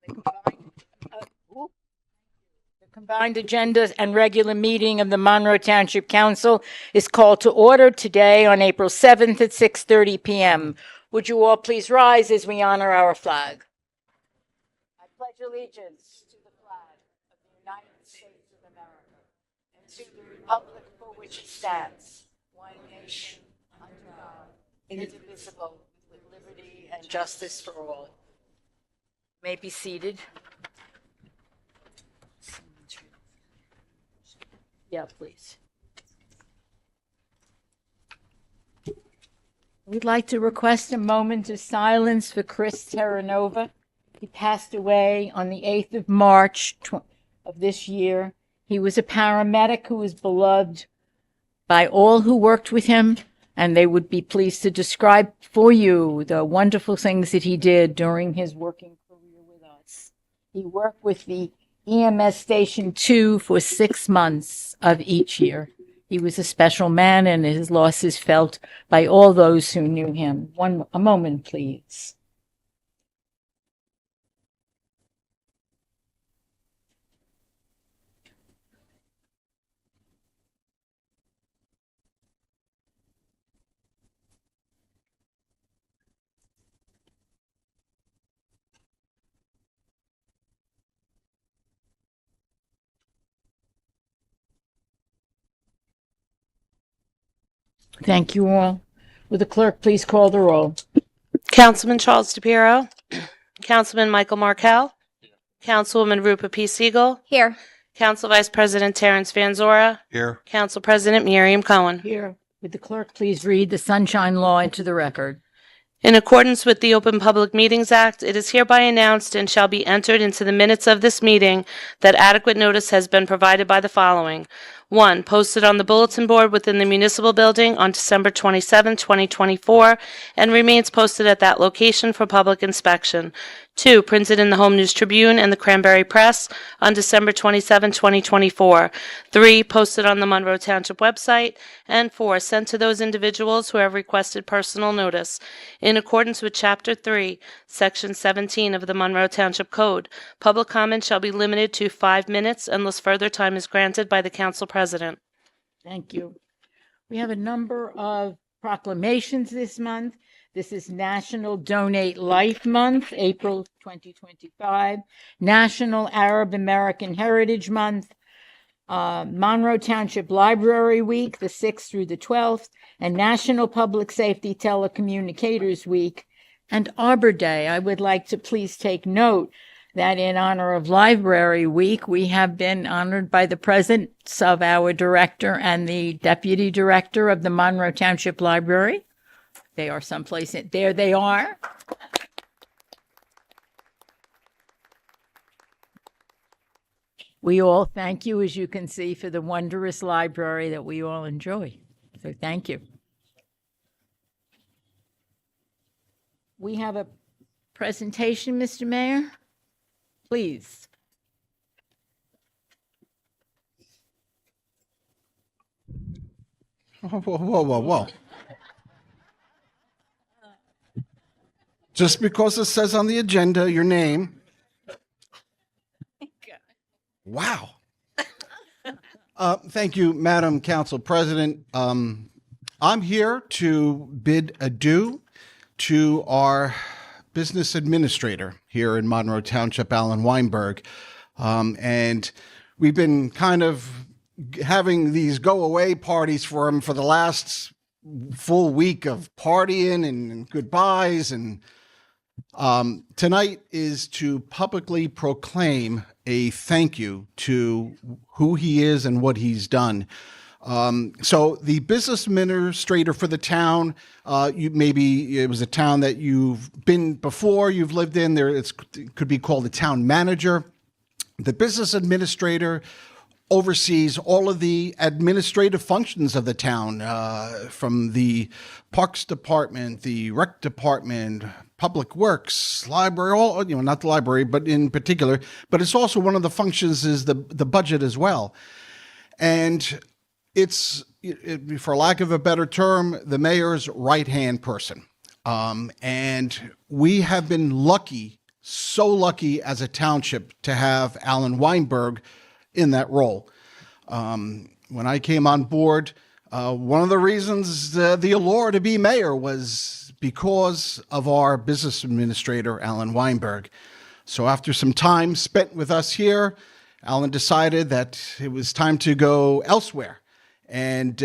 The combined agenda and regular meeting of the Monroe Township Council is called to order today on April 7th at 6:30 p.m. Would you all please rise as we honor our flag? I pledge allegiance to the flag of the United States of America and to the republic for which it stands, one nation, under God, indivisible, with liberty and justice for all. May be seated. Yeah, please. We'd like to request a moment of silence for Chris Terranova. He passed away on the 8th of March of this year. He was a paramedic who was beloved by all who worked with him, and they would be pleased to describe for you the wonderful things that he did during his working career with us. He worked with the EMS Station 2 for 6 months of each year. He was a special man, and his loss is felt by all those who knew him. A moment, please. Thank you all. Will the clerk please call the roll? Councilman Charles DePiero. Councilman Michael Markell. Councilwoman Rupa P. Siegel. Here. Council Vice President Terrence Van Zora. Here. Council President Miriam Cohen. Here. Would the clerk please read the Sunshine Law into the record? In accordance with the Open Public Meetings Act, it is hereby announced and shall be entered into the minutes of this meeting that adequate notice has been provided by the following. 1. Posted on the bulletin board within the municipal building on December 27, 2024, and remains posted at that location for public inspection. 2. Printed in the Home News Tribune and the Cranberry Press on December 27, 2024. 3. Posted on the Monroe Township website. And 4. Sent to those individuals who have requested personal notice. In accordance with Chapter 3, Section 17 of the Monroe Township Code, public comment shall be limited to 5 minutes unless further time is granted by the Council President. Thank you. We have a number of proclamations this month. This is National Donate Life Month, April 2025, National Arab American Heritage Month, Monroe Township Library Week, the 6th through the 12th, and National Public Safety Telecommunicators Week, and Arbor Day. I would like to please take note that in honor of Library Week, we have been honored by the presence of our director and the deputy director of the Monroe Township Library. They are someplace there. They are. We all thank you, as you can see, for the wondrous library that we all enjoy. So thank you. We have a presentation, Mr. Mayor. Please. Whoa. Just because it says on the agenda your name. Wow. Thank you, Madam Council President. I'm here to bid adieu to our business administrator here in Monroe Township, Alan Weinberg. And we've been kind of having these go-away parties for him for the last full week of partying and goodbyes. And tonight is to publicly proclaim a thank you to who he is and what he's done. So the business administrator for the town, maybe it was a town that you've been before, you've lived in there. It could be called a town manager. The business administrator oversees all of the administrative functions of the town, from the Parks Department, the Rec Department, Public Works, library, all, not the library, but in particular, but it's also one of the functions is the budget as well. And it's, for lack of a better term, the mayor's right-hand person. And we have been lucky so lucky as a township to have Alan Weinberg in that role. When I came on board, one of the reasons the allure to be mayor was because of our business administrator, Alan Weinberg. So after some time spent with us here, Alan decided that it was time to go elsewhere. And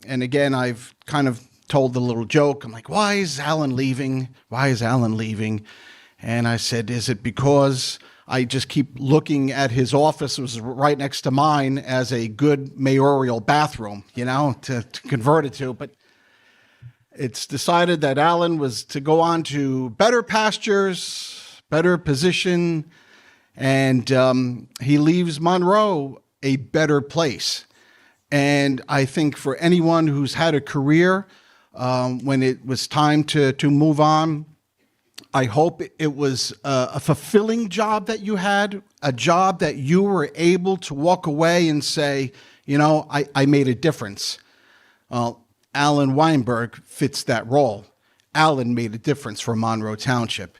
again, I've kind of told the little joke. I'm like, why is Alan leaving? Why is Alan leaving? And I said, is it because I just keep looking at his office? It was right next to mine as a good mayoral bathroom, to convert it to. But it's decided that Alan was to go on to better pastures, better position, and he leaves Monroe a better place. And I think for anyone who's had a career, when it was time to move on, I hope it was a fulfilling job that you had, a job that you were able to walk away and say, I made a difference. Alan Weinberg fits that role. Alan made a difference for Monroe Township.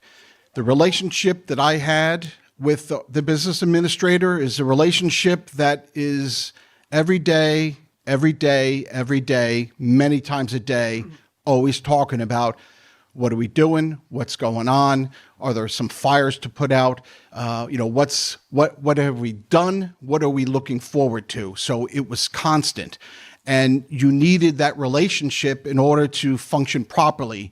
The relationship that I had with the business administrator is a relationship that is every day, many times a day, always talking about what are we doing, what's going on, are there some fires to put out, what have we done, what are we looking forward to? So it was constant, and you needed that relationship in order to function properly.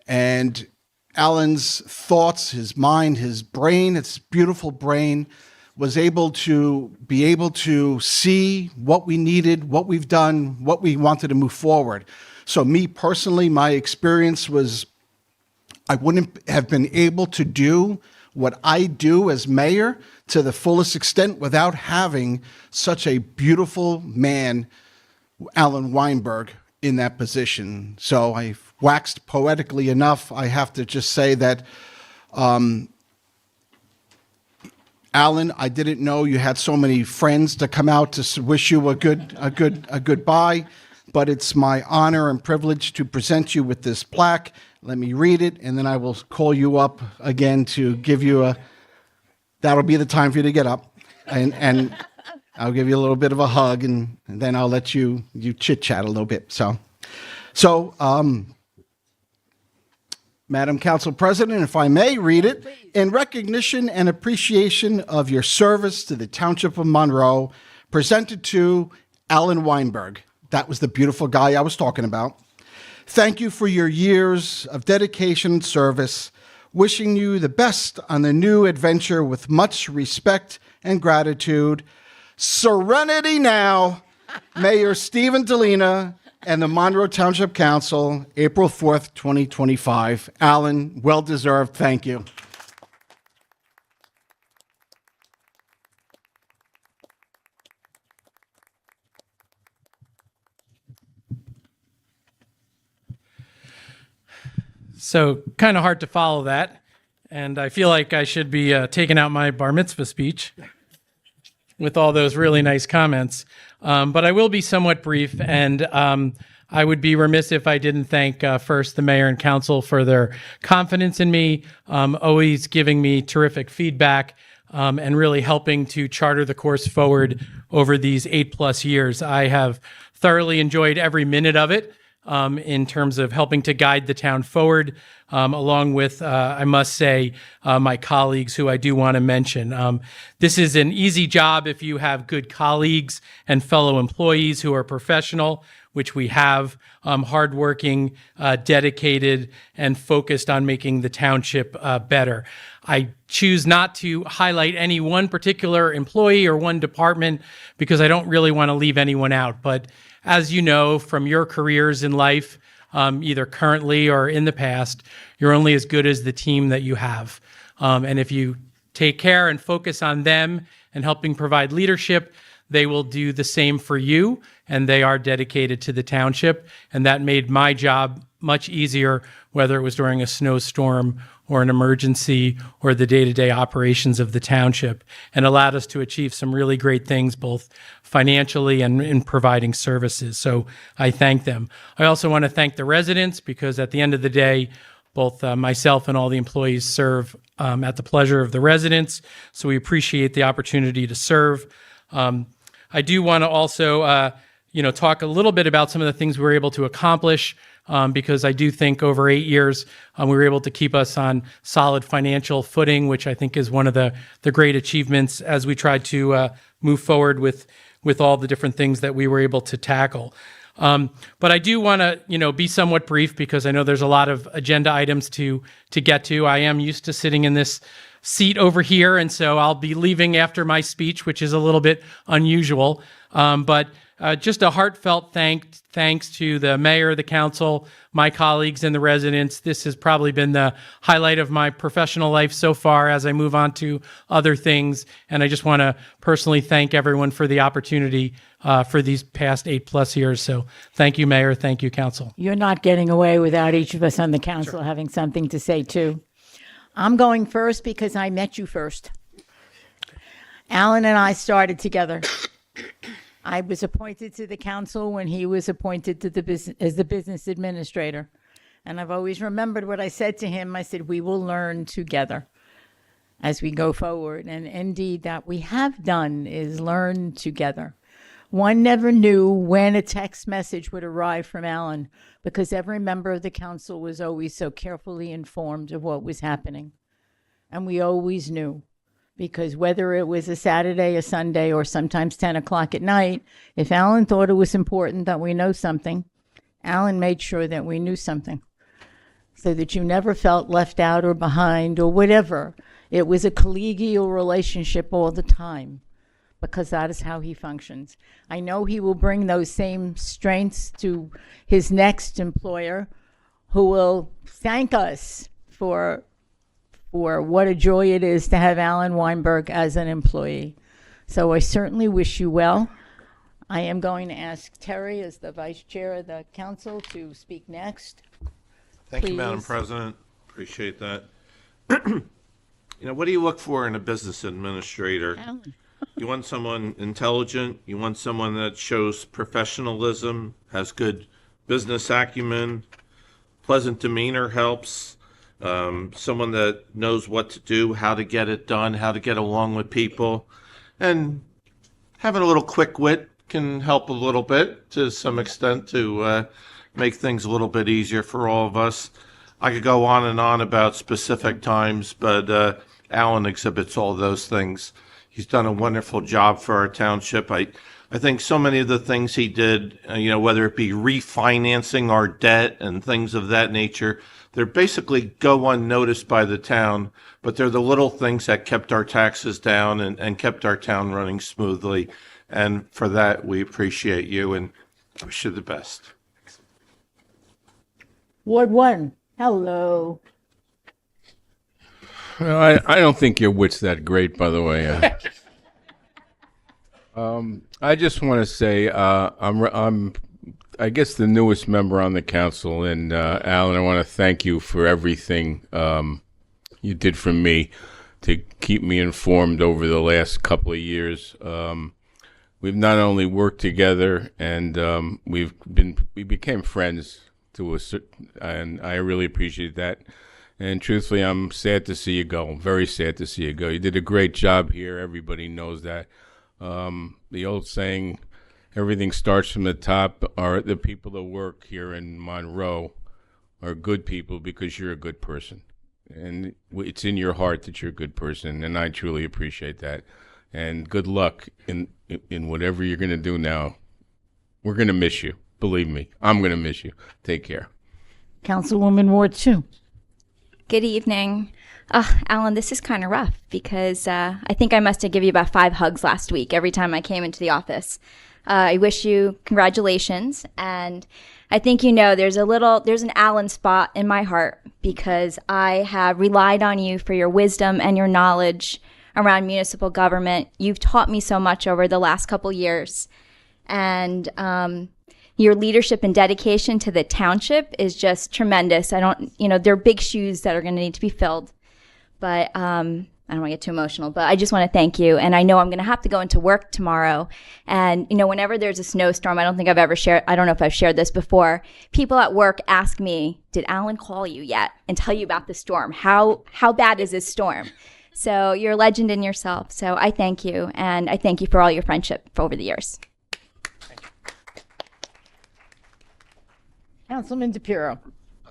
And Alan's thoughts, his mind, his brain, his beautiful brain, was able to see what we needed, what we've done, what we wanted to move forward. So me personally, my experience was I wouldn't have been able to do what I do as mayor to the fullest extent without having such a beautiful man, Alan Weinberg, in that position. So I've waxed poetically enough. I have to just say that, Alan, I didn't know you had so many friends to come out to wish you a goodbye, but it's my honor and privilege to present you with this plaque. Let me read it, and then I will call you up again to give you that'll be the time for you to get up, and I'll give you a little bit of a hug, and then I'll let you chit-chat a little bit. So, Madam Council President, if I may read it, in recognition and appreciation of your service to the Township of Monroe, presented to Alan Weinberg. That was the beautiful guy I was talking about. Thank you for your years of dedication and service. Wishing you the best on the new adventure with much respect and gratitude. Serenity now, Mayor Stephen Delina and the Monroe Township Council, April 4th, 2025. Alan, well-deserved. Thank you. So kind of hard to follow that. And I feel like I should be taking out my bar mitzvah speech with all those really nice comments. But I will be somewhat brief, and I would be remiss if I didn't thank first the mayor and council for their confidence in me, always giving me terrific feedback, and really helping to charter the course forward over these 8+ years. I have thoroughly enjoyed every minute of it. In terms of helping to guide the town forward, along with, I must say, my colleagues who I do want to mention. This is an easy job if you have good colleagues and fellow employees who are professional, which we have, hardworking, dedicated, and focused on making the township better. I choose not to highlight any one particular employee or one department because I don't really want to leave anyone out. But as you know from your careers in life, either currently or in the past, you're only as good as the team that you have. And if you take care and focus on them and helping provide leadership, they will do the same for you, and they are dedicated to the township. And that made my job much easier, whether it was during a snowstorm or an emergency or the day-to-day operations of the township, and allowed us to achieve some really great things, both financially and in providing services. So I thank them. I also want to thank the residents, because at the end of the day, both myself and all the employees serve at the pleasure of the residents. So we appreciate the opportunity to serve. I do want to also, talk a little bit about some of the things we were able to accomplish, because I do think over 8 years we were able to keep us on solid financial footing, which I think is one of the great achievements as we tried to move forward with all the different things that we were able to tackle. But I do want to, be somewhat brief because I know there's a lot of agenda items to get to. I am used to sitting in this seat over here, and so I'll be leaving after my speech, which is a little bit unusual. But just a heartfelt thanks to the mayor, the council, my colleagues, and the residents. This has probably been the highlight of my professional life so far as I move on to other things. And I just want to personally thank everyone for the opportunity for these past 8+ years. So thank you, Mayor. Thank you, Council. You're not getting away without each of us on the council having something to say too. I'm going first because I met you first. Alan and I started together. I was appointed to the council when he was appointed to the business as the business administrator. And I've always remembered what I said to him. I said, we will learn together as we go forward. And indeed, that we have done is learn together. One never knew when a text message would arrive from Alan because every member of the council was always so carefully informed of what was happening. And we always knew. Because whether it was a Saturday, a Sunday, or sometimes 10 o'clock at night, if Alan thought it was important that we know something, Alan made sure that we knew something so that you never felt left out or behind or whatever. It was a collegial relationship all the time because that is how he functions. I know he will bring those same strengths to his next employer who will thank us for what a joy it is to have Alan Weinberg as an employee. So I certainly wish you well. I am going to ask Terry, as the vice chair of the council, to speak next. Thank you, Madam Please. President. Appreciate that. What do you look for in a business administrator? Alan. You want someone intelligent. You want someone that shows professionalism, has good business acumen, pleasant demeanor helps. Someone that knows what to do, how to get it done, how to get along with people. And having a little quick wit can help a little bit to some extent to make things a little bit easier for all of us. I could go on and on about specific times, but Alan exhibits all those things. He's done a wonderful job for our township. I think so many of the things he did, whether it be refinancing our debt and things of that nature, they're basically go unnoticed by the town, but they're the little things that kept our taxes down and kept our town running smoothly. And for that, we appreciate you and wish you the best. Ward 1, hello. Well, I don't think your wit's that great, by the way. I just want to say I'm I guess the newest member on the council, and Alan, I want to thank you for everything you did for me to keep me informed over the last couple of years. We've not only worked together, and we became friends and I really appreciate that. And truthfully, I'm sad to see you go. Very sad to see you go. You did a great job here. Everybody knows that. The old saying, everything starts from the top, are the people that work here in Monroe are good people because you're a good person. And it's in your heart that you're a good person, and I truly appreciate that. And good luck in whatever you're going to do now. We're going to miss you. Believe me, I'm going to miss you. Take care. Councilwoman Ward 2. Good evening. Alan, this is kind of rough because I think I must have given you about 5 hugs last week every time I came into the office. I wish you congratulations, and I think there's an Alan spot in my heart because I have relied on you for your wisdom and your knowledge around municipal government. You've taught me so much over the last couple years, and your leadership and dedication to the township is just tremendous. There are big shoes that are going to need to be filled, but I I don't want to get too emotional, but I just want to thank you. And I know I'm going to have to go into work tomorrow. And, whenever there's a snowstorm, I don't know if I've shared this before, people at work ask me, did Alan call you yet and tell you about the storm? How bad is this storm? So you're a legend in yourself. So I thank you. And I thank you for all your friendship over the years. Councilman DePiero.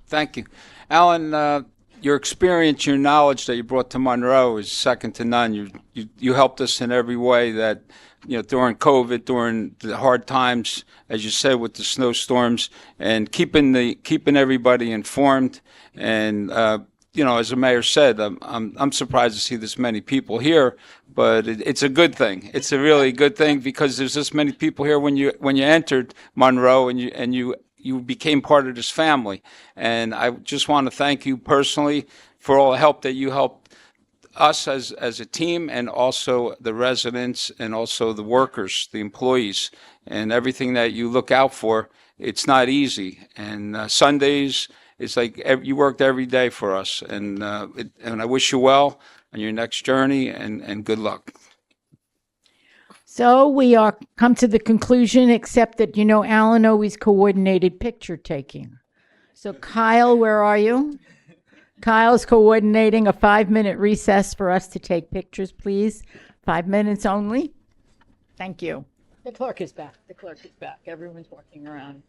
Thank you. Alan, your experience, your knowledge that you brought to Monroe is second to none. You helped us in every way that, during COVID, during the hard times, as you said, with the snowstorms, and keeping everybody informed. And, as the mayor said, I'm surprised to see this many people here, but it's a good thing. It's a really good thing because there's this many people here when you entered Monroe and you became part of this family. And I just want to thank you personally for all the help that you helped us as a team, and also the residents, and also the workers, the employees, and everything that you look out for. It's not easy. And Sundays, it's like you worked every day for us. And I wish you well on your next journey, and good luck. So we are come to the conclusion, except that, Alan always coordinated picture taking. So Kyle, where are you? Kyle's coordinating a 5-minute recess for us to take pictures, please. 5 minutes only. Thank you. The clerk is back. Everyone's walking around.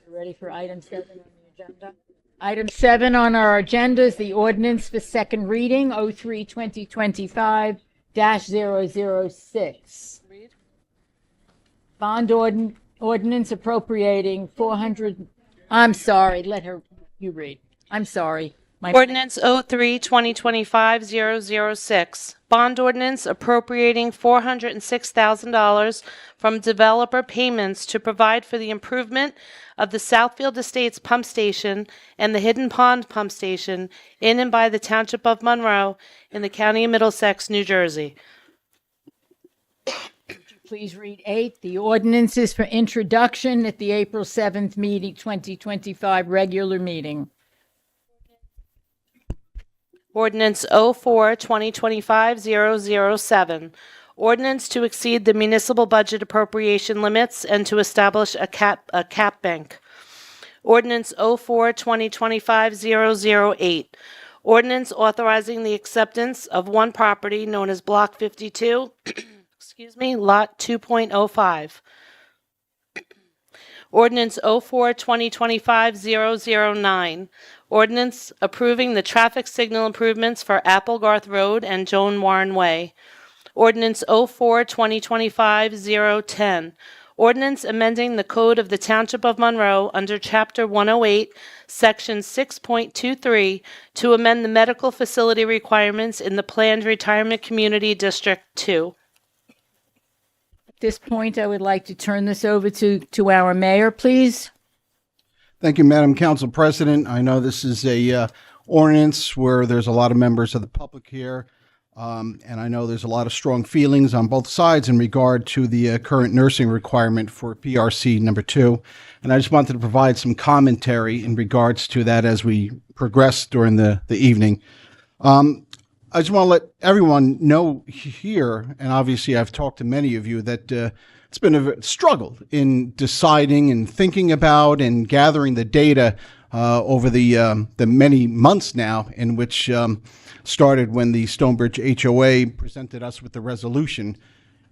You ready for item 7 on the agenda? Item 7 on our agenda is the ordinance for second reading, 03-2025-006. Bond ordinance appropriating 400. I'm sorry. You read. I'm sorry. Ordinance 03-2025-006. Bond ordinance appropriating $406,000 from developer payments to provide for the improvement of the Southfield Estates Pump Station and the Hidden Pond Pump Station in and by the Township of Monroe in the County of Middlesex, New Jersey. Please read 8. The ordinance is for introduction at the April 7th meeting, 2025 regular meeting. Ordinance 04-2025-007. Ordinance to exceed the municipal budget appropriation limits and to establish a cap bank. Ordinance 04-2025-008. Ordinance authorizing the acceptance of one property known as Block 52, Lot 2.05. Ordinance 04-2025-009. Ordinance approving the traffic signal improvements for Applegarth Road and Joan Warren Way. Ordinance 04-2025-010. Ordinance amending the Code of the Township of Monroe under Chapter 108, Section 6.23 to amend the medical facility requirements in the Planned Retirement Community District 2. At this point, I would like to turn this over to our mayor, please. Thank you, Madam Council President. I know this is a ordinance where there's a lot of members of the public here, and I know there's a lot of strong feelings on both sides in regard to the current nursing requirement for PRC number 2. And I just wanted to provide some commentary in regards to that as we progress during the evening. I just want to let everyone know here, and obviously I've talked to many of you, that it's been a struggle in deciding and thinking about and gathering the data over the many months now, in which started when the Stonebridge HOA presented us with the resolution.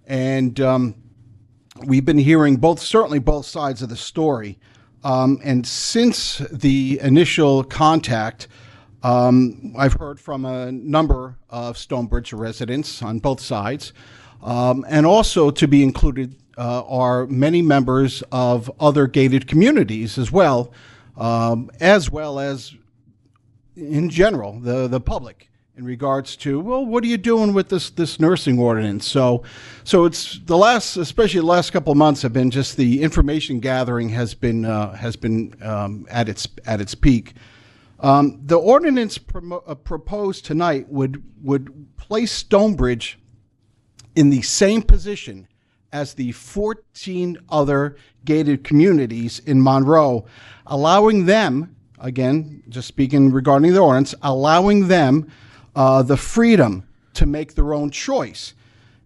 And we've been hearing certainly both sides of the story. And since the initial contact, I've heard from a number of Stonebridge residents on both sides, and also to be included are many members of other gated communities as well as in general the public in regards to, well, what are you doing with this nursing ordinance? So it's especially the last couple of months have been just the information gathering has been at its peak. The ordinance proposed tonight would place Stonebridge in the same position as the 14 other gated communities in Monroe, allowing them, again, just speaking regarding the ordinance, allowing them the freedom to make their own choice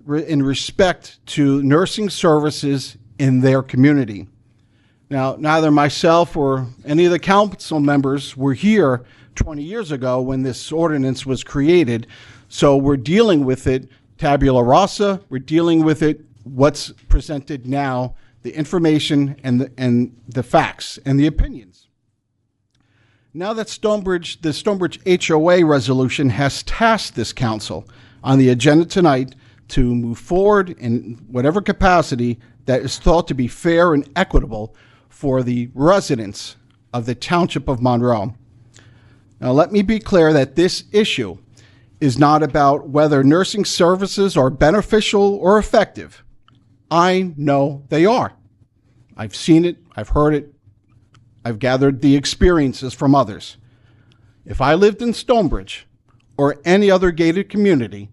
in respect to nursing services in their community. Now, neither myself or any of the council members were here 20 years ago when this ordinance was created, so we're dealing with it tabula rasa. We're dealing with it what's presented now, the information and the facts and the opinions. Now that the Stonebridge HOA resolution has tasked this council on the agenda tonight to move forward in whatever capacity that is thought to be fair and equitable for the residents of the Township of Monroe. Now, let me be clear that this issue is not about whether nursing services are beneficial or effective. I know they are. I've seen it, I've heard it, I've gathered the experiences from others. If I lived in Stonebridge or any other gated community,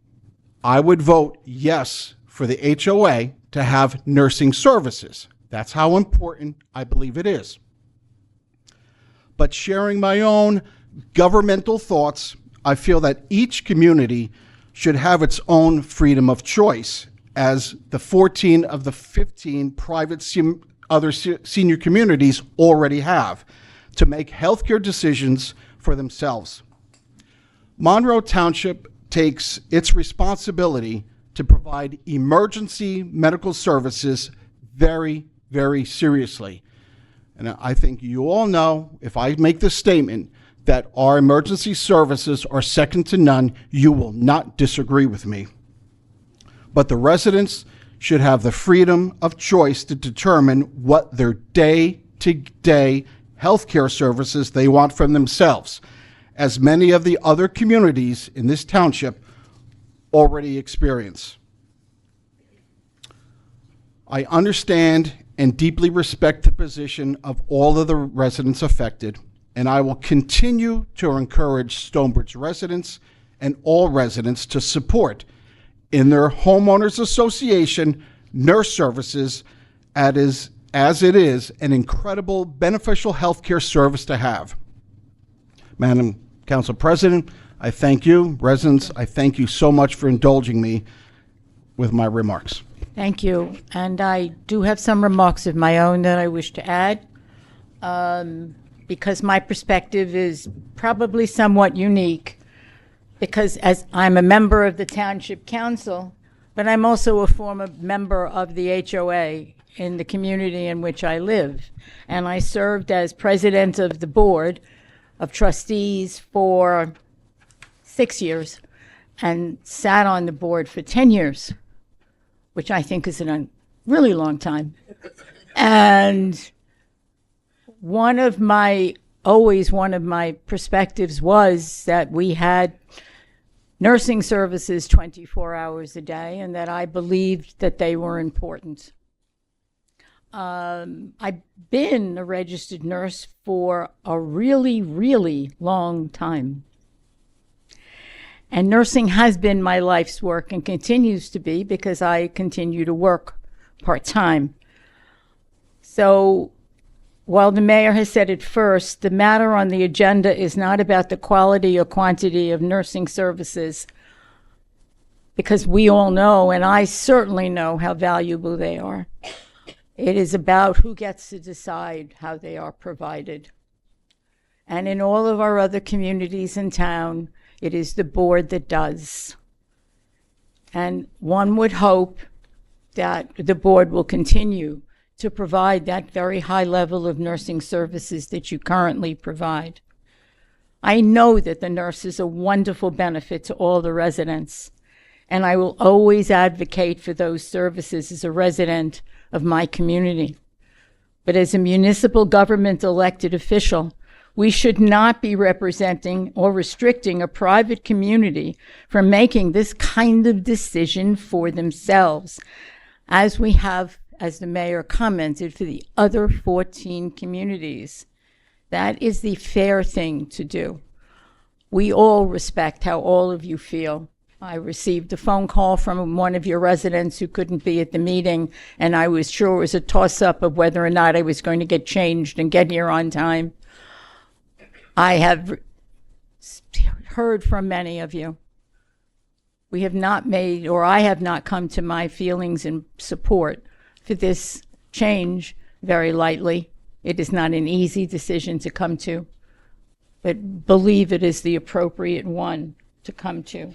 I would vote yes for the HOA to have nursing services. That's how important I believe it is. But sharing my own governmental thoughts, I feel that each community should have its own freedom of choice, as the 14 of the 15 private other senior communities already have, to make healthcare decisions for themselves. Monroe Township takes its responsibility to provide emergency medical services very, very seriously. And I think you all know, if I make this statement, that our emergency services are second to none, you will not disagree with me. But the residents should have the freedom of choice to determine what their day-to-day healthcare services they want from themselves, as many of the other communities in this township already experience. I understand and deeply respect the position of all of the residents affected, and I will continue to encourage Stonebridge residents and all residents to support in their homeowners association nurse services as it is an incredible beneficial healthcare service to have. Madam Council President, I thank you. Residents, I thank you so much for indulging me with my remarks. Thank you. And I do have some remarks of my own that I wish to add, because my perspective is probably somewhat unique, because as I'm a member of the Township Council, but I'm also a former member of the HOA in the community in which I live. And I served as president of the board of trustees for 6 years and sat on the board for 10 years, which I think is a really long time. And one of my perspectives was that we had nursing services 24 hours a day, and that I believed that they were important. I've been a registered nurse for a really, really long time. And nursing has been my life's work and continues to be, because I continue to work part-time. So while the mayor has said it first, the matter on the agenda is not about the quality or quantity of nursing services, because we all know, and I certainly know, how valuable they are. It is about who gets to decide how they are provided. And in all of our other communities in town, it is the board that does. And one would hope that the board will continue to provide that very high level of nursing services that you currently provide. I know that the nurse is a wonderful benefit to all the residents, and I will always advocate for those services as a resident of my community. But as a municipal government elected official, we should not be representing or restricting a private community from making this kind of decision for themselves, as we have, as the mayor commented, for the other 14 communities. That is the fair thing to do. We all respect how all of you feel. I received a phone call from one of your residents who couldn't be at the meeting, and I was sure it was a toss-up of whether or not I was going to get changed and get here on time. I have heard from many of you. we have not made, or I have not come to my feelings and support for this change very lightly. It is not an easy decision to come to, but believe it is the appropriate one to come to.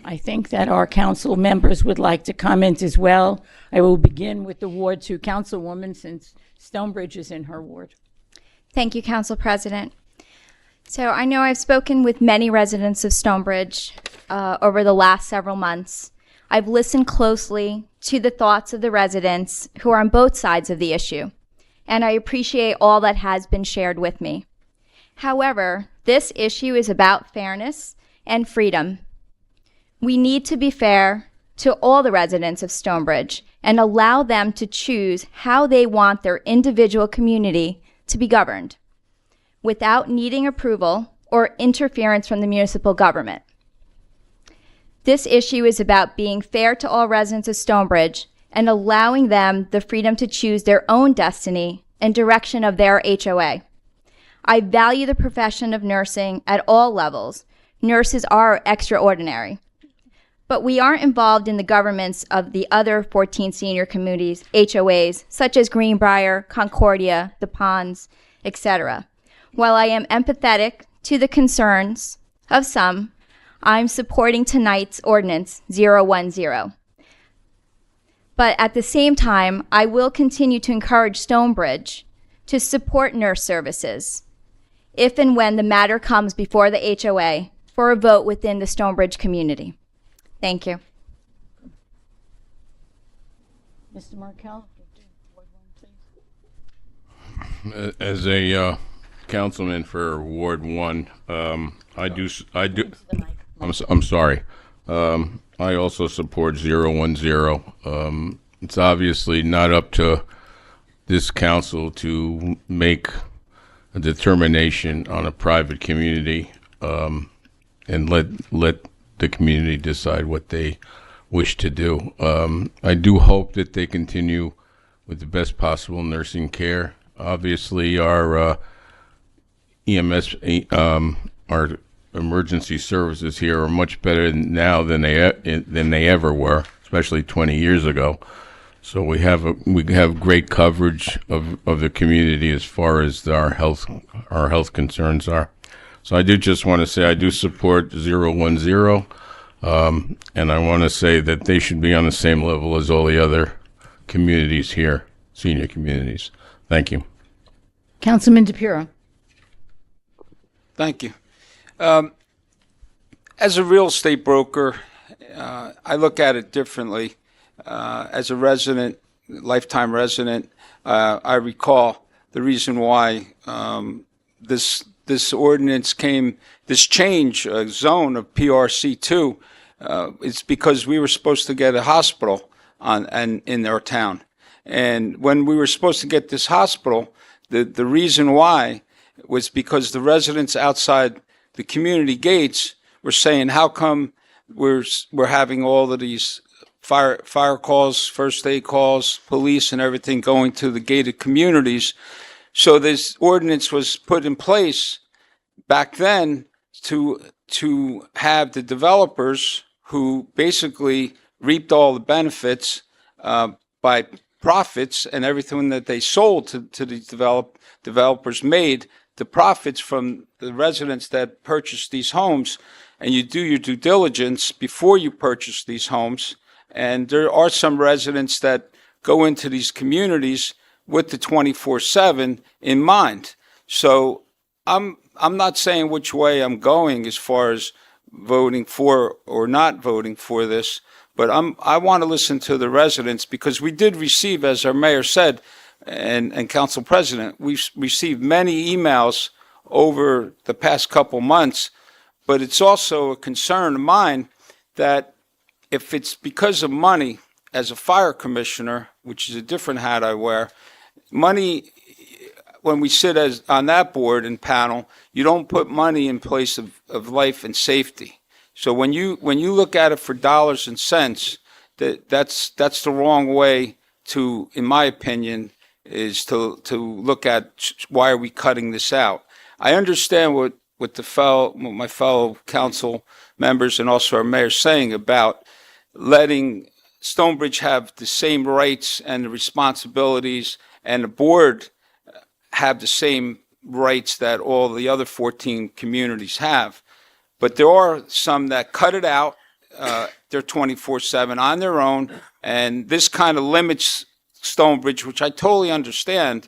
I think that our council members would like to comment as well. I will begin with the Ward 2 Councilwoman, since Stonebridge is in her ward. Thank you, Council President. So I know I've spoken with many residents of Stonebridge over the last several months. I've listened closely to the thoughts of the residents who are on both sides of the issue, and I appreciate all that has been shared with me. However, this issue is about fairness and freedom. We need to be fair to all the residents of Stonebridge and allow them to choose how they want their individual community to be governed without needing approval or interference from the municipal government. This issue is about being fair to all residents of Stonebridge and allowing them the freedom to choose their own destiny and direction of their HOA. I value the profession of nursing at all levels. Nurses are extraordinary. But we aren't involved in the governments of the other 14 senior communities, HOAs, such as Greenbrier, Concordia, The Ponds, etc. While I am empathetic to the concerns of some, I'm supporting tonight's ordinance 010. But at the same time, I will continue to encourage Stonebridge to support nurse services if and when the matter comes before the HOA for a vote within the Stonebridge community. Thank you. Mr. Markel? Ward 1, please. As a councilman for Ward 1, I'm sorry. I also support 010. It's obviously not up to this council to make a determination on a private community, and let the community decide what they wish to do. I do hope that they continue with the best possible nursing care. Obviously, our EMS, our emergency services here are much better now than they ever were, especially 20 years ago. So we have great coverage of the community as far as our health concerns are. So I do just want to say I do support 010, and I want to say that they should be on the same level as all the other communities here, senior communities. Thank you. Councilman DePiero. Thank you. As a real estate broker, I look at it differently. As a resident, lifetime resident, I recall the reason why this ordinance came, this change zone of PRC2, it's because we were supposed to get a hospital in our town. And when we were supposed to get this hospital, the reason why was because the residents outside the community gates were saying, how come we're having all of these fire calls, first aid calls, police and everything going to the gated communities. So this ordinance was put in place back then to have the developers who basically reaped all the benefits by profits and everything that they sold to these developers made the profits from the residents that purchased these homes. And you do your due diligence before you purchase these homes. And there are some residents that go into these communities with the 24/7 in mind. So I'm not saying which way I'm going as far as voting for or not voting for this, but I want to listen to the residents, because we did receive, as our mayor said, and council president, we've received many emails over the past couple months, but it's also a concern of mine that if it's because of money, as a fire commissioner, which is a different hat I wear, money, when we sit on that board and panel, you don't put money in place of life and safety. So when you look at it for dollars and cents, that's the wrong way to, in my opinion, is to look at why are we cutting this out. I understand what my fellow council members and also our mayor saying about letting Stonebridge have the same rights and the responsibilities, and the board have the same rights that all the other 14 communities have. But there are some that cut it out. They're 24/7 on their own, and this kind of limits Stonebridge, which I totally understand.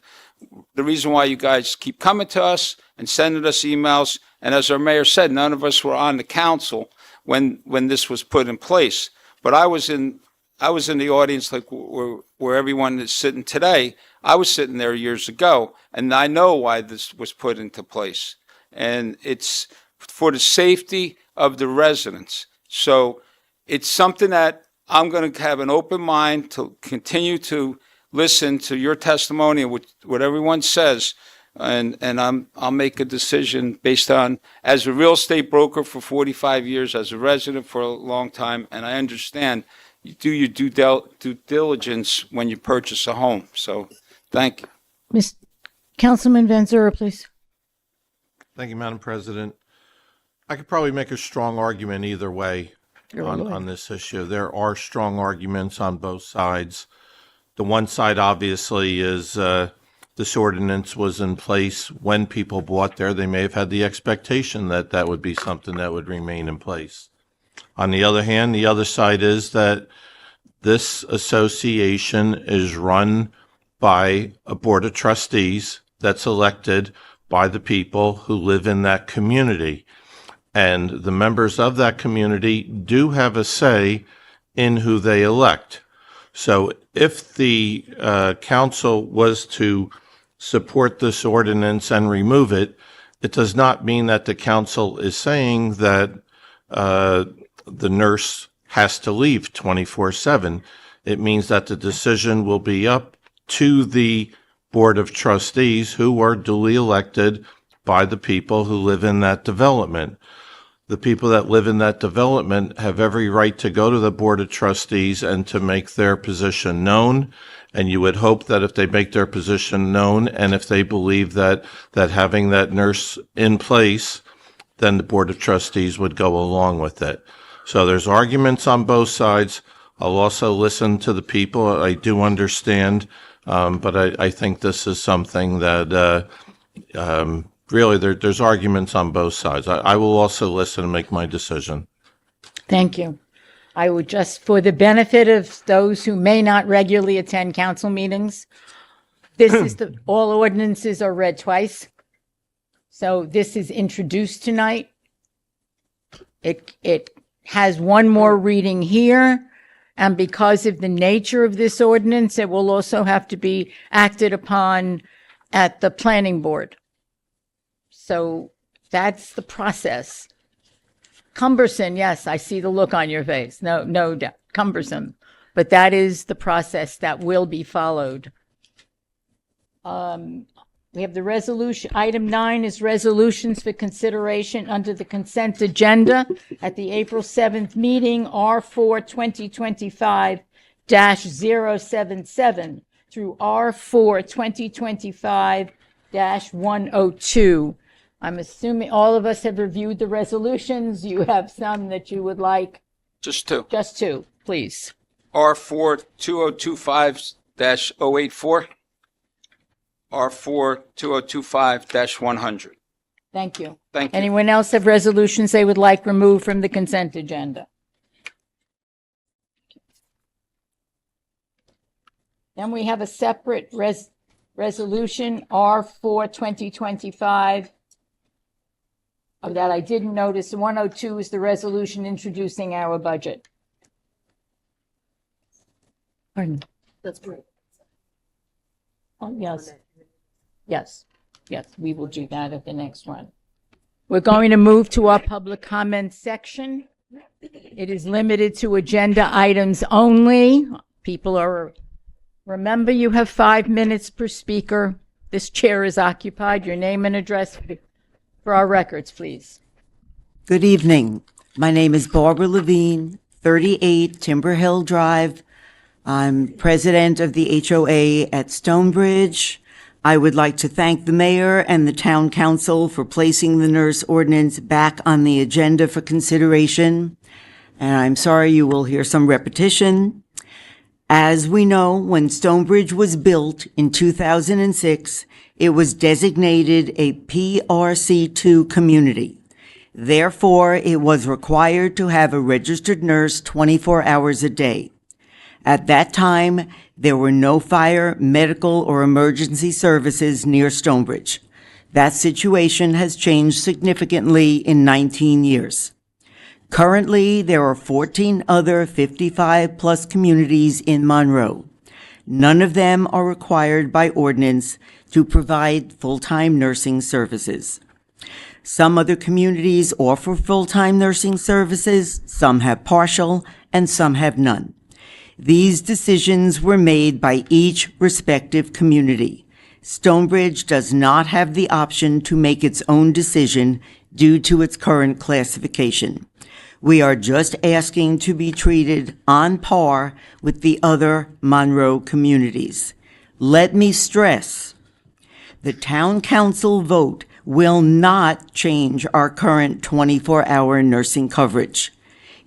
The reason why you guys keep coming to us and sending us emails, and as our mayor said, none of us were on the council when this was put in place. But I was in the audience, like where everyone is sitting today. I was sitting there years ago, and I know why this was put into place. And it's for the safety of the residents. So it's something that I'm going to have an open mind to continue to listen to your testimony and what everyone says. And I'll make a decision based on, as a real estate broker for 45 years, as a resident for a long time, and I understand you do your due diligence when you purchase a home. So, thank you. Councilman Van Zura, please. Thank you, Madam President. I could probably make a strong argument either way on this issue. There are strong arguments on both sides. The one side, obviously, is this ordinance was in place when people bought there. They may have had the expectation that that would be something that would remain in place. On the other hand, the other side is that this association is run by a board of trustees that's elected by the people who live in that community. And the members of that community do have a say in who they elect. So if the council was to support this ordinance and remove it, it does not mean that the council is saying that the nurse has to leave 24/7. It means that the decision will be up to the Board of Trustees, who are duly elected by the people who live in that development. The people that live in that development have every right to go to the Board of Trustees and to make their position known. And you would hope that if they make their position known and if they believe that having that nurse in place, then the Board of Trustees would go along with it. So there's arguments on both sides. I'll also listen to the people. I do understand, but I think this is something that really there's arguments on both sides. I will also listen and make my decision. Thank you. I would just, for the benefit of those who may not regularly attend council meetings, this is all ordinances are read twice. So this is introduced tonight. It has one more reading here. And because of the nature of this ordinance, it will also have to be acted upon at the planning board. So that's the process. Cumbersome, yes, I see the look on your face. No doubt, cumbersome. But that is the process that will be followed. We have the resolution. Item 9 is resolutions for consideration under the consent agenda at the April 7th meeting, R4 2025-077 through R4 2025-102. I'm assuming all of us have reviewed the resolutions. You have some that you would like? Just two. Just two, please. R4 2025-084. R4 2025-100. Thank you. Thank you. Anyone else have resolutions they would like removed from the consent agenda? Then we have a separate resolution, R4 2025. Of that I didn't notice. 102 is the resolution introducing our budget. Pardon? That's great. Oh, yes. Yes, we will do that at the next one. We're going to move to our public comment section. It is limited to agenda items only. Remember, you have 5 minutes per speaker. This chair is occupied. Your name and address for our records, please. Good evening. My name is Barbara Levine, 38 Timber Hill Drive. I'm president of the HOA at Stonebridge. I would like to thank the mayor and the town council for placing the nurse ordinance back on the agenda for consideration. And I'm sorry you will hear some repetition. As we know, when Stonebridge was built in 2006, it was designated a PRC2 community. Therefore, it was required to have a registered nurse 24 hours a day. At that time, there were no fire, medical, or emergency services near Stonebridge. That situation has changed significantly in 19 years. Currently, there are 14 other 55-plus communities in Monroe. None of them are required by ordinance to provide full-time nursing services. Some other communities offer full-time nursing services, some have partial, and some have none. These decisions were made by each respective community. Stonebridge does not have the option to make its own decision due to its current classification. We are just asking to be treated on par with the other Monroe communities. Let me stress, the town council vote will not change our current 24-hour nursing coverage.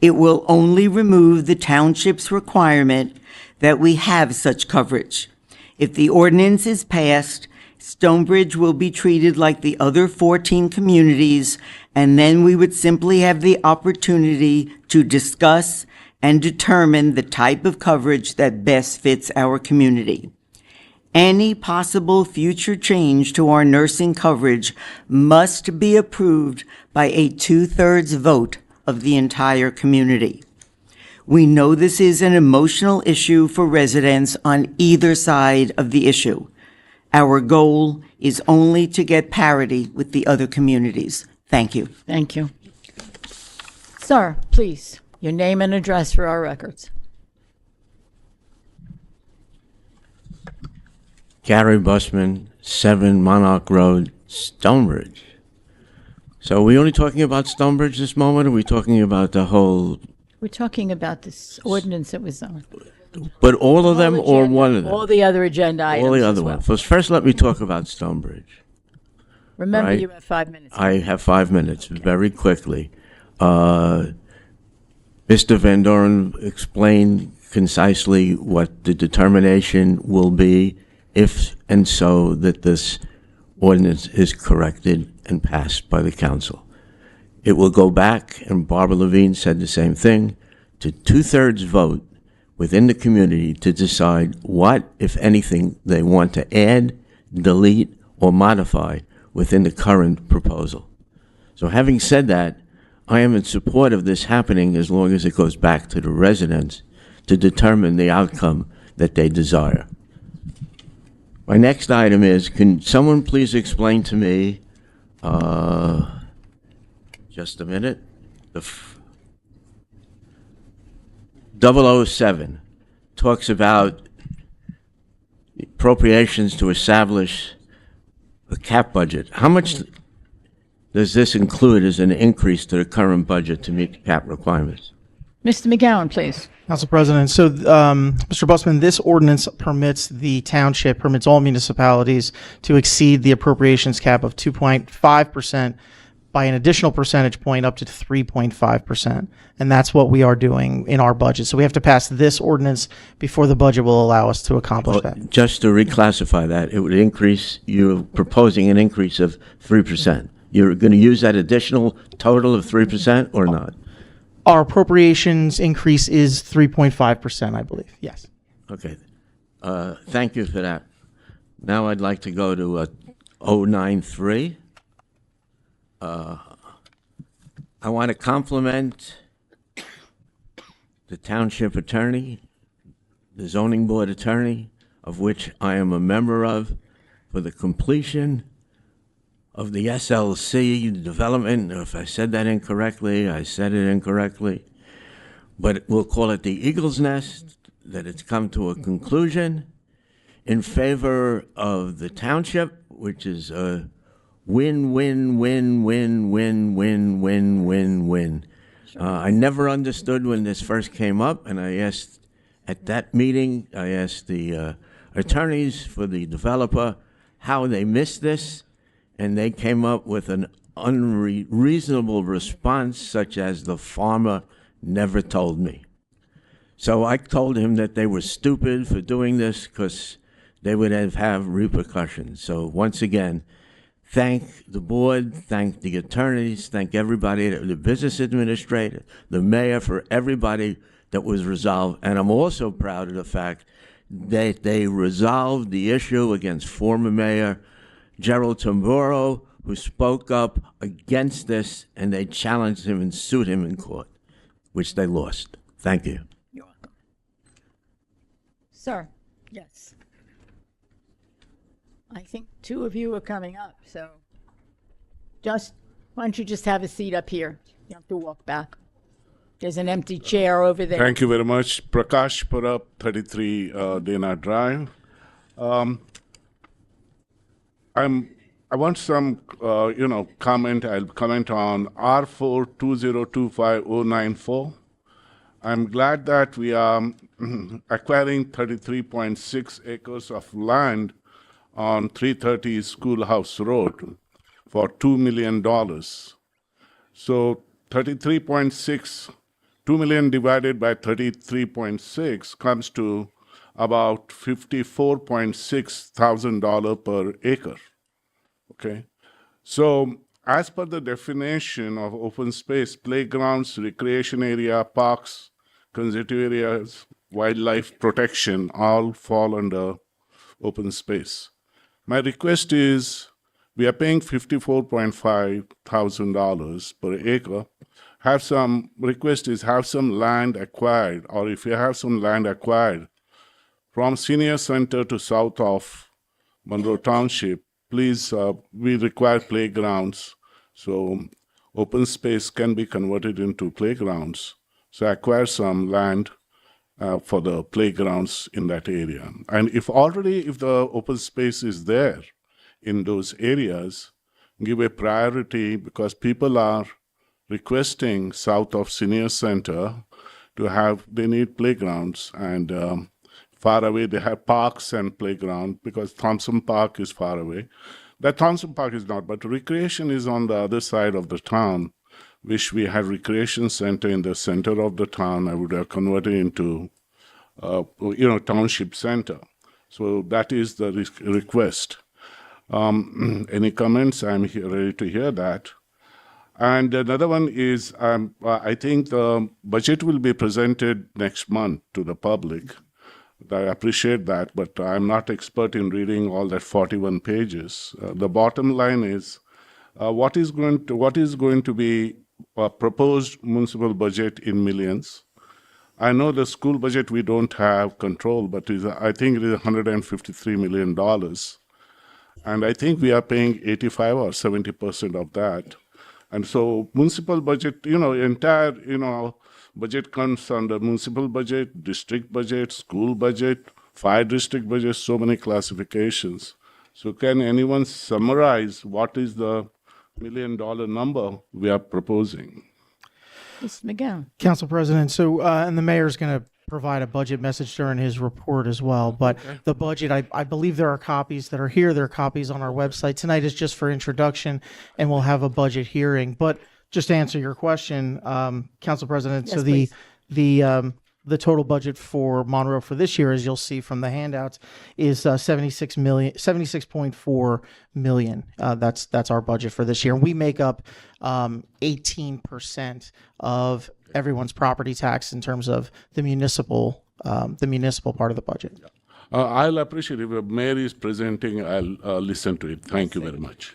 It will only remove the township's requirement that we have such coverage. If the ordinance is passed, Stonebridge will be treated like the other 14 communities, and then we would simply have the opportunity to discuss and determine the type of coverage that best fits our community. Any possible future change to our nursing coverage must be approved by a 2/3 vote of the entire community. We know this is an emotional issue for residents on either side of the issue. Our goal is only to get parity with the other communities. Thank you. Thank you. Sir, please, your name and address for our records. Gary Busman, 7 Monarch Road, Stonebridge. So are we only talking about Stonebridge this moment, or are we talking about the whole, We're talking about this ordinance that was on. but all of them or Agenda- one of them? All the other agenda items All the as other well. ones. First, let me talk about Stonebridge. Remember, right. you have 5 minutes. I have 5 minutes, very quickly. Mr. Van Doren explained concisely what the determination will be if and so that this ordinance is corrected and passed by the council. It will go back, and Barbara Levine said the same thing, to 2/3 vote within the community to decide what, if anything, they want to add, delete, or modify within the current proposal. So having said that, I am in support of this happening as long as it goes back to the residents to determine the outcome that they desire. My next item is, can someone please explain to me, just a minute, the 007 talks about appropriations to establish a cap budget. How much does this include as an increase to the current budget to meet the cap requirements? Mr. McGowan, please. Council President, so Mr. Busman, this ordinance permits all municipalities to exceed the appropriations cap of 2.5% by an additional percentage point up to 3.5%. And that's what we are doing in our budget. So we have to pass this ordinance before the budget will allow us to accomplish that. Just to reclassify that, it would increase, you're proposing an increase of 3%. You're going to use that additional total of 3% or not? Our appropriations increase is 3.5%, I believe. Yes. Okay. Thank you for that. Now I'd like to go to 093. I want to compliment the township attorney, the zoning board attorney, of which I am a member of, for the completion of the SLC development. If I said that incorrectly, I said it incorrectly. But we'll call it the Eagle's Nest, that it's come to a conclusion in favor of the township, which is a win, win, win, win, win, win, win, win, win. I never understood when this first came up, and I asked at that meeting, I asked the attorneys for the developer how they missed this, and they came up with an unreasonable response, such as the farmer never told me. So I told him that they were stupid for doing this because they would have repercussions. So once again, thank the board, thank the attorneys, thank everybody, the business administrator, the mayor, for everybody that was resolved. And I'm also proud of the fact that they resolved the issue against former Mayor Gerald Tamburo, who spoke up against this, and they challenged him and sued him in court, which they lost. Thank you. You're welcome. Sir, yes. I think two of you are coming up, so why don't you just have a seat up here? You don't have to walk back. There's an empty chair over there. Thank you very much. Prakash Purab, 33 Dana Drive. I want some, comment. I'll comment on R42025-094. I'm glad that we are acquiring 33.6 acres of land on 330 Schoolhouse Road for $2 million. So 33.6, 2 million divided by 33.6 comes to about $54,600 per acre. Okay, so as per the definition of open space, playgrounds, recreation area, parks, conservative areas, wildlife protection all fall under open space. My request is, we are paying $54,500 per acre. Have some land acquired, or if you have some land acquired from Senior Center to south of Monroe Township, please, we require playgrounds, so open space can be converted into playgrounds. So acquire some land for the playgrounds in that area. And if the open space is there in those areas, give a priority, because people are requesting south of Senior Center they need playgrounds, and far away they have parks and playground, because Thompson Park is far away. That Thompson Park is not, but recreation is on the other side of the town. Wish we had recreation center in the center of the town. I would have converted into, township center. So that is the request. Any comments? I'm ready to hear that. And another one is, I think the budget will be presented next month to the public. I appreciate that, but I'm not expert in reading all that 41 pages. The bottom line is, what is going to be a proposed municipal budget in millions? I know the school budget we don't have control, but I think it is $153 million. And I think we are paying 85 or 70% of that. And so municipal budget, entire, budget comes under municipal budget, district budget, school budget, fire district budget, so many classifications. So can anyone summarize what is the $1 million number we are proposing? Mr. McGowan. Council President, so, and the mayor's going to provide a budget message during his report as well. But the budget, I believe there are copies that are here. There are copies on our website. Tonight is just for introduction, and we'll have a budget hearing. But just to answer your question, Council President, Yes, so the total budget for Monroe for this year, as you'll see from the handouts, is $76.4 million. That's our budget for this year. And we make up 18% of everyone's property tax in terms of the municipal part of the budget. I'll appreciate if the mayor is presenting, I'll listen to it. Thank you very much.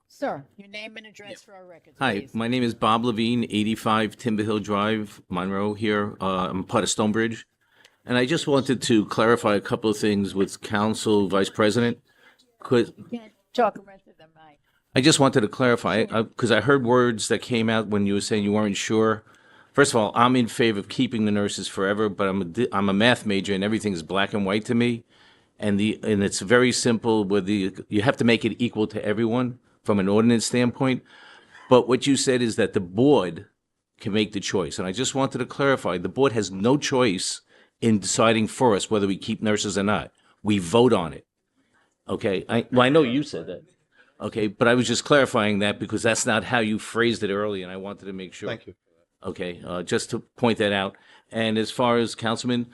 Sir, your name and address for our records, Hi, please. my name is Bob Levine, 85 Timber Hill Drive, Monroe here. I'm part of Stonebridge. And I just wanted to clarify a couple of things with Council Vice President. You can't talk right to the mic. I just wanted to clarify, because I heard words that came out when you were saying you weren't sure. First of all, I'm in favor of keeping the nurses forever, but I'm a math major and everything is black and white to me. And it's very simple, you have to make it equal to everyone from an ordinance standpoint. But what you said is that the board can make the choice. And I just wanted to clarify, the board has no choice in deciding for us whether we keep nurses or not. We vote on it. Okay, I know you said that. Okay, but I was just clarifying that because that's not how you phrased it earlier, and I wanted to make sure. Thank you. Okay, just to point that out. And as far as Councilman,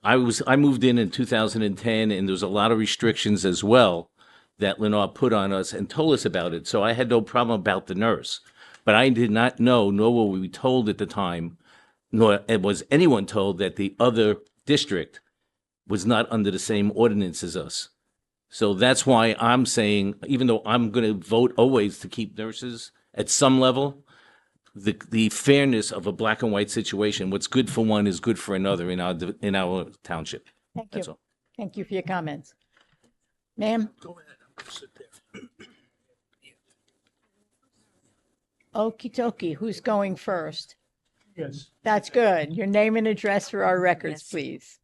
I moved in 2010, and there was a lot of restrictions as well that Lenore put on us and told us about it. So I had no problem about the nurse, but I did not know, nor were we told at the time, nor was anyone told that the other district was not under the same ordinance as us. So that's why I'm saying, even though I'm going to vote always to keep nurses at some level, the fairness of a black and white situation, what's good for one is good for another in our township. Thank That's you. all. Thank you for your comments. Ma'am? Okie dokie, who's going first? Yes. That's good. Your name and address for our records, please.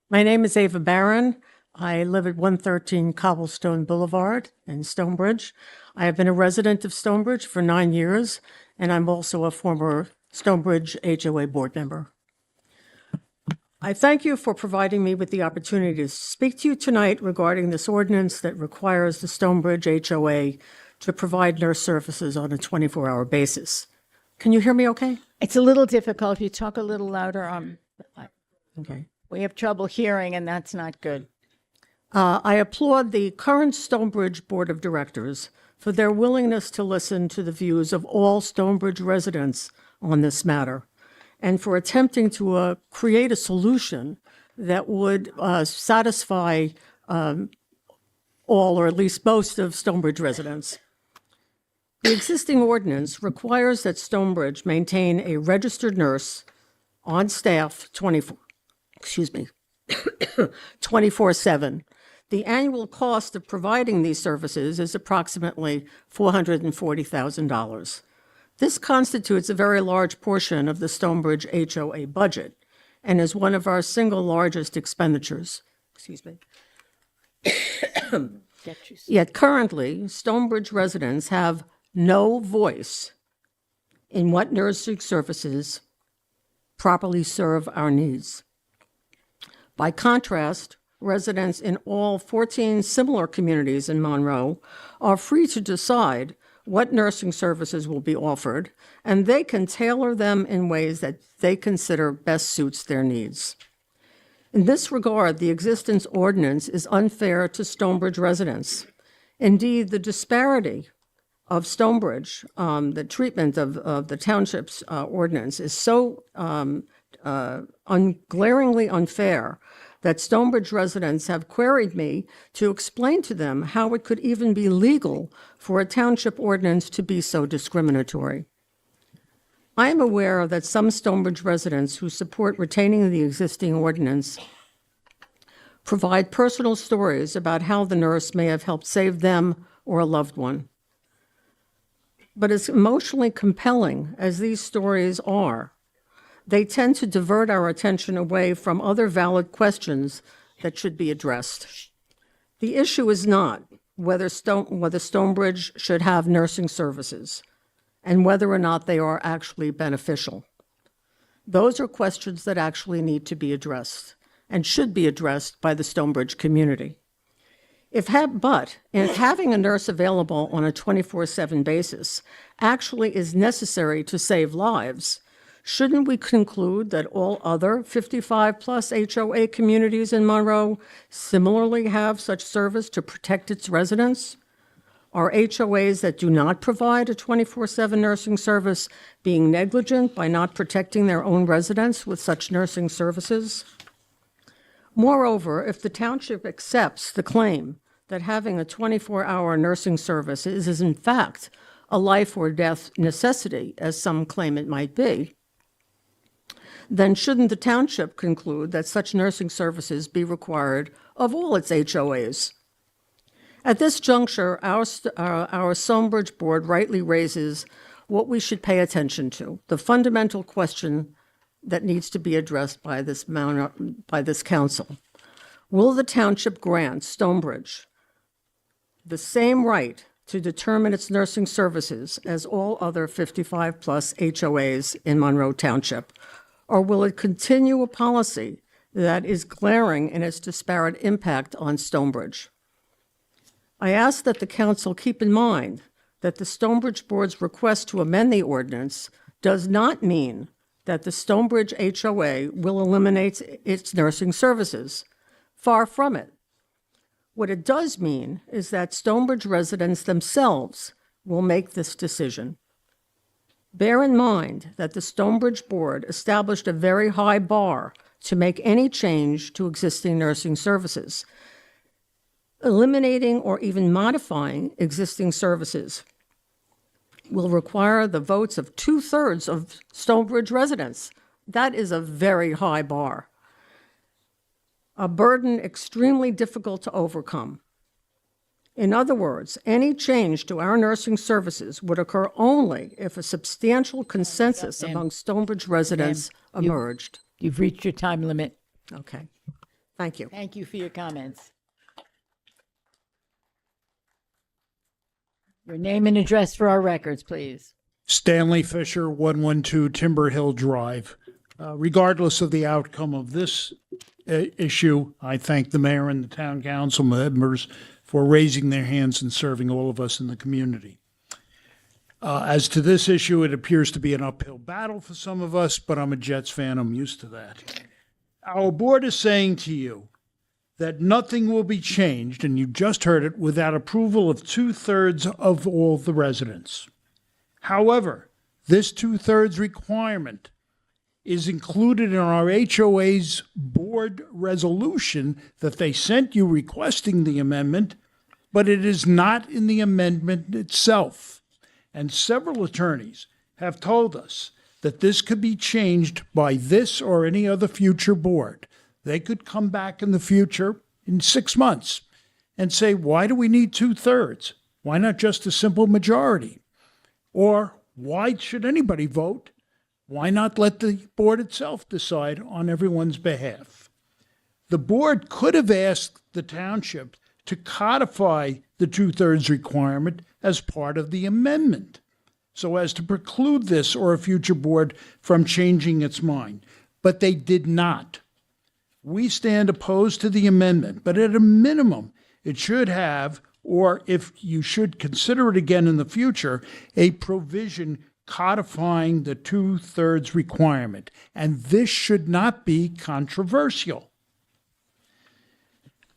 My name is Ava Barron. I live at 113 Cobblestone Boulevard in Stonebridge. I have been a resident of Stonebridge for 9 years, and I'm also a former Stonebridge HOA board member. I thank you for providing me with the opportunity to speak to you tonight regarding this ordinance that requires the Stonebridge HOA to provide nurse services on a 24-hour basis. Can you hear me okay? It's a little difficult. If you talk a little louder, Okay. we have trouble hearing, and that's not good. I applaud the current Stonebridge Board of Directors for their willingness to listen to the views of all Stonebridge residents on this matter, and for attempting to create a solution that would satisfy all, or at least most, of Stonebridge residents. The existing ordinance requires that Stonebridge maintain a registered nurse on staff 24/7. The annual cost of providing these services is approximately $440,000. This constitutes a very large portion of the Stonebridge HOA budget and is one of our single largest expenditures. Yet currently, Stonebridge residents have no voice in what nursing services properly serve our needs. By contrast, residents in all 14 similar communities in Monroe are free to decide what nursing services will be offered, and they can tailor them in ways that they consider best suits their needs. In this regard, the existence ordinance is unfair to Stonebridge residents. Indeed, the disparity of Stonebridge, the treatment of the township's ordinance is so glaringly unfair that Stonebridge residents have queried me to explain to them how it could even be legal for a township ordinance to be so discriminatory. I am aware that some Stonebridge residents who support retaining the existing ordinance provide personal stories about how the nurse may have helped save them or a loved one. But as emotionally compelling as these stories are, they tend to divert our attention away from other valid questions that should be addressed. The issue is not whether Stonebridge should have nursing services and whether or not they are actually beneficial. Those are questions that actually need to be addressed and should be addressed by the Stonebridge community. If having a nurse available on a 24/7 basis actually is necessary to save lives, shouldn't we conclude that all other 55-plus HOA communities in Monroe similarly have such service to protect its residents? Are HOAs that do not provide a 24/7 nursing service being negligent by not protecting their own residents with such nursing services? Moreover, if the township accepts the claim that having a 24-hour nursing service is in fact a life or death necessity, as some claim it might be, then shouldn't the township conclude that such nursing services be required of all its HOAs? At this juncture, our Stonebridge Board rightly raises what we should pay attention to, the fundamental question that needs to be addressed by this council. Will the township grant Stonebridge the same right to determine its nursing services as all other 55-plus HOAs in Monroe Township? Or will it continue a policy that is glaring in its disparate impact on Stonebridge. I ask that the council keep in mind that the Stonebridge Board's request to amend the ordinance does not mean that the Stonebridge HOA will eliminate its nursing services. Far from it. What it does mean is that Stonebridge residents themselves will make this decision. Bear in mind that the Stonebridge Board established a very high bar to make any change to existing nursing services. Eliminating or even modifying existing services will require the votes of 2/3 of Stonebridge residents. That is a very high bar. A burden extremely difficult to overcome. In other words, any change to our nursing services would occur only if a substantial consensus among Stonebridge residents emerged. You've reached your time limit. Okay. Thank you. Thank you for your comments. Your name and address for our records, please. Stanley Fisher, 112 Timber Hill Drive. Regardless of the outcome of this issue, I thank the mayor and the town council members for raising their hands and serving all of us in the community. As to this issue, it appears to be an uphill battle for some of us, but I'm a Jets fan. I'm used to that. Our board is saying to you that nothing will be changed, and you just heard it, without approval of 2/3 of all the residents. However, this 2/3 requirement is included in our HOA's board resolution that they sent you requesting the amendment, but it is not in the amendment itself. And several attorneys have told us that this could be changed by this or any other future board. They could come back in the future in 6 months and say, why do we need 2/3? Why not just a simple majority? Or why should anybody vote? Why not let the board itself decide on everyone's behalf? The board could have asked the township to codify the 2/3 requirement as part of the amendment, so as to preclude this or a future board from changing its mind. But they did not. We stand opposed to the amendment, but at a minimum, it should have, or if you should consider it again in the future, a provision codifying the 2/3 requirement. And this should not be controversial.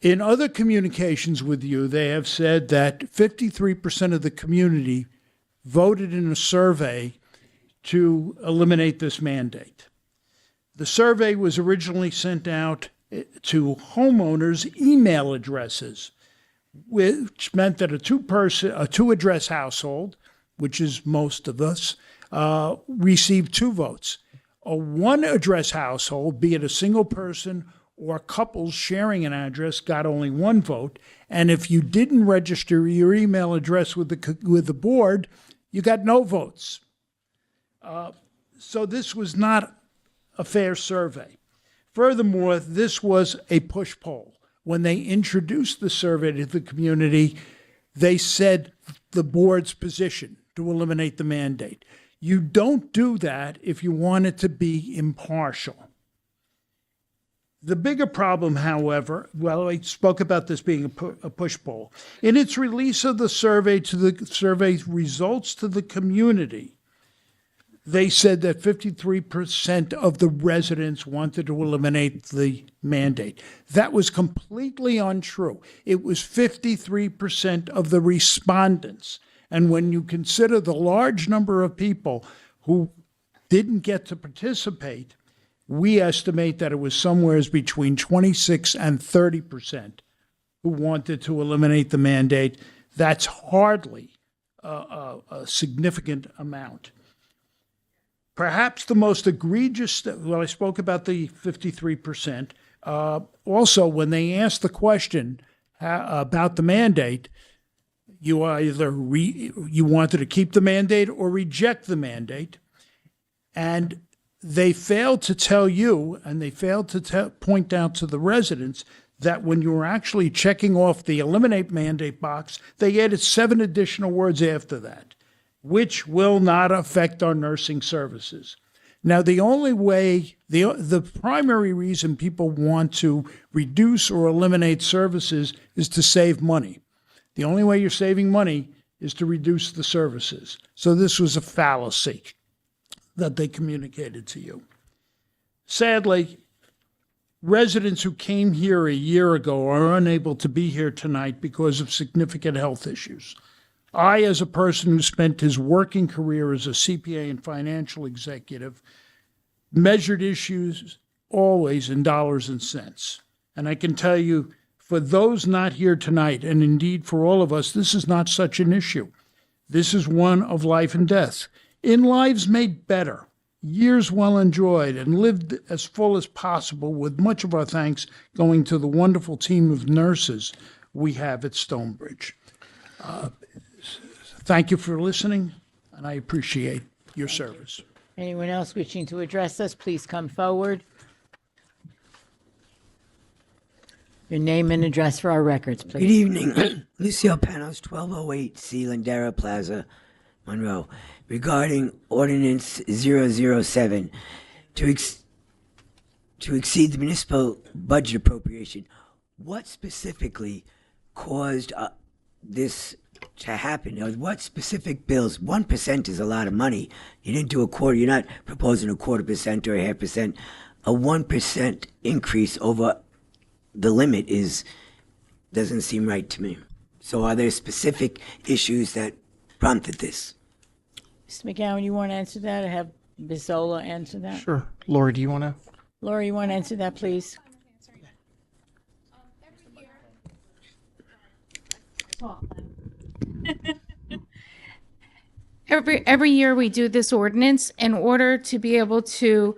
In other communications with you, they have said that 53% of the community voted in a survey to eliminate this mandate. The survey was originally sent out to homeowners' email addresses, which meant that a two-address household, which is most of us, received 2 votes. A one-address household, be it a single person or couples sharing an address, got only 1 vote. And if you didn't register your email address with the board, you got no votes. So this was not a fair survey. Furthermore, this was a push poll. When they introduced the survey to the community, they said the board's position to eliminate the mandate. You don't do that if you want it to be impartial. The bigger problem, however, well, I spoke about this being a push poll. In its release of the survey results to the community, they said that 53% of the residents wanted to eliminate the mandate. That was completely untrue. It was 53% of the respondents. And when you consider the large number of people who didn't get to participate, we estimate that it was somewhere between 26 and 30% who wanted to eliminate the mandate. That's hardly a significant amount. Perhaps the most egregious, well, I spoke about the 53%. Also, when they asked the question about the mandate, you either you wanted to keep the mandate or reject the mandate. And they failed to tell you, and they failed to point out to the residents that when you were actually checking off the eliminate mandate box, they added 7 additional words after that, which will not affect our nursing services. Now, the only way, the primary reason people want to reduce or eliminate services is to save money. The only way you're saving money is to reduce the services. So this was a fallacy that they communicated to you. Sadly, residents who came here a year ago are unable to be here tonight because of significant health issues. I, as a person who spent his working career as a CPA and financial executive, measured issues always in dollars and cents. And I can tell you, for those not here tonight, and indeed for all of us, this is not such an issue. This is one of life and death. In lives made better, years well enjoyed, and lived as full as possible, with much of our thanks going to the wonderful team of nurses we have at Stonebridge. Thank you for listening, and I appreciate your service. Anyone else wishing to address us, please come forward. Your name and address for our records, please. Good evening. Lucio Panos, 1208 C. Landera Plaza, Monroe. Regarding Ordinance 007, to exceed the municipal budget appropriation, what specifically caused this to happen? What specific bills? 1% is a lot of money. You didn't do a quarter. You're not proposing a 0.25% or 0.5%. A 1% increase over the limit doesn't seem right to me. So are there specific issues that prompted this? Mr. McGowan, you want to answer that, or have Ms. Zola answer that? Sure. Lori, do you want to? Laura, you want to answer that, please? Every year we do this ordinance in order to be able to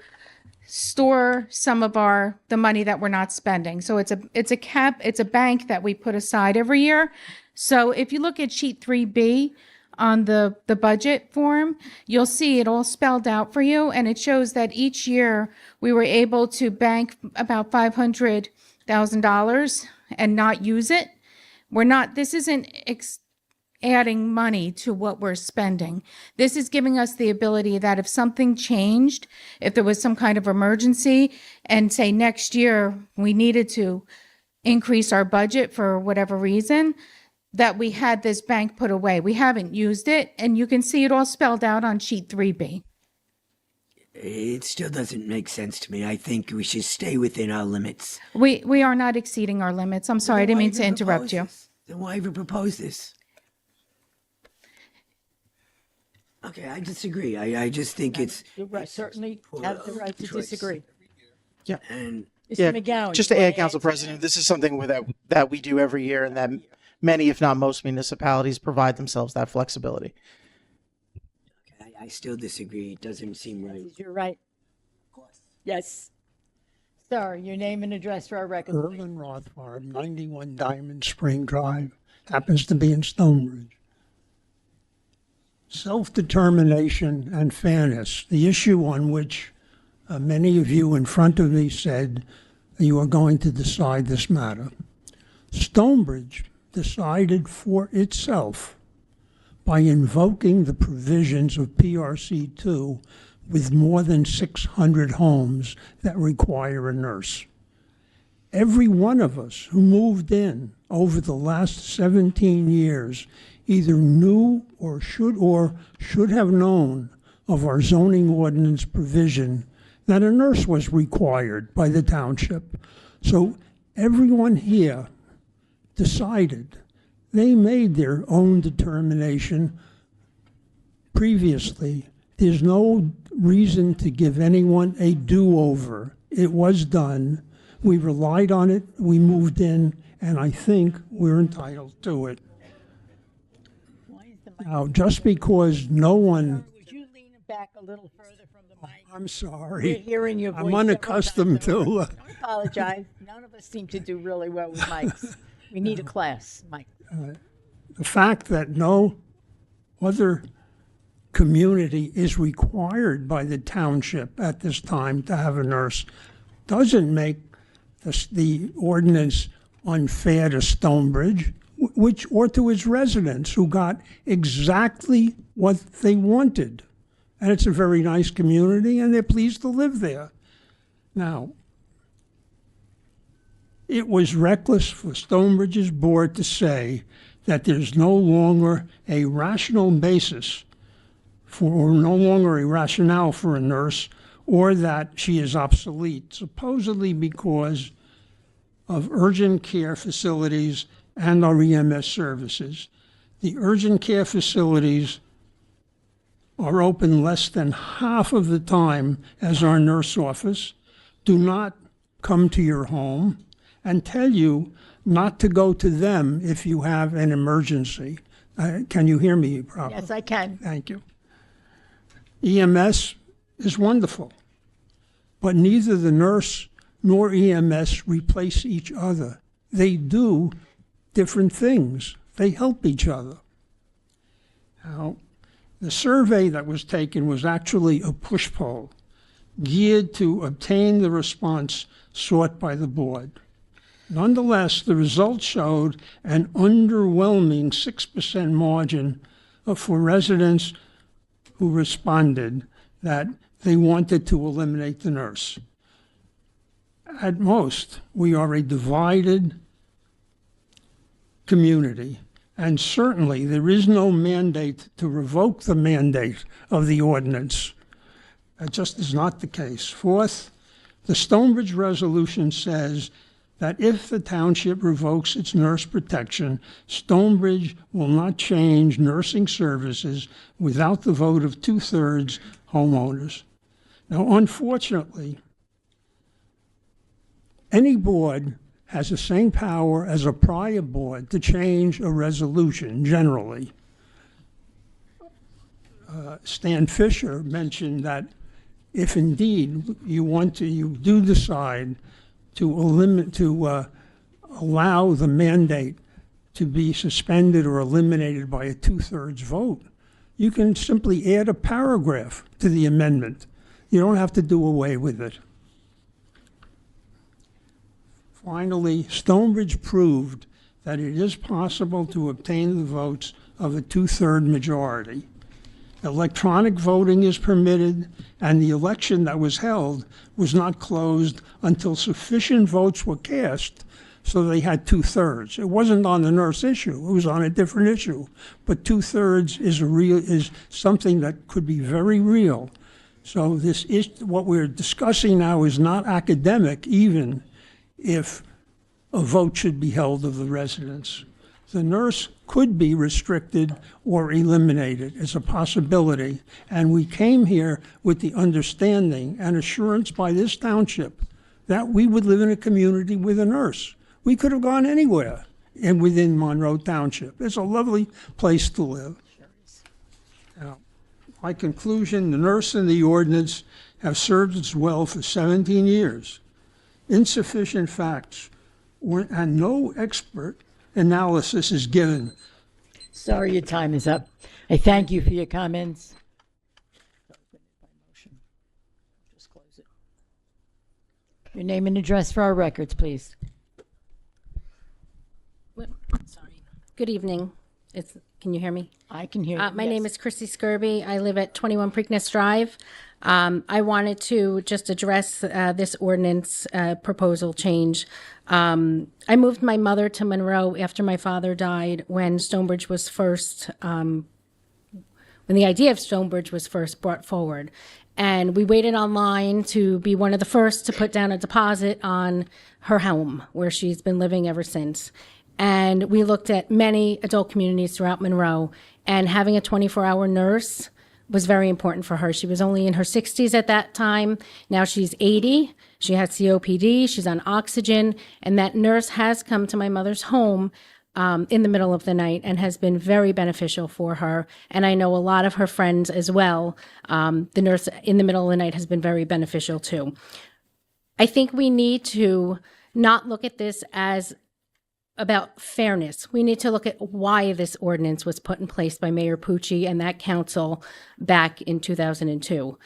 store some of the money that we're not spending. So it's a bank that we put aside every year. So if you look at sheet 3B on the budget form, you'll see it all spelled out for you, and it shows that each year we were able to bank about $500,000 and not use it. This isn't adding money to what we're spending. This is giving us the ability that if something changed, if there was some kind of emergency, and say next year we needed to increase our budget for whatever reason, that we had this bank put away. We haven't used it, and you can see it all spelled out on sheet 3B. It still doesn't make sense to me. I think we should stay within our limits. We are not exceeding our limits. I'm sorry, I didn't mean to interrupt you. Then why even propose this? Okay, I disagree. I just think it's... You certainly have the right to disagree. Yeah. And Mr. McGowan. Just to add, Council President, this is something that we do every year, and that many, if not most, municipalities provide themselves that flexibility. Okay, I still disagree. It doesn't seem right. You're right. Of course. Yes. Sir, your name and address for our records. Irvin Rothbard, 91 Diamond Spring Drive, happens to be in Stonebridge. Self-determination and fairness, the issue on which many of you in front of me said you are going to decide this matter. Stonebridge decided for itself by invoking the provisions of PRC 2 with more than 600 homes that require a nurse. Every one of us who moved in over the last 17 years either knew or should have known of our zoning ordinance provision that a nurse was required by the township. So everyone here decided, they made their own determination previously. There's no reason to give anyone a do-over. It was done. We relied on it, we moved in, and I think we're entitled to it. Now, just because no one... Would you lean back a little further from the mic? I'm sorry. We're hearing your voice. I'm unaccustomed to... Don't apologize. None of us seem to do really well with mics. We need a class, Mike. The fact that no other community is required by the township at this time to have a nurse doesn't make the ordinance unfair to Stonebridge, or to its residents who got exactly what they wanted. and it's a very nice community, and they're pleased to live there. Now, it was reckless for Stonebridge's board to say that there's no longer a rational basis for, or no longer a rationale for a nurse, or that she is obsolete, supposedly because of urgent care facilities and our EMS services. The urgent care facilities are open less than half of the time as our nurse office, do not come to your home, and tell you not to go to them if you have an emergency. Can you hear me properly? Yes, I can. Thank you. EMS is wonderful, but neither the nurse nor EMS replace each other. They do different things. They help each other. Now, the survey that was taken was actually a push poll geared to obtain the response sought by the board. Nonetheless, the results showed an underwhelming 6% margin for residents who responded that they wanted to eliminate the nurse. At most, we are a divided community, and certainly there is no mandate to revoke the mandate of the ordinance. That just is not the case. Fourth, the Stonebridge resolution says that if the township revokes its nurse protection, Stonebridge will not change nursing services without the vote of 2/3 homeowners. Now, unfortunately, any board has the same power as a prior board to change a resolution, generally. Stan Fisher mentioned that if indeed you do decide to allow the mandate to be suspended or eliminated by a 2/3 vote, you can simply add a paragraph to the amendment. You don't have to do away with it. Finally, Stonebridge proved that it is possible to obtain the votes of a 2/3 majority. Electronic voting is permitted, and the election that was held was not closed until sufficient votes were cast, so they had 2/3. It wasn't on the nurse issue; it was on a different issue. But 2/3 is something that could be very real. So what we're discussing now is not academic, even if a vote should be held of the residents. The nurse could be restricted or eliminated as a possibility, and we came here with the understanding and assurance by this township that we would live in a community with a nurse. We could have gone anywhere within Monroe Township. It's a lovely place to live. Now, my conclusion, the nurse and the ordinance have served us well for 17 years. Insufficient facts and no expert analysis is given. Sorry, your time is up. I thank you for your comments. Your name and address for our records, please. Sorry. Good evening. Can you hear me? I can hear you. My name is Chrissy Skirby. I live at 21 Preakness Drive. I wanted to just address this ordinance proposal change. I moved my mother to Monroe after my father died when Stonebridge was first, when the idea of Stonebridge was first brought forward. And we waited online to be one of the first to put down a deposit on her home, where she's been living ever since. And we looked at many adult communities throughout Monroe, and having a 24-hour nurse was very important for her. She was only in her 60s at that time. Now she's 80. She has COPD. She's on oxygen. And that nurse has come to my mother's home in the middle of the night and has been very beneficial for her. And I know a lot of her friends as well. The nurse in the middle of the night has been very beneficial too. I think we need to not look at this as about fairness. We need to look at why this ordinance was put in place by Mayor Pucci and that council back in 2002.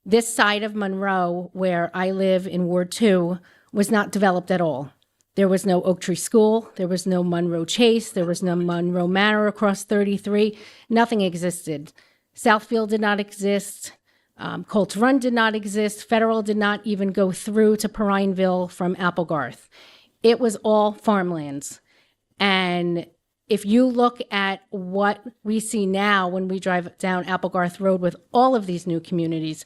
This side of Monroe, where I live in Ward 2, was not developed at all. There was no Oak Tree School, there was no Monroe Chase, there was no Monroe Manor across 33. Nothing existed. Southfield did not exist. Colts Run did not exist. Federal did not even go through to Prineville from Applegarth. It was all farmlands. And if you look at what we see now when we drive down Applegarth Road with all of these new communities,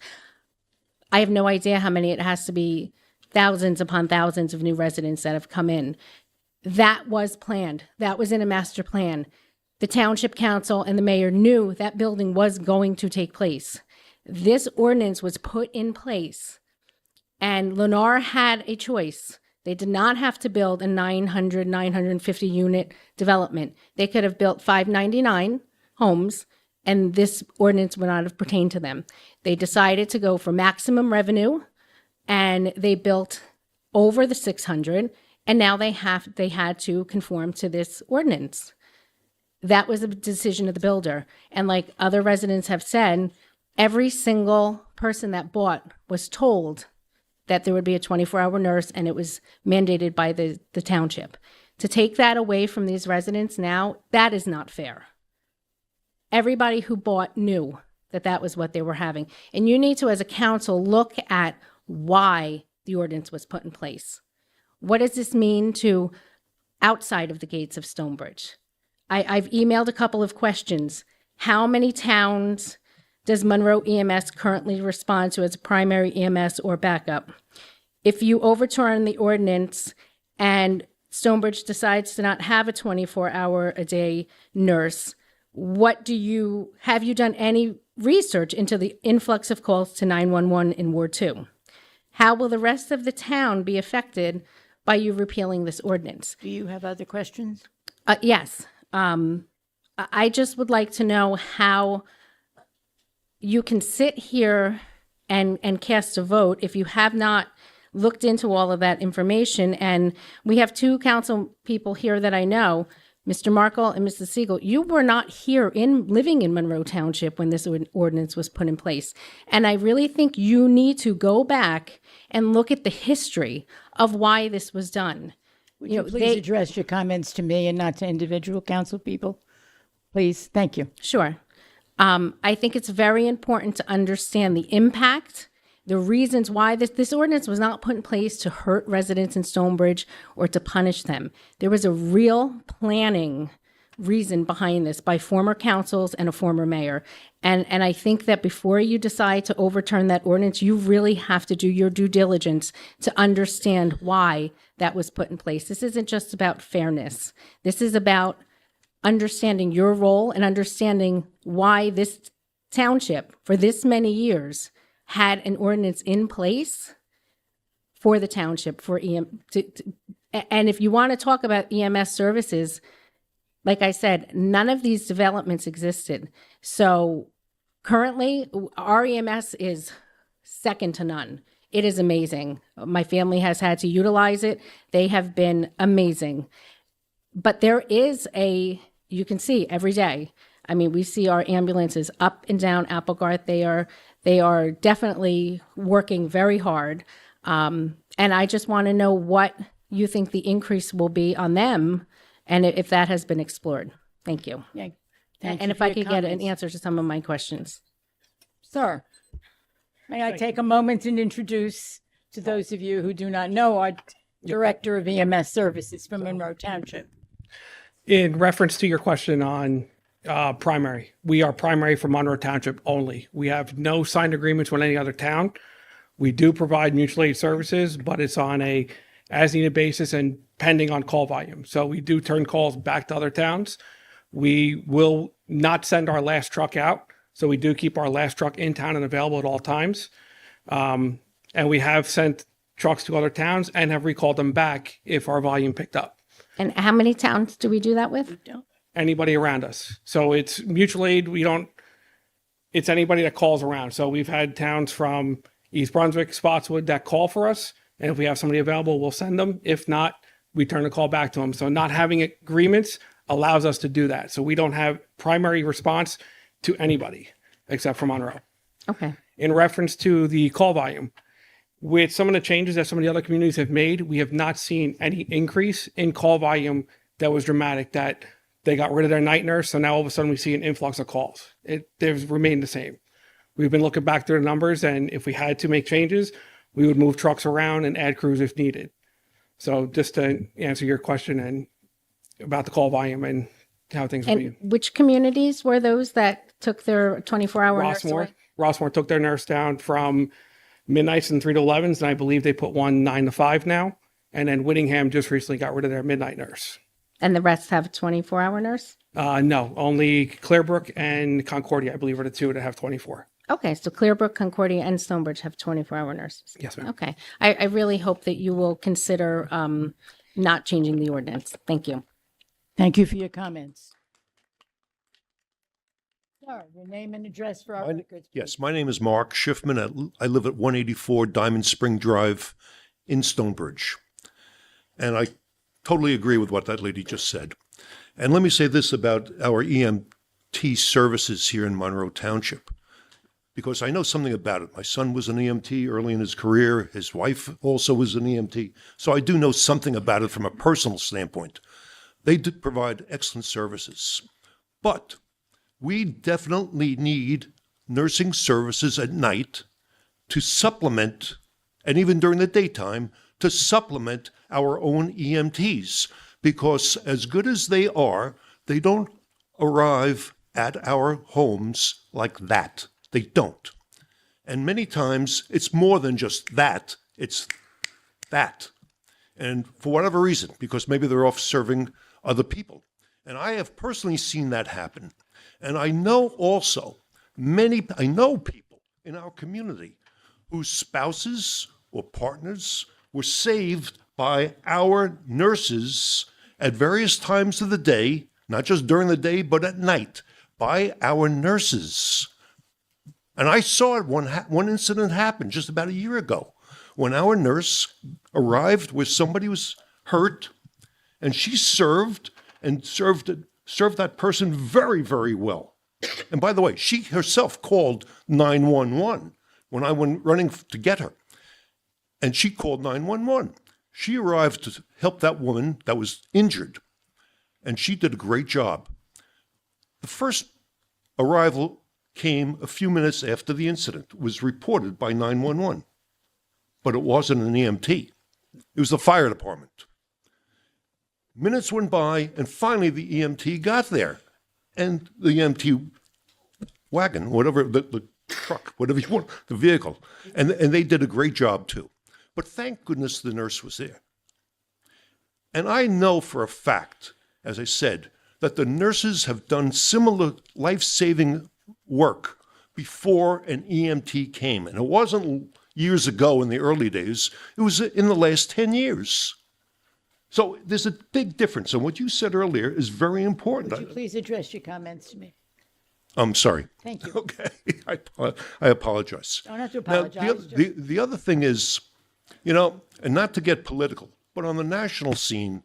I have no idea how many. It has to be thousands upon thousands of new residents that have come in. That was planned. That was in a master plan. The township council and the mayor knew that building was going to take place. This ordinance was put in place, and Lennar had a choice. They did not have to build a 950 unit development. They could have built 599 homes, and this ordinance would not have pertained to them. They decided to go for maximum revenue, and they built over the 600, and now they had to conform to this ordinance. That was a decision of the builder. And like other residents have said, every single person that bought was told that there would be a 24-hour nurse, and it was mandated by the township. To take that away from these residents now, that is not fair. Everybody who bought knew that that was what they were having. And you need to, as a council, look at why the ordinance was put in place. What does this mean to outside of the gates of Stonebridge? I've emailed a couple of questions. How many towns does Monroe EMS currently respond to as a primary EMS or backup? If you overturn the ordinance and Stonebridge decides to not have a 24-hour-a-day nurse, have you done any research into the influx of calls to 911 in Ward 2? How will the rest of the town be affected by you repealing this ordinance? Do you have other questions? Yes. I just would like to know how you can sit here and cast a vote if you have not looked into all of that information. And we have two council people here that I know, Mr. Markle and Mr. Siegel. You were not here living in Monroe Township when this ordinance was put in place. And I really think you need to go back and look at the history of why this was done. Would you please address your comments to me and not to individual council people? Please, thank you. Sure. I think it's very important to understand the impact, the reasons why this ordinance was not put in place to hurt residents in Stonebridge or to punish them. There was a real planning reason behind this by former councils and a former mayor. And I think that before you decide to overturn that ordinance, you really have to do your due diligence to understand why that was put in place. This isn't just about fairness. This is about understanding your role and understanding why this township, for this many years, had an ordinance in place for the township for and if you want to talk about EMS services, like I said, none of these developments existed. So currently, our EMS is second to none. It is amazing. My family has had to utilize it. They have been amazing. But there is you can see every day. I mean, we see our ambulances up and down Applegarth. They are definitely working very hard. And I just want to know what you think the increase will be on them and if that has been explored. Thank you. Yeah. And if I could get an answer to some of my questions. Sir, may I take a moment and introduce to those of you who do not know our Director of EMS Services from Monroe Township. In reference to your question on primary, we are primary for Monroe Township only. We have no signed agreements with any other town. We do provide mutual aid services, but it's on a as-needed basis and pending on call volume. So we do turn calls back to other towns. We will not send our last truck out. So we do keep our last truck in town and available at all times. And we have sent trucks to other towns and have recalled them back if our volume picked up. And how many towns do we do that with? Anybody around us. So it's mutual aid. It's anybody that calls around. So we've had towns from East Brunswick, Spotswood that call for us. And if we have somebody available, we'll send them. If not, we turn the call back to them. So not having agreements allows us to do that. So we don't have primary response to anybody except for Monroe. Okay. In reference to the call volume, with some of the changes that some of the other communities have made, we have not seen any increase in call volume that was dramatic, that they got rid of their night nurse. So now all of a sudden we see an influx of calls. They've remained the same. We've been looking back through the numbers, and if we had to make changes, we would move trucks around and add crews if needed. So just to answer your question and about the call volume and how things will be. And which communities were those that took their 24-hour nurse away? Rossmore took their nurse down from midnights and 3 to 11s, and I believe they put one 9 to 5 now. And then Whittingham just recently got rid of their midnight nurse. And the rest have a 24-hour nurse? No, only Clearbrook and Concordia, I believe, are the two that have 24. Okay, so Clearbrook, Concordia, and Stonebridge have 24-hour nurses. Yes, ma'am. Okay. I really hope that you will consider not changing the ordinance. Thank you. Thank you for your comments. Sir, your name and address for our records. Yes, my name is Mark Schiffman. I live at 184 Diamond Spring Drive in Stonebridge. And I totally agree with what that lady just said. And let me say this about our EMT services here in Monroe Township, because I know something about it. My son was an EMT early in his career. His wife also was an EMT. So I do know something about it from a personal standpoint. They do provide excellent services. But we definitely need nursing services at night to supplement, and even during the daytime, to supplement our own EMTs, because as good as they are, they don't arrive at our homes like that. They don't. And many times it's more than just that, it's that. And for whatever reason, because maybe they're off serving other people. And I have personally seen that happen. And I know also I know people in our community whose spouses or partners were saved by our nurses at various times of the day, not just during the day, but at night, by our nurses. And I saw it, one incident happened just about a year ago, when our nurse arrived where somebody was hurt, and she served that person very, very well. And by the way, she herself called 911 when I went running to get her. And she called 911. She arrived to help that woman that was injured, and she did a great job. The first arrival came a few minutes after the incident was reported by 911, but it wasn't an EMT. It was the fire department. Minutes went by, and finally the EMT got there, and the EMT wagon, whatever, the truck, whatever you want, the vehicle, and they did a great job too. But thank goodness the nurse was there. And I know for a fact, as I said, that the nurses have done similar life-saving work before an EMT came. And it wasn't years ago in the early days, it was in the last 10 years. So there's a big difference. And what you said earlier is very important. Would you please address your comments to me? I'm sorry. Thank you. Okay, I apologize. Don't have to Now, apologize. the other thing is, and not to get political, but on the national scene,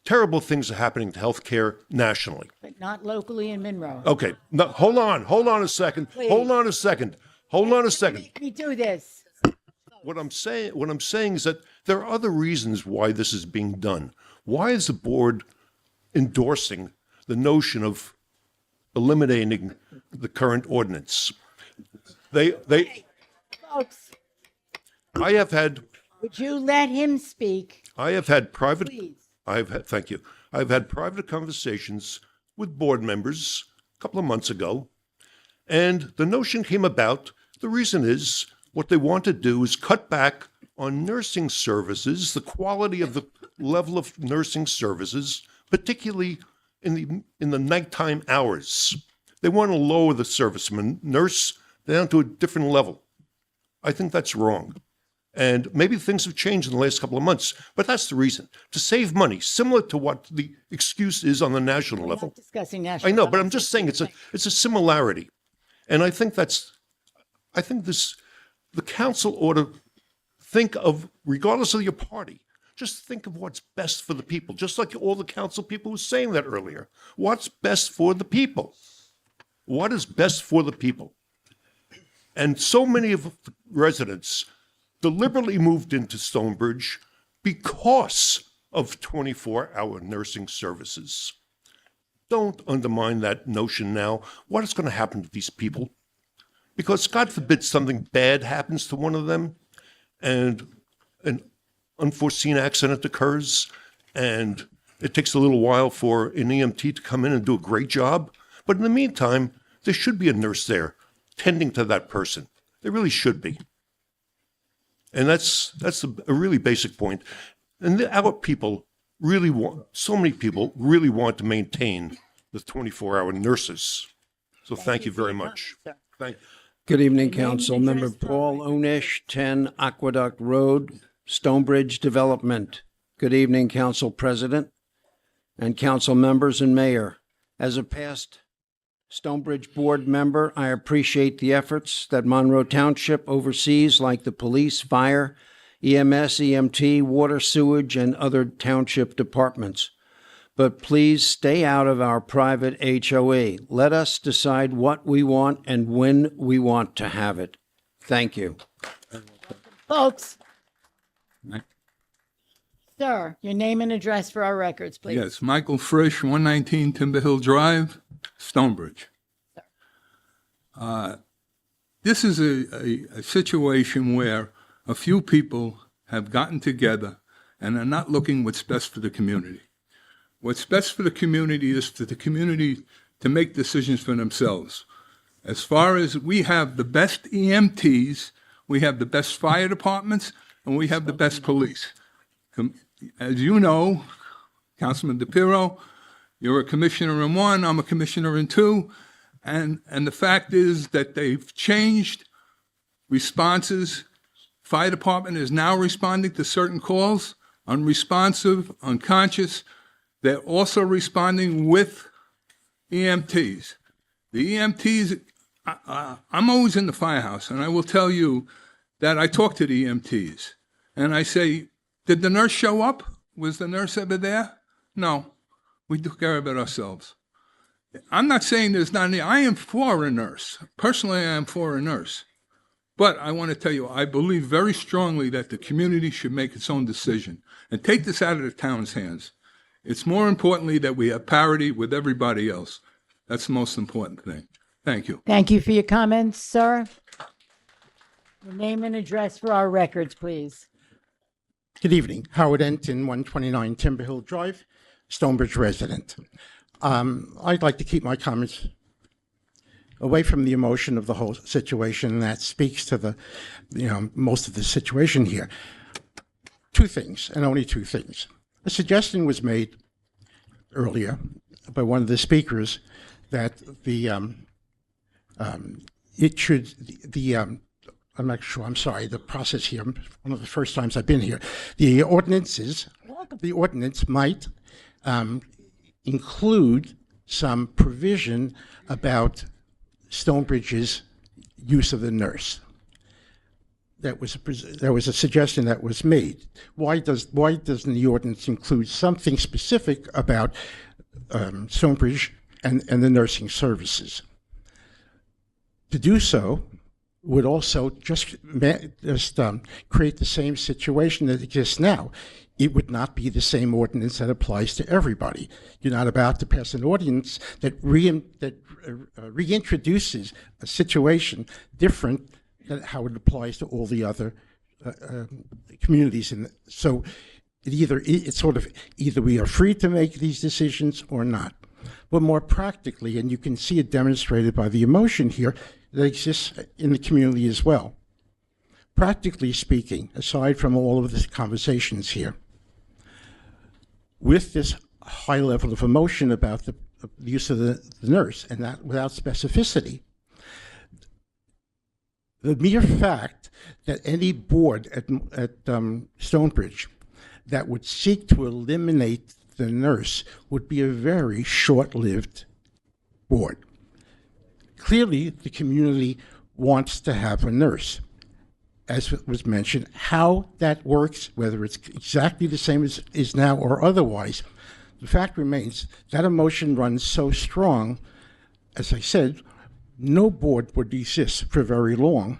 terrible things are happening to healthcare nationally. But not locally in Monroe. Okay, no, hold on a second. Please. Hold on a second. Make me do this. What I'm saying is that there are other reasons why this is being done. Why is the board endorsing the notion of eliminating the current ordinance? Folks, I have had would you let him speak? I have had private. Please. Thank you. I've had private conversations with board members a couple of months ago, and the notion came about. The reason is what they want to do is cut back on nursing services, the quality of the level of nursing services, particularly in the nighttime hours. They want to lower the service from a nurse down to a different level. I think that's wrong. And maybe things have changed in the last couple of months, but that's the reason. To save money, similar to what the excuse is on the national level. Not discussing national. I know, level. but I'm just saying it's a similarity. And I think the council ought to think of, regardless of your party, just think of what's best for the people, just like all the council people were saying that earlier. What's best for the people? What is best for the people? And so many of the residents deliberately moved into Stonebridge because of 24-hour nursing services. Don't undermine that notion now. What is going to happen to these people? Because God forbid something bad happens to one of them and an unforeseen accident occurs and it takes a little while for an EMT to come in and do a great job. But in the meantime, there should be a nurse there tending to that person. There really should be. And that's a really basic point. And our people really want, so many people really want to maintain the 24-hour nurses. So thank you very much. Thank you. Good evening, Council. Member Paul Onish, 10 Aqueduct Road, Stonebridge Development. Good evening, Council President and Council members and Mayor. As a past Stonebridge Board member, I appreciate the efforts that Monroe Township oversees, like the police, fire, EMS, EMT, water, sewage, and other township departments. But please stay out of our private HOA. Let us decide what we want and when we want to have it. Thank you. Folks. Sir, your name and address for our records, please. Yes, Michael Frisch, 119 Timber Hill Drive, Stonebridge. This is a situation where a few people have gotten together and are not looking what's best for the community. What's best for the community is for the community to make decisions for themselves. As far as we have the best EMTs, we have the best fire departments, and we have the best police. As you know, Councilman DePiro, you're a commissioner in one, I'm a commissioner in two, and the fact is that they've changed responses. Fire department is now responding to certain calls, unresponsive, unconscious. They're also responding with EMTs. The EMTs, I'm always in the firehouse, and I will tell you that I talk to the EMTs, and I say, did the nurse show up? Was the nurse ever there? No. We took care of it ourselves. I'm not saying there's not any, I am for a nurse. Personally, I am for a nurse. But I want to tell you, I believe very strongly that the community should make its own decision and take this out of the town's hands. It's more importantly that we have parity with everybody else. That's the most important thing. Thank you. Thank you for your comments, sir. Your name and address for our records, please. Good evening. Howard Enton, 129 Timber Hill Drive, Stonebridge resident. I'd like to keep my comments away from the emotion of the whole situation. That speaks to the, most of the situation here. Two things, and only two things. A suggestion was made earlier by one of the speakers that I'm not sure, I'm sorry, the process here, one of the first times I've been here, the ordinance might include some provision about Stonebridge's use of the nurse. There was a suggestion that was made. Why doesn't the ordinance include something specific about Stonebridge and the nursing services? To do so would also just create the same situation that exists now. It would not be the same ordinance that applies to everybody. You're not about to pass an ordinance that reintroduces a situation different than how it applies to all the other communities. So it's sort of either we are free to make these decisions or not. But more practically, and you can see it demonstrated by the emotion here, that exists in the community as well. Practically speaking, aside from all of the conversations here, with this high level of emotion about the use of the nurse and that without specificity, the mere fact that any board at Stonebridge that would seek to eliminate the nurse would be a very short-lived board. Clearly, the community wants to have a nurse. As was mentioned, how that works, whether it's exactly the same as is now or otherwise, the fact remains that emotion runs so strong, as I said, no board would exist for very long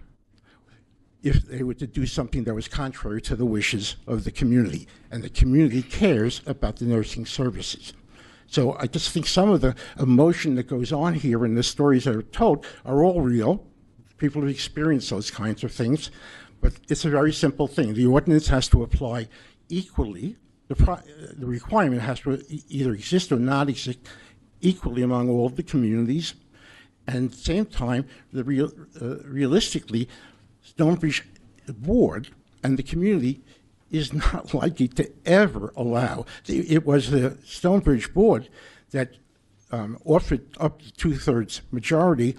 if they were to do something that was contrary to the wishes of the community. And the community cares about the nursing services. So I just think some of the emotion that goes on here and the stories that are told are all real. people who experience those kinds of things, but it's a very simple thing. The ordinance has to apply equally. The requirement has to either exist or not exist equally among all the communities. And at the same time, realistically, Stonebridge Board and the community is not likely to ever allow. It was the Stonebridge Board that offered up to 2/3 majority,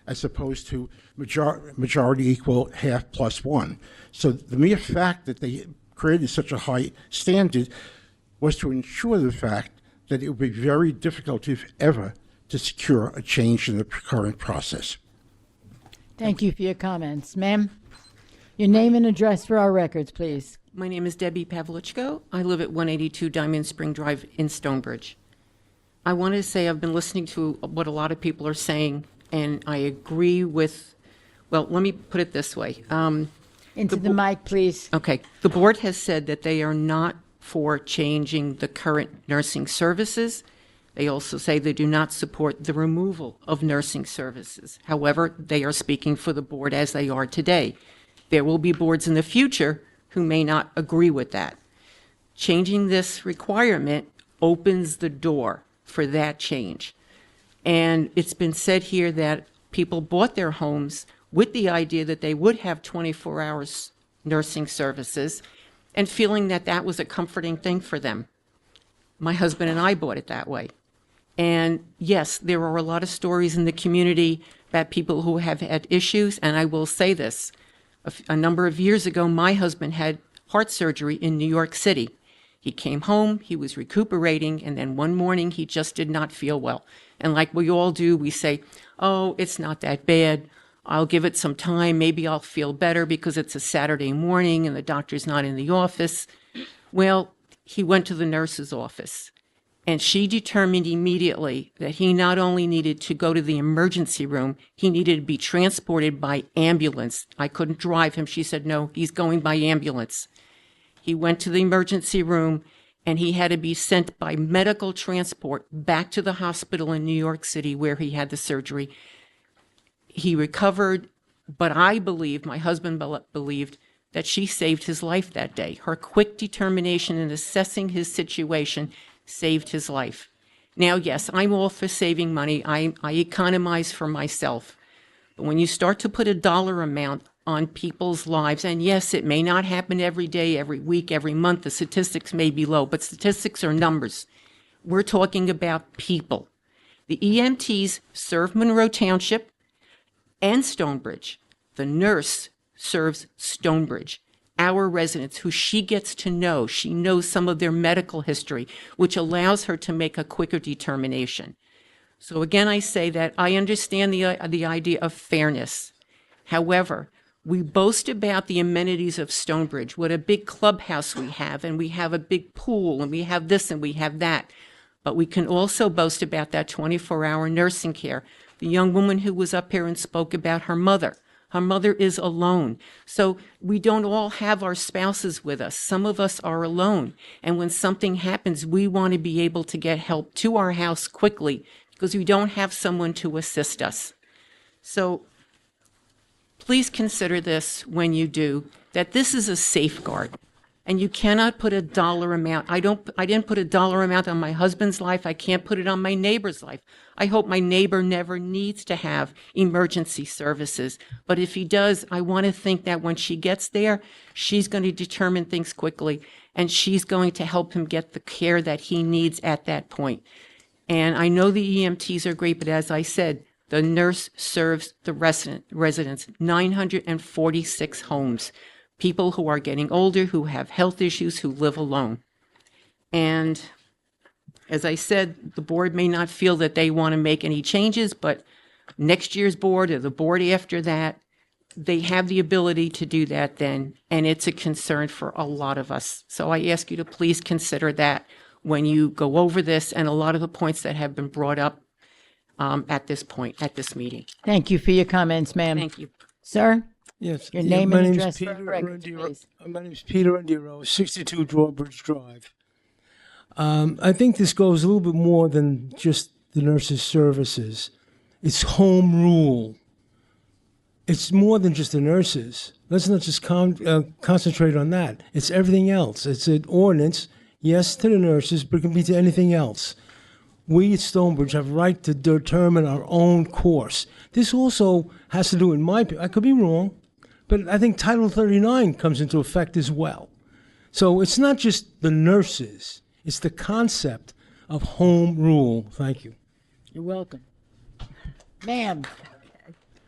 as opposed to majority equal half plus one. So the mere fact that they created such a high standard was to ensure the fact that it would be very difficult, if ever, to secure a change in the current process. Thank you for your comments. Ma'am, your name and address for our records, please. My name is Debbie Pavlichko. I live at 182 Diamond Spring Drive in Stonebridge. I wanted to say I've been listening to what a lot of people are saying, and I agree with, well, let me put it this way. Into the mic, please. Okay. The board has said that they are not for changing the current nursing services. They also say they do not support the removal of nursing services. However, they are speaking for the board as they are today. There will be boards in the future who may not agree with that. Changing this requirement opens the door for that change. And it's been said here that people bought their homes with the idea that they would have 24 hours nursing services and feeling that that was a comforting thing for them. My husband and I bought it that way. And yes, there are a lot of stories in the community about people who have had issues. And I will say this, a number of years ago, my husband had heart surgery in New York City. He came home, he was recuperating, and then one morning he just did not feel well. And like we all do, we say, oh, it's not that bad. I'll give it some time. Maybe I'll feel better because it's a Saturday morning and the doctor's not in the office. Well, he went to the nurse's office, and she determined immediately that he not only needed to go to the emergency room, he needed to be transported by ambulance. I couldn't drive him. She said, no, he's going by ambulance. He went to the emergency room, and he had to be sent by medical transport back to the hospital in New York City where he had the surgery. He recovered, but I believe, my husband believed, that she saved his life that day. Her quick determination in assessing his situation saved his life. Now, yes, I'm all for saving money. I economize for myself. But when you start to put a dollar amount on people's lives, and yes, it may not happen every day, every week, every month, the statistics may be low, but statistics are numbers. We're talking about people. The EMTs serve Monroe Township and Stonebridge. The nurse serves Stonebridge, our residents, who she gets to know. She knows some of their medical history, which allows her to make a quicker determination. So again, I say that I understand the idea of fairness. However, we boast about the amenities of Stonebridge, what a big clubhouse we have, and we have a big pool, and we have this and we have that. But we can also boast about that 24-hour nursing care. The young woman who was up here and spoke about her mother. Her mother is alone. So we don't all have our spouses with us. Some of us are alone. And when something happens, we want to be able to get help to our house quickly because we don't have someone to assist us. So please consider this when you do, that this is a safeguard. And you cannot put a dollar amount. I didn't put a dollar amount on my husband's life. I can't put it on my neighbor's life. I hope my neighbor never needs to have emergency services. But if he does, I want to think that when she gets there, she's going to determine things quickly, and she's going to help him get the care that he needs at that point. And I know the EMTs are great, but as I said, the nurse serves the residents, 946 homes. People who are getting older, who have health issues, who live alone. And as I said, the board may not feel that they want to make any changes, but next year's board or the board after that, they have the ability to do that then, and it's a concern for a lot of us. So I ask you to please consider that when you go over this and a lot of the points that have been brought up at this point, at this meeting. Thank you for your comments, ma'am. Thank you. Sir? Yes. Your name my and name's address Peter for the record, please. My name's Peter Endiro, 62 Drawbridge Drive. I think this goes a little bit more than just the nurses' services. It's home rule. it's more than just the nurses. Let's not just concentrate on that. It's everything else. It's an ordinance, yes, to the nurses, but it can be to anything else. We at Stonebridge have a right to determine our own course. This also has to do, in my opinion, I could be wrong, but I think Title 39 comes into effect as well. So it's not just the nurses, it's the concept of home rule. Thank you. You're welcome. Ma'am,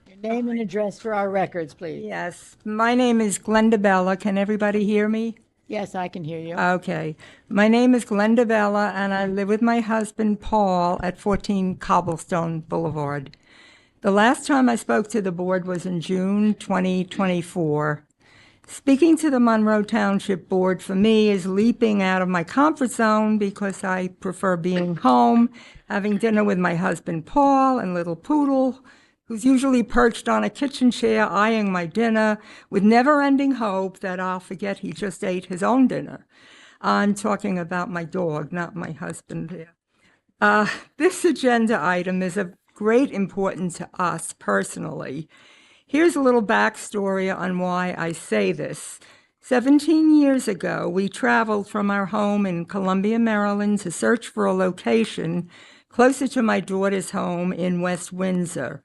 your name and address for our records, please. Yes, my name is Glenda Bella. Can everybody hear me? Yes, I can hear you. Okay. My name is Glenda Bella, and I live with my husband, Paul, at 14 Cobblestone Boulevard. The last time I spoke to the board was in June 2024. Speaking to the Monroe Township Board for me is leaping out of my comfort zone because I prefer being home, having dinner with my husband, Paul, and little Poodle, who's usually perched on a kitchen chair eyeing my dinner with never-ending hope that I'll forget he just ate his own dinner. I'm talking about my dog, not my husband there. This agenda item is of great importance to us personally. Here's a little backstory on why I say this. 17 years ago, we traveled from our home in Columbia, Maryland to search for a location closer to my daughter's home in West Windsor.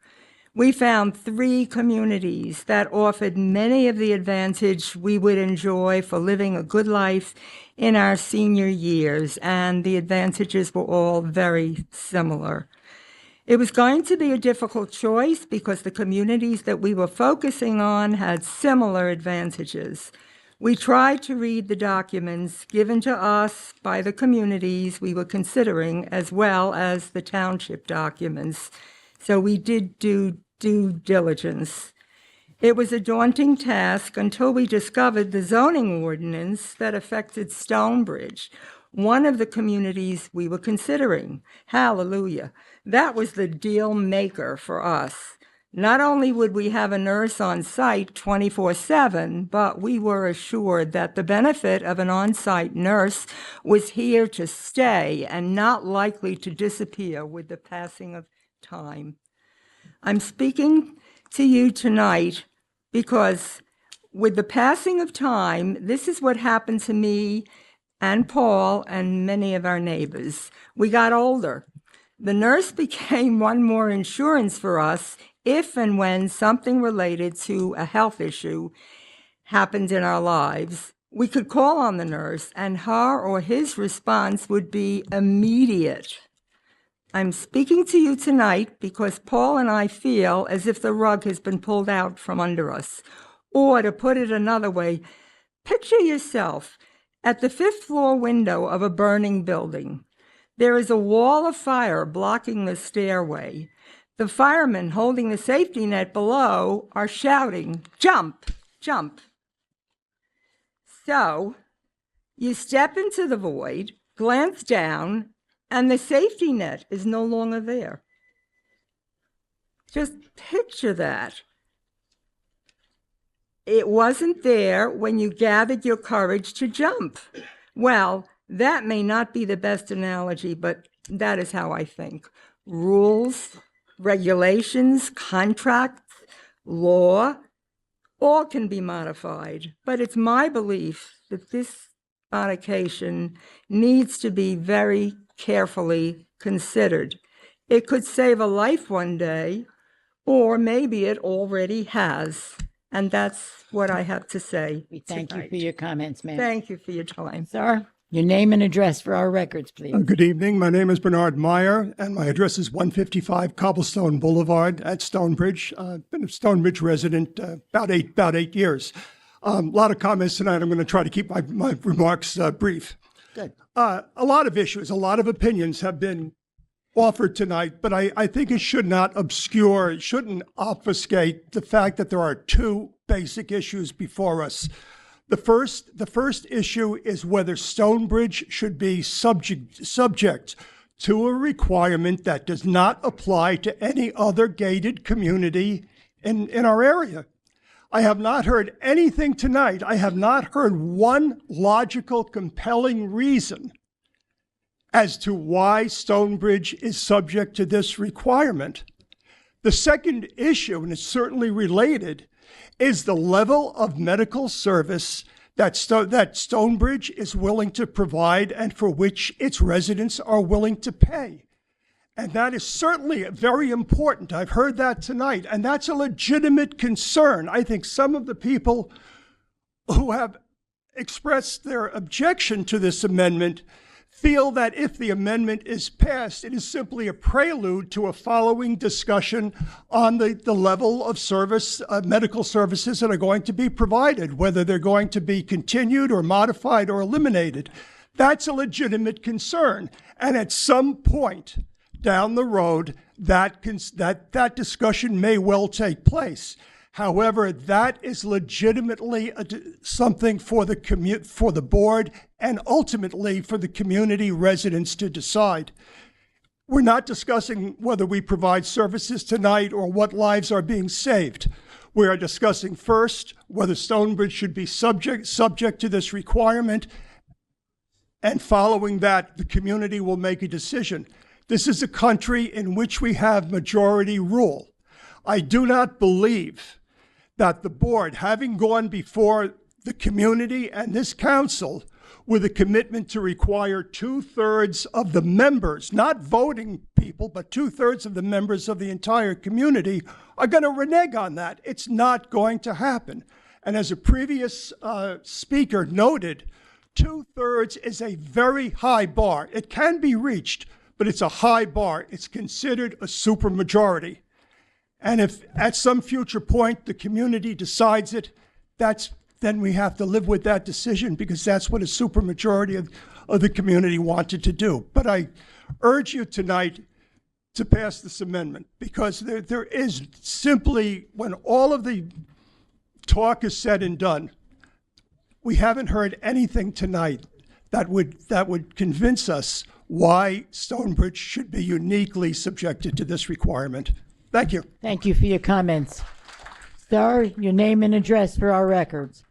We found 3 communities that offered many of the advantage we would enjoy for living a good life in our senior years, and the advantages were all very similar. It was going to be a difficult choice because the communities that we were focusing on had similar advantages. We tried to read the documents given to us by the communities we were considering, as well as the township documents. So we did do due diligence. It was a daunting task until we discovered the zoning ordinance that affected Stonebridge, one of the communities we were considering. Hallelujah. That was the deal maker for us. Not only would we have a nurse on site 24/7, but we were assured that the benefit of an on-site nurse was here to stay and not likely to disappear with the passing of time. I'm speaking to you tonight because with the passing of time, this is what happened to me and Paul and many of our neighbors. We got older. The nurse became one more insurance for us if and when something related to a health issue happened in our lives. We could call on the nurse and her or his response would be immediate. I'm speaking to you tonight because Paul and I feel as if the rug has been pulled out from under us. Or to put it another way, picture yourself at the 5th floor window of a burning building. There is a wall of fire blocking the stairway. The firemen holding the safety net below are shouting, "Jump, jump." So you step into the void, glance down, and the safety net is no longer there. Just picture that. It wasn't there when you gathered your courage to jump. Well, that may not be the best analogy, but that is how I think. Rules, regulations, contracts, law, all can be modified. But it's my belief that this modification needs to be very carefully considered. It could save a life one day, or maybe it already has. And that's what I have to say. We thank you for your comments, ma'am. Thank you for your time. Sir, your name and address for our records, please. Good evening. My name is Bernard Meyer, and my address is 155 Cobblestone Boulevard at Stonebridge. I've been a Stonebridge resident about eight years. A lot of comments tonight. I'm going to try to keep my remarks brief. Good. A lot of issues, a lot of opinions have been offered tonight, but I think it should not obscure, it shouldn't obfuscate the fact that there are 2 basic issues before us. The first issue is whether Stonebridge should be subject to a requirement that does not apply to any other gated community in our area. I have not heard anything tonight. I have not heard one logical, compelling reason as to why Stonebridge is subject to this requirement. The second issue, and it's certainly related, is the level of medical service that Stonebridge is willing to provide and for which its residents are willing to pay. And that is certainly very important. I've heard that tonight, and that's a legitimate concern. I think some of the people who have expressed their objection to this amendment feel that if the amendment is passed, it is simply a prelude to a following discussion on the level of service, medical services that are going to be provided, whether they're going to be continued or modified or eliminated. That's a legitimate concern. And at some point down the road, that discussion may well take place. However, that is legitimately something for the board and ultimately for the community residents to decide. We're not discussing whether we provide services tonight or what lives are being saved. We are discussing first whether Stonebridge should be subject to this requirement, and following that, the community will make a decision. This is a country in which we have majority rule. I do not believe that the board, having gone before the community and this council with a commitment to require 2/3 of the members, not voting people, but 2/3 of the members of the entire community, are going to renege on that. It's not going to happen. And as a previous speaker noted, 2/3 is a very high bar. It can be reached, but it's a high bar. It's considered a supermajority. And if at some future point the community decides it, then we have to live with that decision, because that's what a supermajority of the community wanted to do. But I urge you tonight to pass this amendment, because there is simply, when all of the talk is said and done, we haven't heard anything tonight that would convince us why Stonebridge should be uniquely subjected to this requirement. Thank you. Thank you for your comments. Sir, your name and address for our records.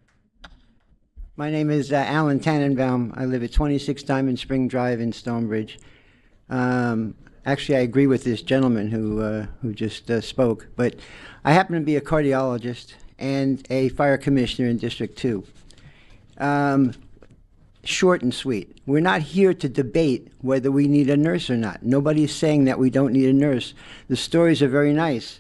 My name is Alan Tannenbaum. I live at 26 Diamond Spring Drive in Stonebridge. Actually, I agree with this gentleman who just spoke, but I happen to be a cardiologist and a fire commissioner in District 2. Short and sweet. We're not here to debate whether we need a nurse or not. Nobody is saying that we don't need a nurse. The stories are very nice.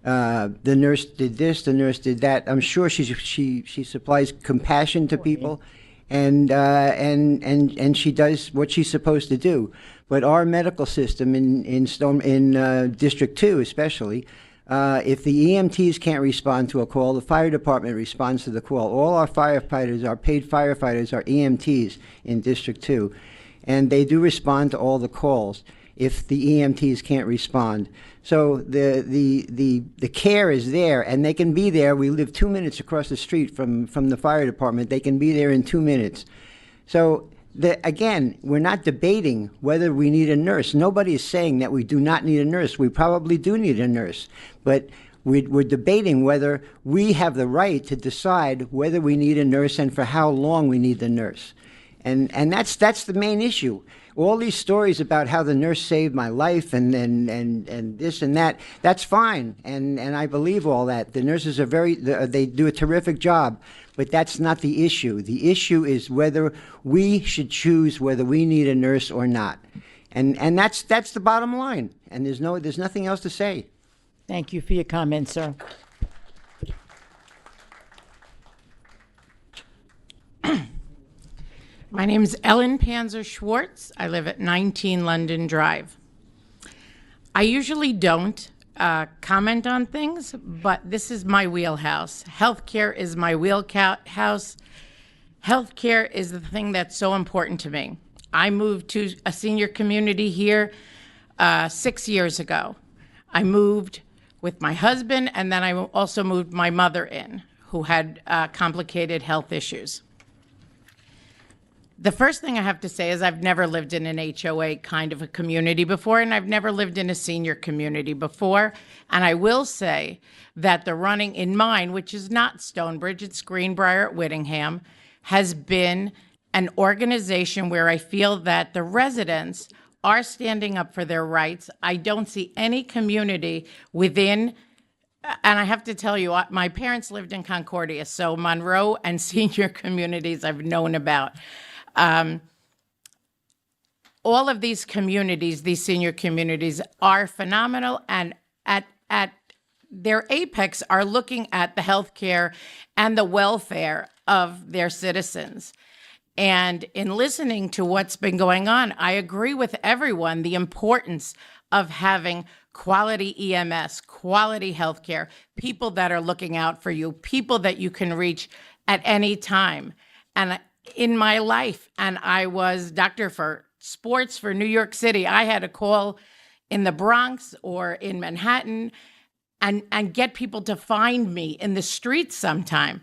The nurse did this, the nurse did that. I'm sure she supplies compassion to people, and she does what she's supposed to do. But our medical system in District 2 especially, if the EMTs can't respond to a call, the fire department responds to the call. All our firefighters, our paid firefighters, are EMTs in District 2, and they do respond to all the calls if the EMTs can't respond. So the care is there, and they can be there. We live 2 minutes across the street from the fire department. They can be there in 2 minutes. So again, we're not debating whether we need a nurse. Nobody is saying that we do not need a nurse. We probably do need a nurse, but we're debating whether we have the right to decide whether we need a nurse and for how long we need the nurse. And that's the main issue. All these stories about how the nurse saved my life and this and that, that's fine. And I believe all that. The nurses are they do a terrific job, but that's not the issue. The issue is whether we should choose whether we need a nurse or not. And that's the bottom line. And there's nothing else to say. Thank you for your comments, sir. My name is Ellen Panzer Schwartz. I live at 19 London Drive. I usually don't comment on things, but this is my wheelhouse. Healthcare is my wheelhouse. Healthcare is the thing that's so important to me. I moved to a senior community here 6 years ago. I moved with my husband, and then I also moved my mother in, who had complicated health issues. The first thing I have to say is I've never lived in an HOA kind of a community before, and I've never lived in a senior community before. And I will say that the running in mine, which is not Stonebridge, it's Greenbrier at Whittingham, has been an organization where I feel that the residents are standing up for their rights. I don't see any community within, and I have to tell you, my parents lived in Concordia, so Monroe and senior communities I've known about. All of these communities, these senior communities, are phenomenal, and at their apex are looking at the healthcare and the welfare of their citizens. And in listening to what's been going on, I agree with everyone, the importance of having quality EMS, quality healthcare, people that are looking out for you, people that you can reach at any time. And in my life, and I was doctor for sports for New York City, I had to call in the Bronx or in Manhattan and get people to find me in the streets sometime.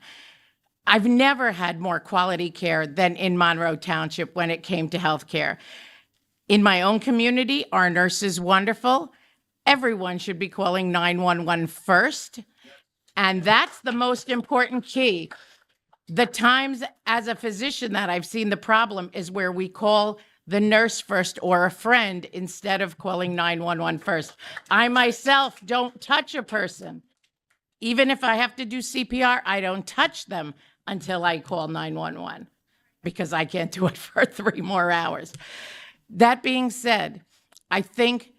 I've never had more quality care than in Monroe Township when it came to health care. In my own community, our nurse is wonderful. Everyone should be calling 911 first. And that's the most important key. The times as a physician that I've seen the problem is where we call the nurse first or a friend instead of calling 911 first. I myself don't touch a person. Even if I have to do CPR, I don't touch them until I call 911 because I can't do it for 3 more hours. That being said, I think,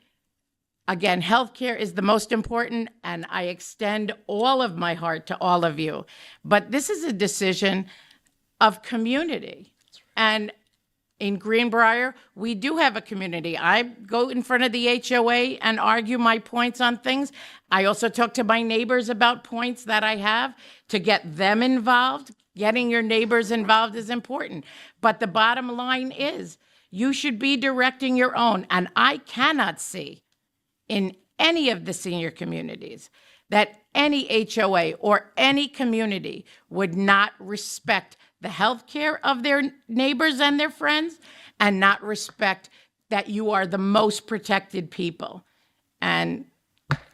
again, healthcare is the most important, and I extend all of my heart to all of you. But this is a decision of community. And in Greenbrier, we do have a community. I go in front of the HOA and argue my points on things. I also talk to my neighbors about points that I have to get them involved. Getting your neighbors involved is important. But the bottom line is you should be directing your own. And I cannot see in any of the senior communities that any HOA or any community would not respect the health care of their neighbors and their friends and not respect that you are the most protected people. And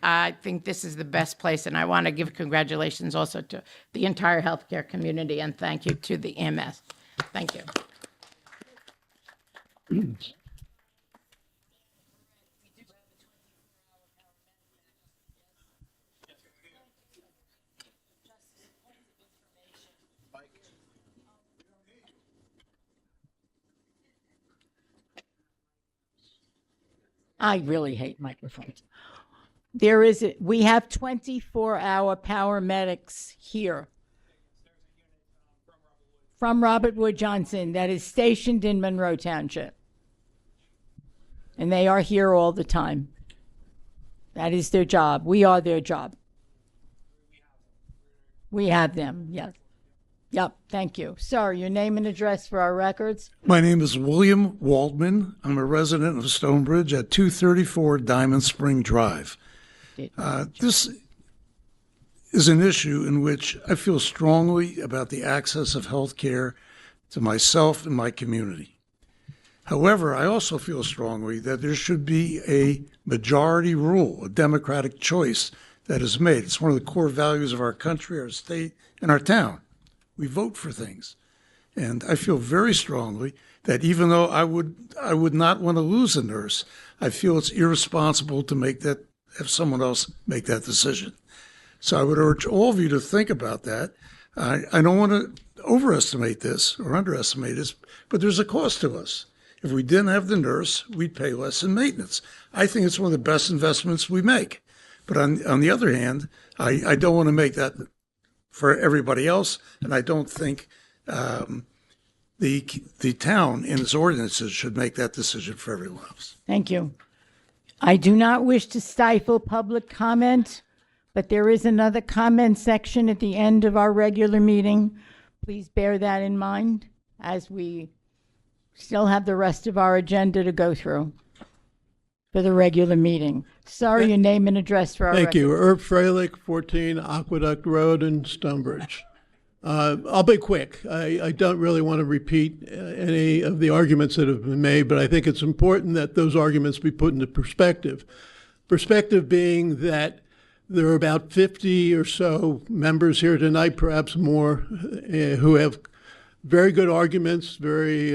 I think this is the best place, and I want to give congratulations also to the entire healthcare community, and thank you to the EMS. Thank you. I really hate microphones. We have 24-hour paramedics here from Robert Wood Johnson that is stationed in Monroe Township. And they are here all the time. That is their job. We are their job. We have them, yes. Yep, thank you. Sir, your name and address for our records? My name is William Waldman. I'm a resident of Stonebridge at 234 Diamond Spring Drive. This is an issue in which I feel strongly about the access of health care to myself and my community. However, I also feel strongly that there should be a majority rule, a democratic choice that is made. It's one of the core values of our country, our state, and our town. We vote for things. And I feel very strongly that even though I would not want to lose a nurse, I feel it's irresponsible to have someone else make that decision. So I would urge all of you to think about that. I don't want to overestimate this or underestimate this, but there's a cost to us. If we didn't have the nurse, we'd pay less in maintenance. I think it's one of the best investments we make. But on the other hand, I don't want to make that for everybody else, and I don't think the town in its ordinances should make that decision for everyone else. Thank you. I do not wish to stifle public comment, but there is another comment section at the end of our regular meeting. Please bear that in mind as we still have the rest of our agenda to go through for the regular meeting. Sorry, your name and address for our Thank you. record. Herb Freilich, 14 Aqueduct Road in Stonebridge. I'll be quick. I don't really want to repeat any of the arguments that have been made, but I think it's important that those arguments be put into perspective. Perspective being that there are about 50 or so members here tonight, perhaps more, who have very good arguments, very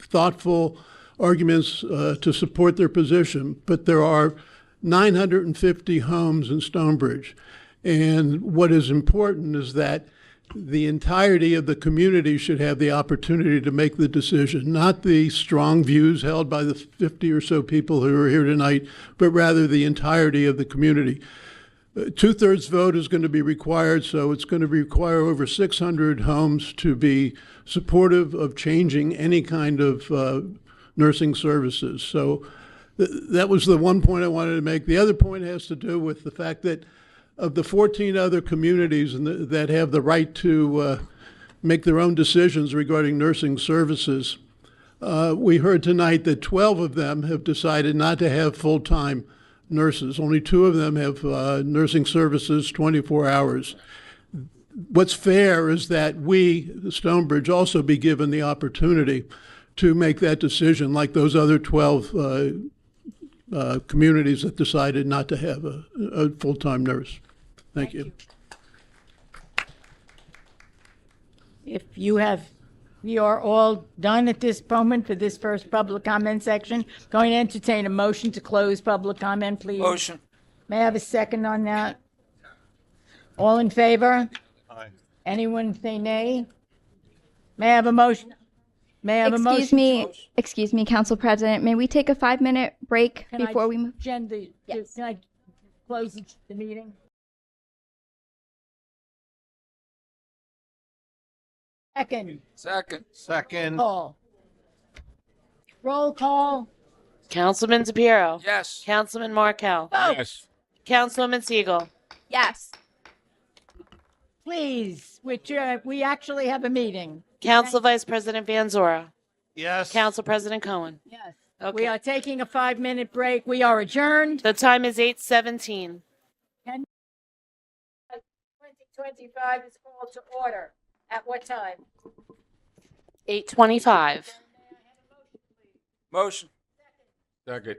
thoughtful arguments to support their position, but there are 950 homes in Stonebridge. And what is important is that the entirety of the community should have the opportunity to make the decision, not the strong views held by the 50 or so people who are here tonight, but rather the entirety of the community. Two-thirds vote is going to be required, so it's going to require over 600 homes to be supportive of changing any kind of nursing services. So that was the one point I wanted to make. The other point has to do with the fact that of the 14 other communities that have the right to make their own decisions regarding nursing services, we heard tonight that 12 of them have decided not to have full-time nurses. Only 2 of them have nursing services 24 hours. What's fair is that we, Stonebridge, also be given the opportunity to make that decision like those other 12 communities that decided not to have a full-time nurse. Thank you. If you are all done at this moment for this first public comment section, going to entertain a motion to close public comment, please. Motion. May I have a second on that? All in favor? Aye. Anyone say nay? May I have a motion? May I have a motion? Excuse me, Council President. May we take a 5-minute break before we move? Jen, can I close the meeting? Second. Call. Roll call. Councilman DePiero. Yes. Councilman Markel. Yes. Councilwoman Siegel. Yes. Please, we actually have a meeting. Council Vice President Van Zora. Yes. Council President Cohen. Yes. Okay. We are taking a 5-minute break. We are adjourned. The time is 8:17. 2025 is called to order. At what time? 8:25. Motion. Second.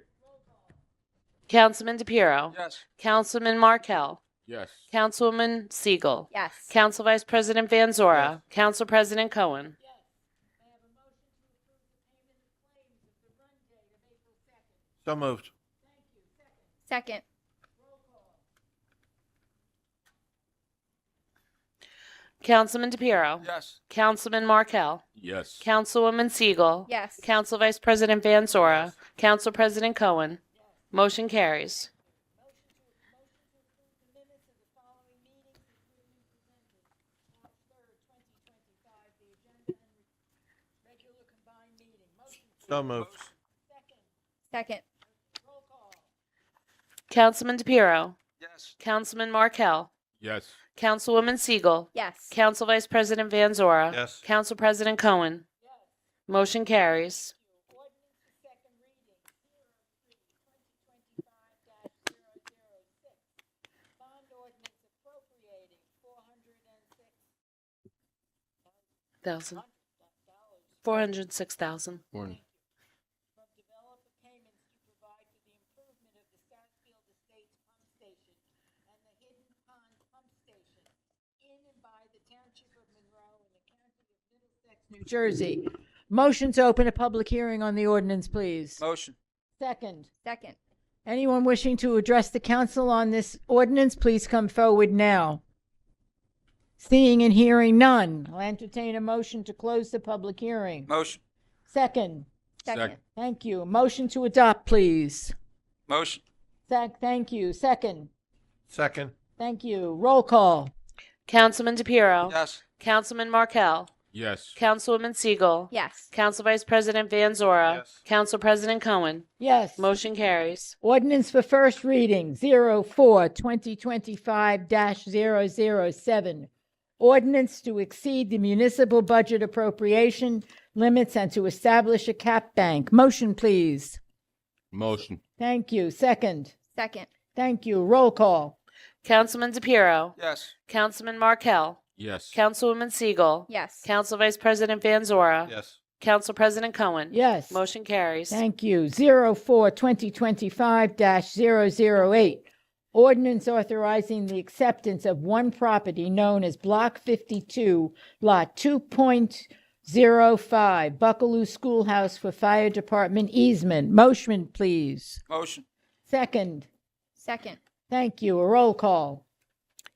Councilman DePiero. Yes. Councilman Markel. Yes. Councilwoman Siegel. Yes. Council Vice President Van Zora. Council President Cohen. So moved. Second. Councilman DePiero. Yes. Councilman Markel. Yes. Councilwoman Siegel. Yes. Council Vice President Van Zora. Council President Cohen. Motion carries. So moved. Second. Councilman DePiero. Yes. Councilman Markel. Yes. Councilwoman Siegel. Yes. Council Vice President Van Zora. Yes. Council President Cohen. Motion carries. $406,000. Morning. New Jersey. Motion to open a public hearing on the ordinance, please. Motion. Second. Second. Anyone wishing to address the council on this ordinance, please come forward now. Seeing and hearing none, I'll entertain a motion to close the public hearing. Motion. Second. Second. Thank you. Motion to adopt, please. Motion. Thank you. Second. Second. Thank you. Roll call. Councilman DePiero. Yes. Councilman Markel. Yes. Councilwoman Siegel. Yes. Council Vice President Van Zora. Yes. Council President Cohen. Yes. Motion carries. Ordinance for first reading, 04-2025-007. Ordinance to exceed the municipal budget appropriation limits and to establish a cap bank. Motion, please. Motion. Thank you. Second. Second. Thank you. Roll call. Councilman DePiero. Yes. Councilman Markel. Yes. Councilwoman Siegel. Yes. Council Vice President Van Zora. Yes. Council President Cohen. Yes. Motion carries. Thank you. 04-2025-008. Ordinance authorizing the acceptance of one property known as Block 52, Lot 05, Buckaloo Schoolhouse for Fire Department easement. Motion, please. Motion. Second. Second. Thank you. A roll call.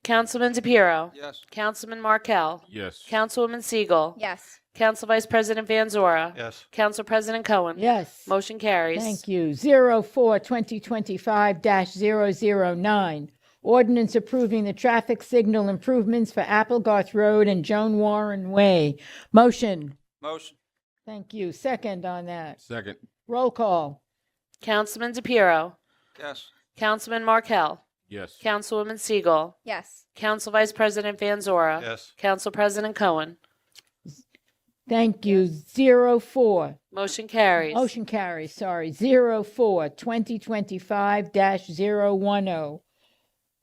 Councilman DePiero. Yes. Councilman Markel. Yes. Councilwoman Siegel. Yes. Council Vice President Van Zora. Yes. Council President Cohen. Yes. Motion carries. Thank you. 04-2025-009. Ordinance approving the traffic signal improvements for Applegarth Road and Joan Warren Way. Motion. Motion. Thank you. Second on that. Second. Roll call. Councilman DePiero. Yes. Councilman Markel. Yes. Councilwoman Siegel. Yes. Council Vice President Van Zora. Yes. Council President Cohen. Thank you. 04. Motion carries. Motion carries, sorry. 04-2025-010.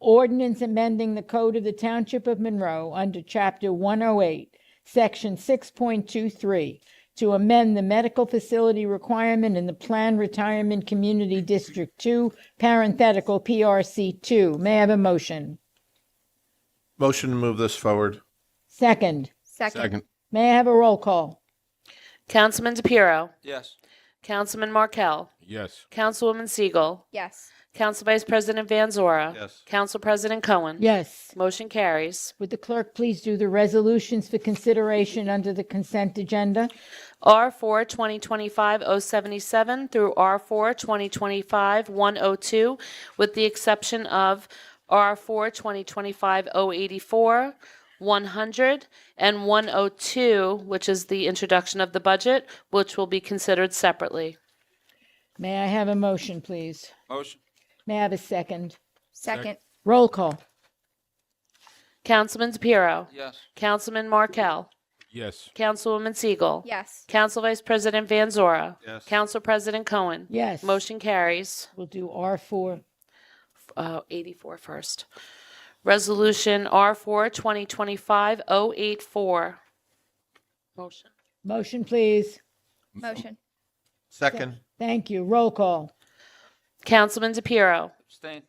Ordinance amending the Code of the Township of Monroe under Chapter 108, Section 6.23, to amend the medical facility requirement in the Planned Retirement Community District 2, parenthetical PRC 2. May I have a motion? Motion to move this forward. Second. Second. May I have a roll call? Councilman DePiero. Yes. Councilman Markel. Yes. Councilwoman Siegel. Yes. Council Vice President Van Zora. Yes. Council President Cohen. Yes. Motion carries. Would the clerk please do the resolutions for consideration under the consent agenda? R4 2025-077 through R4 2025-102, with the exception of R4 2025-084, 100, and 102, which is the introduction of the budget, which will be considered separately. May I have a motion, please? Motion. May I have a second? Second. Roll call. Councilman DePiero. Yes. Councilman Markel. Yes. Councilwoman Siegel. Yes. Council Vice President Van Zora. Yes. Council President Cohen. Yes. Motion carries. We'll do R4. 84 first. Resolution R4 2025-084. Motion. Motion, please. Motion. Second. Thank you. Roll call. Councilman DePiero. Abstain.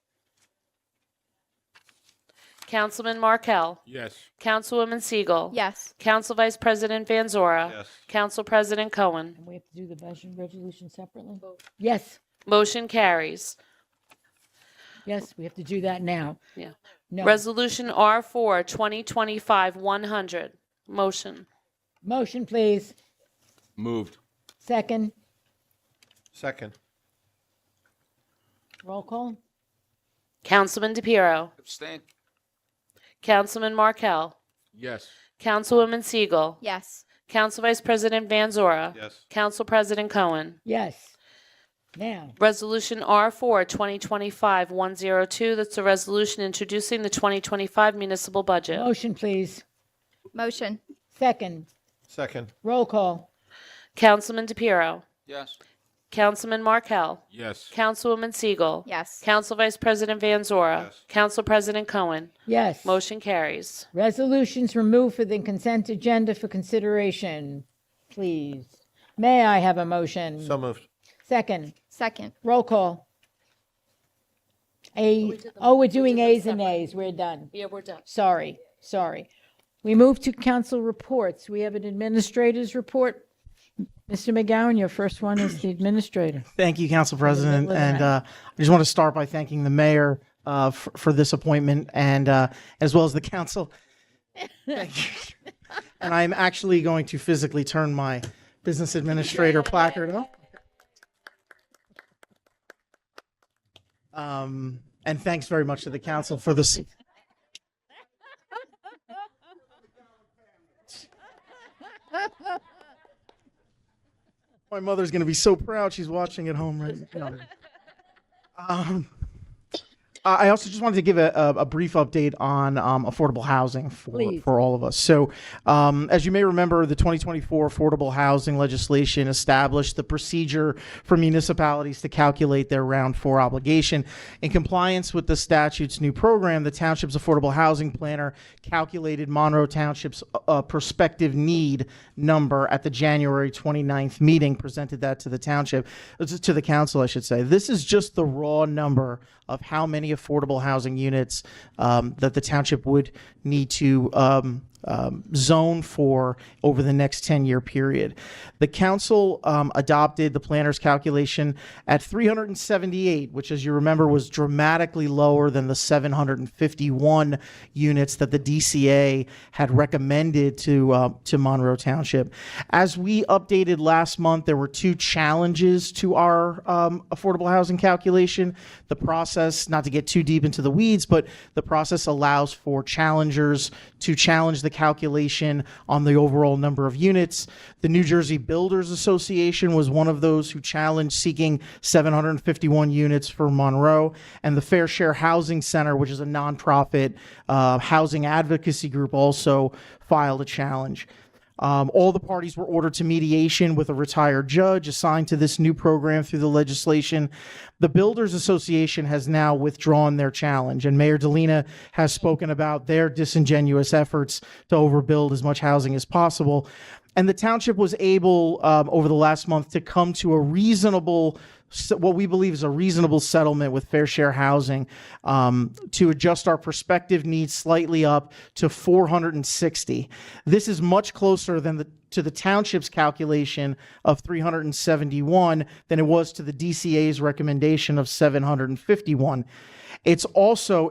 Councilman Markel. Yes. Councilwoman Siegel. Yes. Council Vice President Van Zora. Yes. Council President Cohen. And we have to do the budget resolution separately? Yes. Motion carries. Yes, we have to do that now. Yeah. No. Resolution R4 2025-100. Motion. Motion, please. Moved. Second. Second. Roll call. Councilman DePiero. Abstain. Councilman Markel. Yes. Councilwoman Siegel. Yes. Council Vice President Van Zora. Yes. Council President Cohen. Yes. Now, Resolution R4 2025-102. That's a resolution introducing the 2025 municipal budget. motion, please. Motion. Second. Second. Roll call. Councilman DePiero. Yes. Councilman Markel. Yes. Councilwoman Siegel. Yes. Council Vice President Van Zora. Yes. Council President Cohen. Yes. Motion carries. Resolutions removed for the consent agenda for consideration, please. May I have a motion? So moved. Second. Second. Roll call. We're doing A's and A's. We're done. Yeah, we're done. Sorry. We move to council reports. We have an administrator's report. Mr. McGowan, your first one is the administrator. Thank you, Council President. middle of the And I just want to start by thanking the mayor for this appointment and as well as the council. Thank you. And I'm actually going to physically turn my business administrator placard up. And thanks very much to the council for this. My mother's going to be so proud. She's watching at home right now. I also just wanted to give a brief update on affordable housing for all of us. So, as you may remember, the 2024 affordable housing legislation established the procedure for municipalities to calculate their Round 4 obligation. In compliance with the statute's new program, the township's affordable housing planner calculated Monroe Township's prospective need number at the January 29th meeting, presented that to the township, to the council, I should say. This is just the raw number of how many affordable housing units that the township would need to zone for over the next 10-year period. The council adopted the planner's calculation at 378, which, as you remember, was dramatically lower than the 751 units that the DCA had recommended to Monroe Township. As we updated last month, there were two challenges to our affordable housing calculation. The process, not to get too deep into the weeds, but the process allows for challengers to challenge the calculation on the overall number of units. The New Jersey Builders Association was one of those who challenged seeking 751 units for Monroe, and the Fair Share Housing Center, which is a nonprofit housing advocacy group, also filed a challenge. All the parties were ordered to mediation with a retired judge assigned to this new program through the legislation. The Builders Association has now withdrawn their challenge, and Mayor Delina has spoken about their disingenuous efforts to overbuild as much housing as possible. And the township was able, over the last month, to come to a reasonable, what we believe is a reasonable settlement with Fair Share Housing, to adjust our prospective needs slightly up to 460. This is much closer than to the township's calculation of 371 than it was to the DCA's recommendation of 751. It's also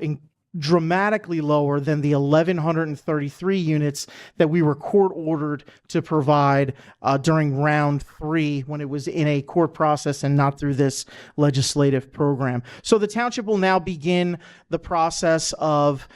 dramatically lower than the 1,133 units that we were court ordered to provide during round 3 when it was in a court process and not through this legislative program. So the township will now begin the process of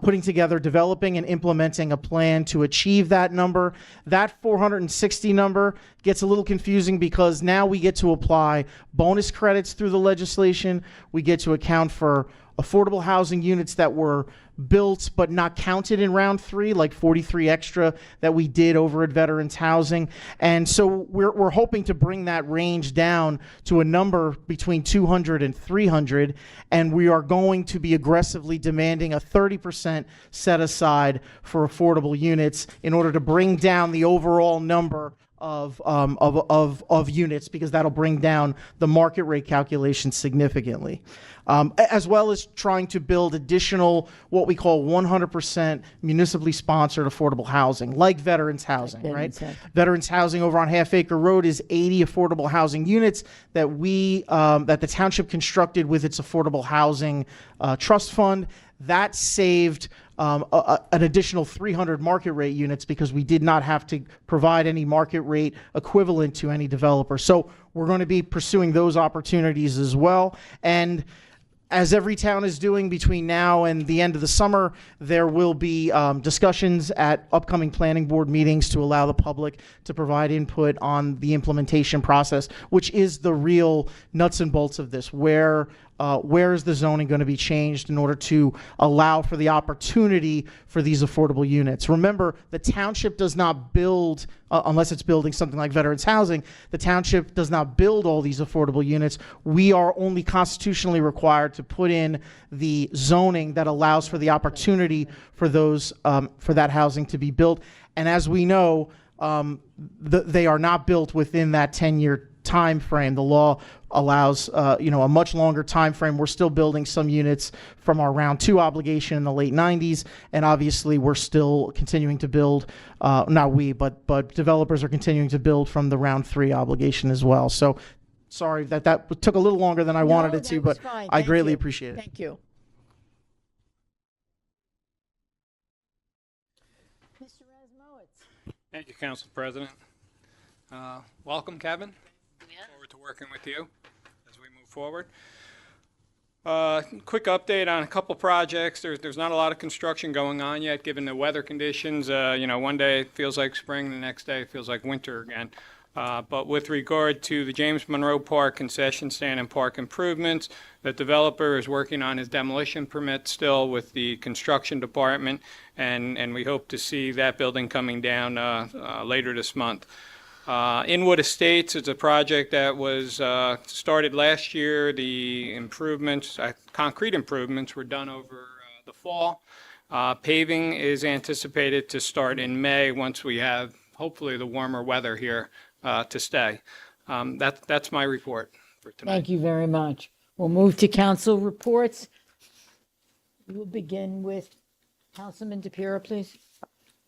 putting together, developing, and implementing a plan to achieve that number. That 460 number gets a little confusing because now we get to apply bonus credits through the legislation. We get to account for affordable housing units that were built but not counted in round 3, like 43 extra that we did over at Veterans Housing. And so we're hoping to bring that range down to a number between 200 and 300, and we are going to be aggressively demanding a 30% set aside for affordable units in order to bring down the overall number of units, because that'll bring down the market rate calculation significantly, as well as trying to build additional what we call 100% municipally sponsored affordable housing, like Veterans Housing, right? Veterans Housing over on Half Acre Road is 80 affordable housing units that that the township constructed with its affordable housing trust fund. That saved an additional 300 market rate units because we did not have to provide any market rate equivalent to any developer. So we're going to be pursuing those opportunities as well. And as every town is doing between now and the end of the summer, there will be discussions at upcoming planning board meetings to allow the public to provide input on the implementation process, which is the real nuts and bolts of this. Where is the zoning going to be changed in order to allow for the opportunity for these affordable units? Remember, the township does not build, unless it's building something like Veterans Housing, the township does not build all these affordable units. We are only constitutionally required to put in the zoning that allows for the opportunity for those, for that housing to be built. And as we know, they are not built within that 10-year time frame. The law allows a much longer time frame. We're still building some units from our round 2 obligation in the late 90s, and obviously we're still continuing to build, not we, but developers are continuing to build from the round 3 obligation as well. So sorry that took a little longer than I wanted it to, but I greatly appreciate it. Thank you. Mr. Razmowitz. Thank you, Council President. Welcome, Kevin. Forward to working with you as we move forward. Quick update on a couple projects. There's not a lot of construction going on yet, given the weather conditions. One day it feels like spring, the next day it feels like winter again. But with regard to the James Monroe Park concession stand and park improvements, the developer is working on his demolition permit still with the construction department, and we hope to see that building coming down later this month. Inwood Estates is a project that was started last year. The improvements, concrete improvements, were done over the fall. Paving is anticipated to start in May once we have, hopefully, the warmer weather here to stay. That's my report for tonight. Thank you very much. We'll move to council reports. We will begin with Councilman DePiero, please.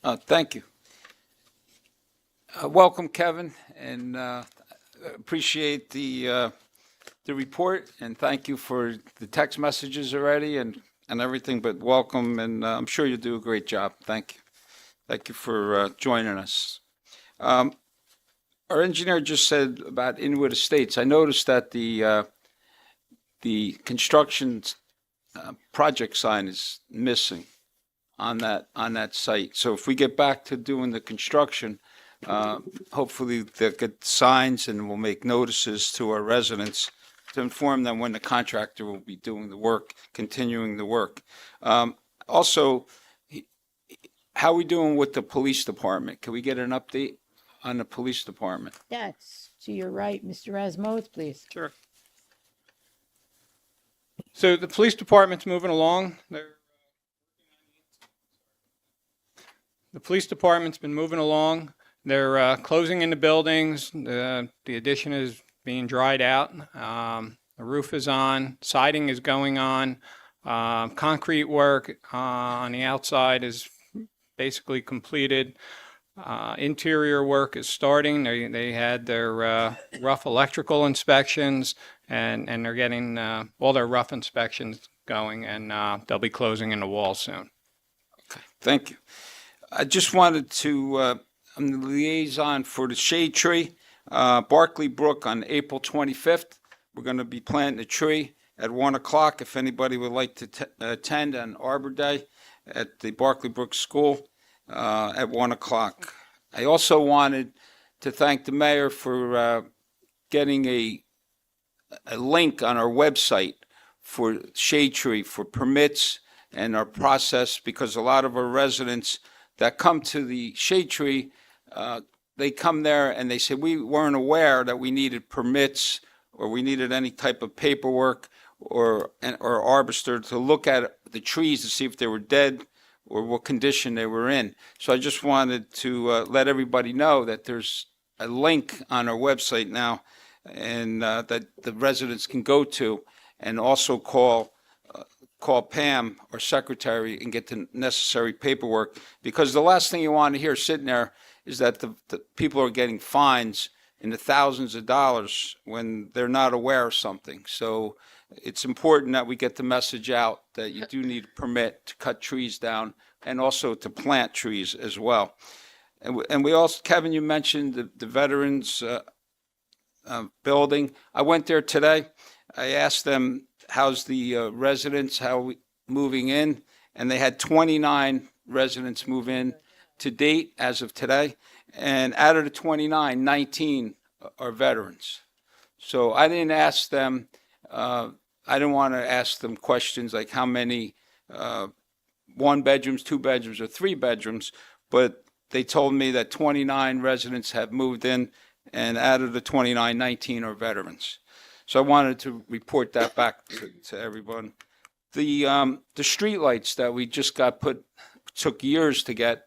Thank you. Welcome, Kevin, and appreciate the report, and thank you for the text messages already and everything, but welcome, and I'm sure you'll do a great job. Thank you. Thank you for joining us. Our engineer just said about Inwood Estates. I noticed that the construction project sign is missing on that site. So if we get back to doing the construction, hopefully they'll get signs and we'll make notices to our residents to inform them when the contractor will be doing the work, continuing the work. Also, how are we doing with the police department? Can we get an update on the police department? That's to your right, Mr. Rasmussen, please. Sure. So the police department's moving along. The police department's been moving along. They're closing in the buildings. The addition is being dried out. The roof is on. Siding is going on. Concrete work on the outside is basically completed. Interior work is starting. They had their rough electrical inspections, and they're getting all their rough inspections going, and they'll be closing in the wall soon. Okay, thank you. I just wanted to, I'm the liaison for the shade tree, Barkley Brook on April 25th. We're going to be planting a tree at 1 o'clock. If anybody would like to attend on Arbor Day at the Barkley Brook School at 1 o'clock. I also wanted to thank the mayor for getting a link on our website for shade tree, for permits and our process, because a lot of our residents that come to the shade tree, they come there and they say, we weren't aware that we needed permits or we needed any type of paperwork or arbiter to look at the trees to see if they were dead or what condition they were in. So I just wanted to let everybody know that there's a link on our website now, and that the residents can go to, and also call Pam, our secretary, and get the necessary paperwork. Because the last thing you want to hear sitting there is that the people are getting fines in the thousands of dollars when they're not aware of something. So it's important that we get the message out that you do need a permit to cut trees down and also to plant trees as well. And we also, Kevin, you mentioned the veterans building. I went there today. I asked them, how's the residents, moving in? And they had 29 residents move in to date as of today. And out of the 29, 19 are veterans. So I didn't ask them, I didn't want to ask them questions like how many 1 bedrooms, 2 bedrooms, or 3 bedrooms, but they told me that 29 residents have moved in, and out of the 29, 19 are veterans. So I wanted to report that back to everyone. The streetlights that we just got took years to get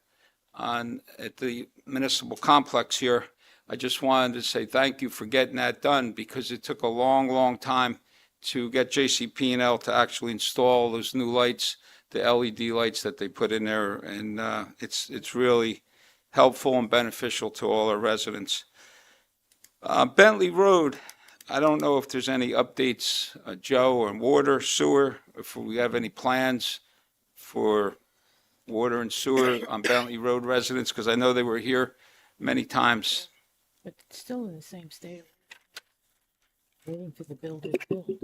on at the municipal complex here. I just wanted to say thank you for getting that done, because it took a long, long time to get JCP&L to actually install those new lights, the LED lights that they put in there, and it's really helpful and beneficial to all our residents. Bentley Road, I don't know if there's any updates, Joe, on water, sewer, if we have any plans for water and sewer on Bentley Road residents, because I know they were here many times. But it's still in the same state. Waiting for the builder to build. One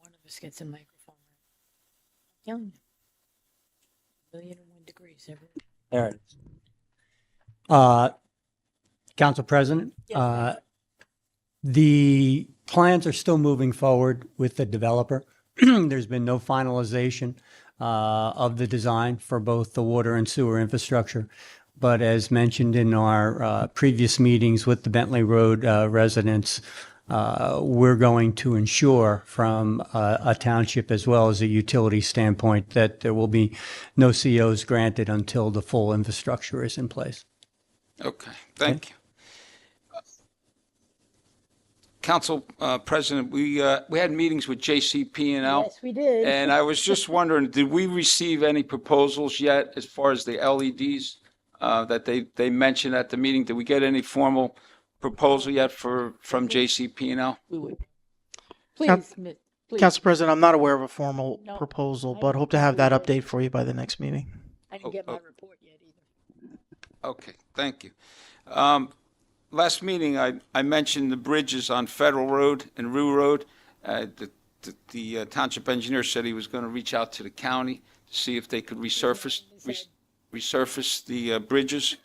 of us gets a microphone. I'm telling you. 1,001 degrees every. There it is. Council President, the plans are still moving forward with the developer. There's been no finalization of the design for both the water and sewer infrastructure. But as mentioned in our previous meetings with the Bentley Road residents, we're going to ensure from a township as well as a utility standpoint that there will be no COs granted until the full infrastructure is in place. Okay, thank you. Council President, we had meetings with JCP&L. Yes, we did. And I was just wondering, did we receive any proposals yet as far as the LEDs that they mentioned at the meeting? Did we get any formal proposal yet from JCP&L? Please, please. Council President, I'm not aware of a formal No, proposal, I but don't hope to think have we that did. update for you by the next meeting. I didn't get my report yet either. Okay, thank you. Last meeting, I mentioned the bridges on Federal Road and Rue Road. The township engineer said he was going to reach out to the county to see if they could resurface the bridges.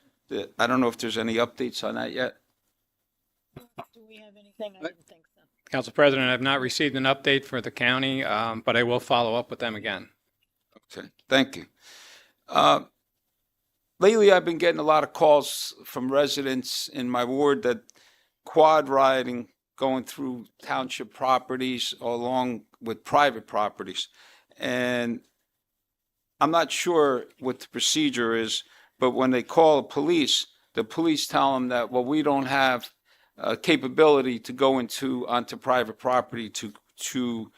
I don't know if there's any updates on that yet. Do we have anything? I don't think so. Council President, I have not received an update for the county, but I will follow up with them again. Okay, thank you. Lately, I've been getting a lot of calls from residents in my ward that quad riding going through township properties along with private properties. And I'm not sure what the procedure is, but when they call the police tell them that, well, we don't have capability to go onto private property to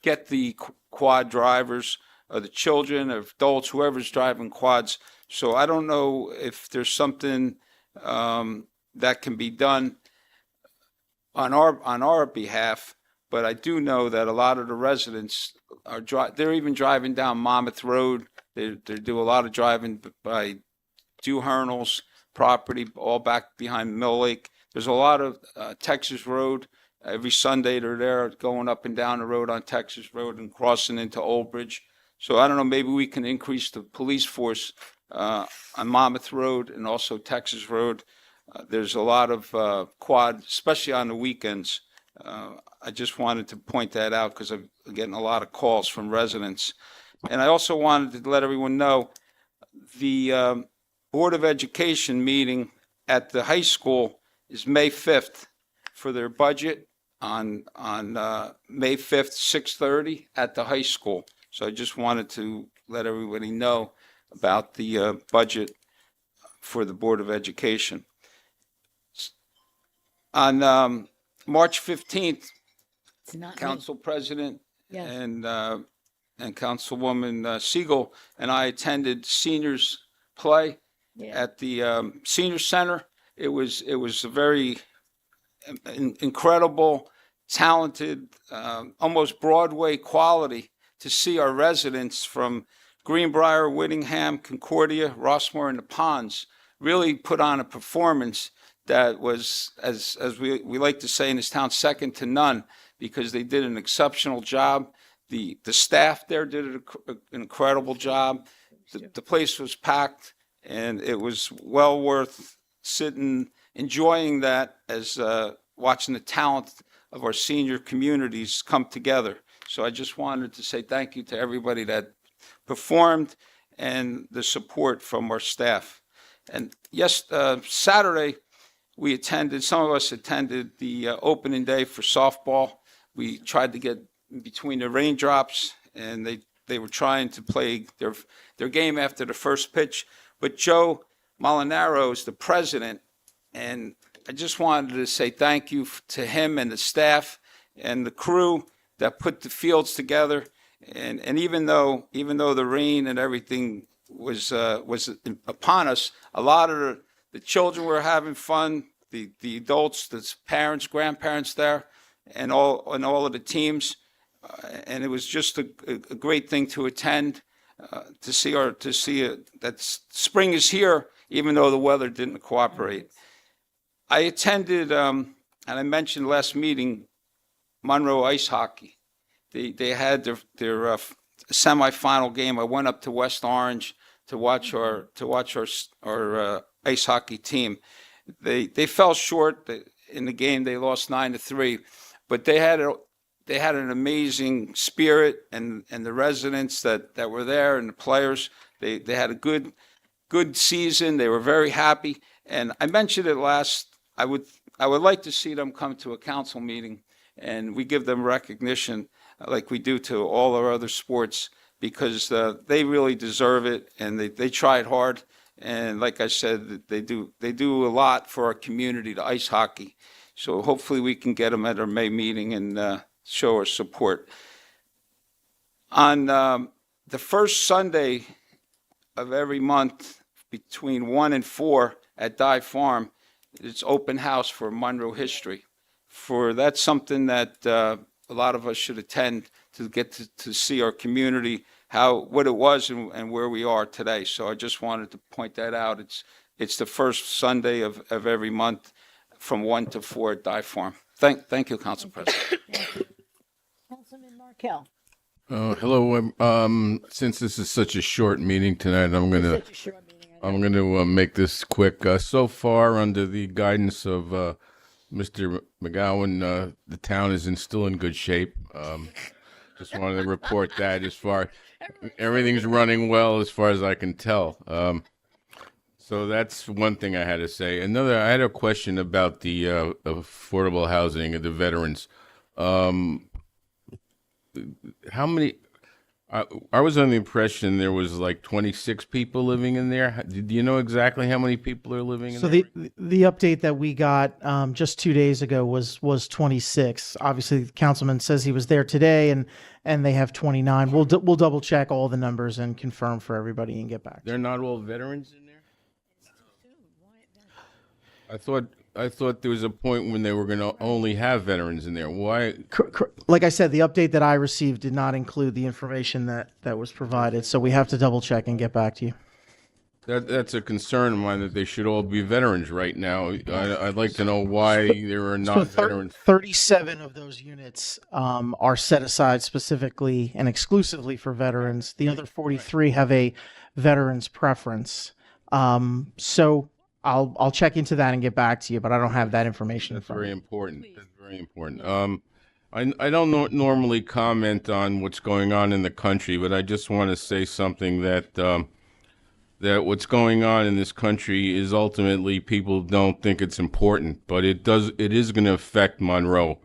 get the quad drivers or the children or adults, whoever's driving quads. So I don't know if there's something that can be done on our behalf, but I do know that a lot of the residents they're even driving down Monmouth Road. They do a lot of driving by Duhernal's property, all back behind Mill Lake. There's a lot of Texas Road. Every Sunday they're there going up and down the road on Texas Road and crossing into Old Bridge. So I don't know, maybe we can increase the police force on Monmouth Road and also Texas Road. There's a lot of quad, especially on the weekends. I just wanted to point that out because I'm getting a lot of calls from residents. And I also wanted to let everyone know the Board of Education meeting at the high school is May 5th for their budget on May 5th, 6:30 at the high school. So I just wanted to let everybody know about the budget for the Board of Education. On March 15th, It's not me. Council President Yes. and Councilwoman Siegel and I attended seniors play at the senior center. It was a very incredible, talented, almost Broadway quality to see our residents from Greenbrier, Whittingham, Concordia, Rossmore, and the Ponds really put on a performance that was, as we like to say in this town, second to none, because they did an exceptional job. The staff there did an incredible job. The place was packed, and it was well worth sitting, enjoying that as watching the talent of our senior communities come together. So I just wanted to say thank you to everybody that performed and the support from our staff. And yes, Saturday, some of us attended the opening day for softball. We tried to get between the raindrops, and they were trying to play their game after the first pitch. But Joe Molinaro is the president, and I just wanted to say thank you to him and the staff and the crew that put the fields together. And even though the rain and everything was upon us, a lot of the children were having fun, the adults, the parents, grandparents there, and all of the teams. And it was just a great thing to attend, to see that spring is here, even though the weather didn't cooperate. I attended, and I mentioned last meeting, Monroe Ice Hockey. They had their semifinal game. I went up to West Orange to watch our ice hockey team. They fell short in the game. They lost 9-3, but they had an amazing spirit, and the residents that were there and the players, they had a good season. They were very happy, and I mentioned it last. I would like to see them come to a council meeting, and we give them recognition like we do to all our other sports, because they really deserve it, and they tried hard. And like I said, they do a lot for our community, the ice hockey. So hopefully we can get them at our May meeting and show our support. On the first Sunday of every month between 1 and 4 at Dye Farm, it's open house for Monroe history. That's something that a lot of us should attend to get to see our community, what it was and where we are today. So I just wanted to point that out. It's the first Sunday of every month from 1 to 4 at Dye Farm. Thank you, Council President. Councilman Markel. Hello. Since this is such a short meeting tonight, I'm gonna make this quick. So far, under the guidance of Mr. McGowan, the town is still in good shape. Just wanted to report that everything's running well as far as I can tell. So that's one thing I had to say. I had a question about the affordable housing of the veterans. How many? I was under the impression there was like 26 people living in there. Do you know exactly how many people are living in there? So the update that we got just 2 days ago was 26. Obviously, the councilman says he was there today, and they have 29. We'll double check all the numbers and confirm for everybody and get back. They're not all veterans in there? I thought there was a point when they were going to only have veterans in there. Why? Like I said, the update that I received did not include the information that was provided, so we have to double check and get back to you. That's a concern of mine, that they should all be veterans right now. I'd like to know why there are not veterans. 37 of those units are set aside specifically and exclusively for veterans. The other 43 have a veterans preference. So I'll check into that and get back to you, but I don't have that information. That's very important. That's very important. I don't normally comment on what's going on in the country, but I just want to say something that that what's going on in this country is ultimately, people don't think it's important, but it is going to affect Monroe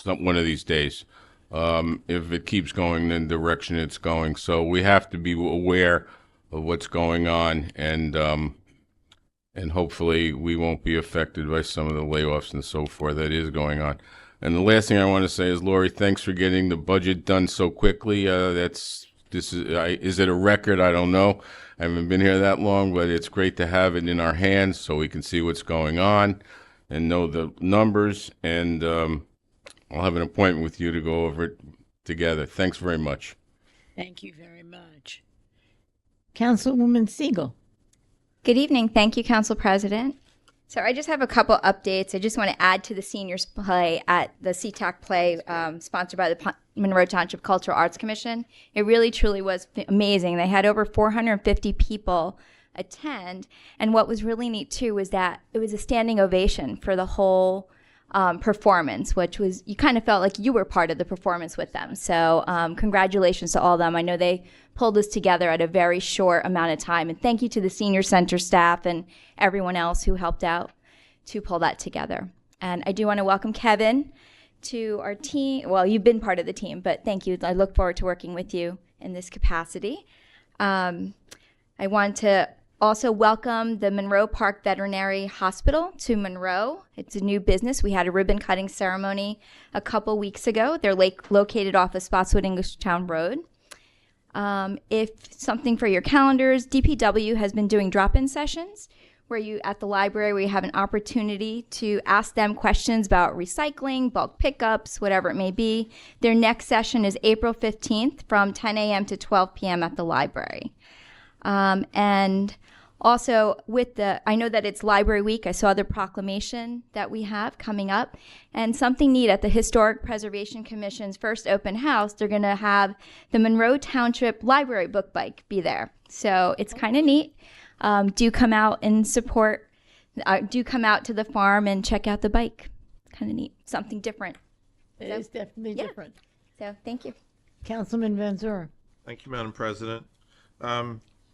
one of these days if it keeps going in the direction it's going. So we have to be aware of what's going on, and hopefully we won't be affected by some of the layoffs and so forth that is going on. And the last thing I want to say is, Lori, thanks for getting the budget done so quickly. Is it a record? I don't know. I haven't been here that long, but it's great to have it in our hands so we can see what's going on and know the numbers. And I'll have an appointment with you to go over it together. Thanks very much. Thank you very much. Councilwoman Siegel. Good evening. Thank you, Council President. So I just have a couple updates. I just want to add to the seniors play at the CTAC play sponsored by the Monroe Township Cultural Arts Commission. It really, truly was amazing. They had over 450 people attend. And what was really neat, too, was that it was a standing ovation for the whole performance, which was, you kind of felt like you were part of the performance with them. So congratulations to all of them. I know they pulled this together at a very short amount of time. And thank you to the senior center staff and everyone else who helped out to pull that together. And I do want to welcome Kevin to our team. Well, you've been part of the team, but thank you. I look forward to working with you in this capacity. I want to also welcome the Monroe Park Veterinary Hospital to Monroe. It's a new business. We had a ribbon cutting ceremony a couple weeks ago. They're located off of Spotswood Englishtown Road. If something for your calendars, DPW has been doing drop-in sessions where you, at the library, where you have an opportunity to ask them questions about recycling, bulk pickups, whatever it may be. Their next session is April 15th from 10 a.m. to 12 p.m. at the library. And also, I know that it's Library Week. I saw the proclamation that we have coming up. And something neat, at the Historic Preservation Commission's first open house, they're going to have the Monroe Township Library Book Bike be there. So it's kind of neat. Do come out and support. Do come out to the farm and check out the bike. Kind of neat. Something different. It is definitely different. So thank you. Councilman Van Zura. Thank you, Madam President.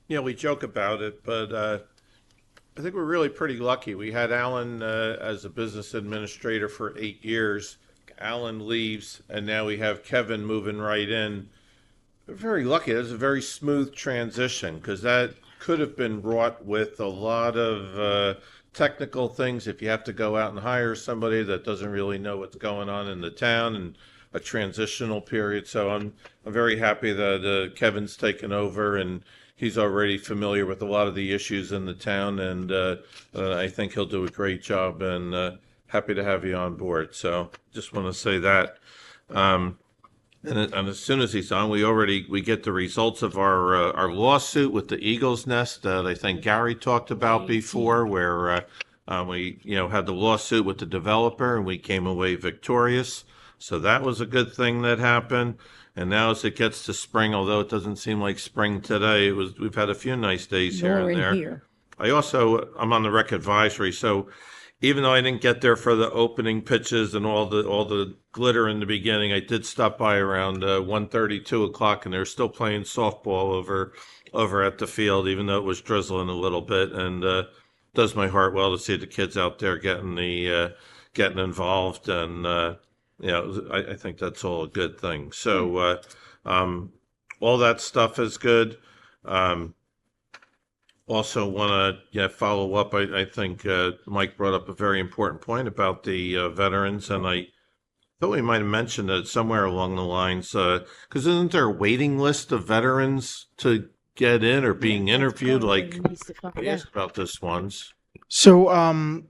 We joke about it, but I think we're really pretty lucky. We had Alan as a business administrator for 8 years. Alan leaves, and now we have Kevin moving right in. We're very lucky. It was a very smooth transition, because that could have been wrought with a lot of technical things, if you have to go out and hire somebody that doesn't really know what's going on in the town and a transitional period. So I'm very happy that Kevin's taken over and he's already familiar with a lot of the issues in the town, and I think he'll do a great job, and happy to have you on board. So just want to say that. And as soon as he's on, we get the results of our lawsuit with the Eagles Nest that I think Gary talked about before, where we had the lawsuit with the developer and we came away victorious. So that was a good thing that happened. And now as it gets to spring, although it doesn't seem like spring today, we've had a few nice days here and there. Here. I'm on the rec advisory, so even though I didn't get there for the opening pitches and all the glitter in the beginning, I did stop by around 1:30, 2 o'clock, and they're still playing softball over at the field, even though it was drizzling a little bit. And does my heart well to see the kids out there getting involved, and I think that's all a good thing. So all that stuff is good. Also want to follow up. I think Mike brought up a very important point about the veterans, and I thought we might have mentioned it somewhere along the lines, because isn't there a waiting list of veterans to get in or being interviewed? Like, I asked about this once. So,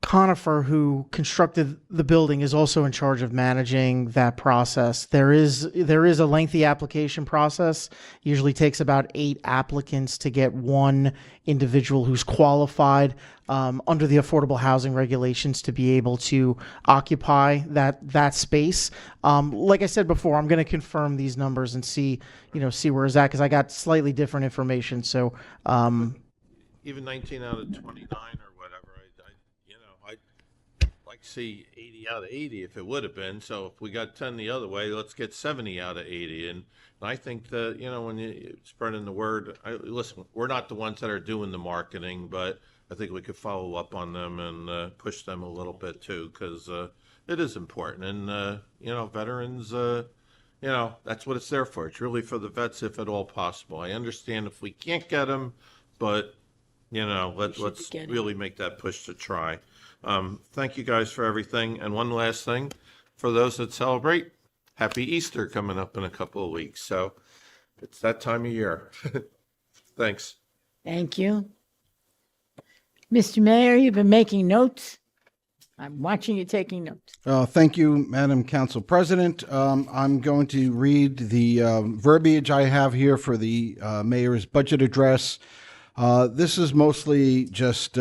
Conifer, who constructed the building, is also in charge of managing that process. There is a lengthy application process. Usually takes about 8 applicants to get one individual who's qualified under the affordable housing regulations to be able to occupy that space. Like I said before, I'm going to confirm these numbers and see where it's at, because I got slightly different information. So Even 19 out of 29 or whatever, I'd like to see 80 out of 80 if it would have been. So if we got 10 the other way, let's get 70 out of 80. And I think that, when you spreading the word, listen, we're not the ones that are doing the marketing, but I think we could follow up on them and push them a little bit too, because it is important. And, veterans, that's what it's there for. It's really for the vets, if at all possible. I understand if we can't get them, but let's really make that push to try. Thank you guys for everything. And one last thing, for those that celebrate, happy Easter coming up in a couple of weeks. So it's that time of year. Thanks. Thank you. Mr. Mayor, you've been making notes. I'm watching you taking notes. Thank you, Madam Council President. I'm going to read the verbiage I have here for the mayor's budget address. This is mostly just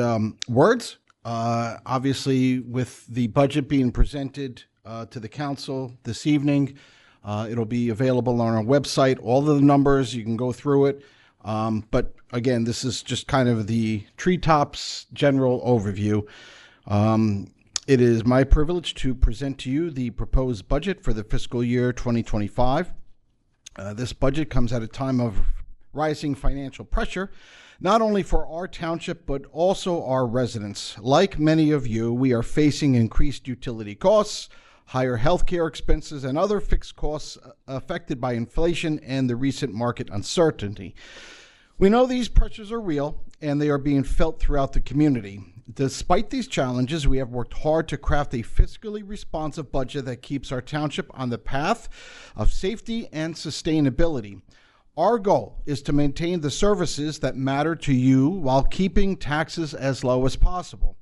words. Obviously, with the budget being presented to the council this evening, it'll be available on our website. All of the numbers, you can go through it. But again, this is just kind of the treetops general overview. It is my privilege to present to you the proposed budget for the fiscal year 2025. This budget comes at a time of rising financial pressure, not only for our township, but also our residents. Like many of you, we are facing increased utility costs, higher healthcare expenses, and other fixed costs affected by inflation and the recent market uncertainty. We know these pressures are real, and they are being felt throughout the community. Despite these challenges, we have worked hard to craft a fiscally responsive budget that keeps our township on the path of safety and sustainability. Our goal is to maintain the services that matter to you while keeping taxes as low as possible.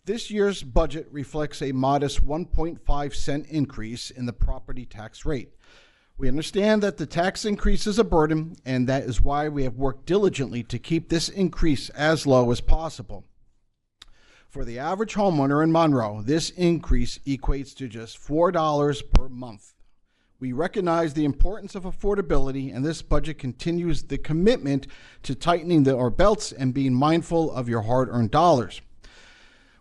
This year's budget reflects a modest 1.5 cent increase in the property tax rate. We understand that the tax increase is a burden, and that is why we have worked diligently to keep this increase as low as possible. For the average homeowner in Monroe, this increase equates to just $4 per month. We recognize the importance of affordability, and this budget continues the commitment to tightening our belts and being mindful of your hard-earned dollars.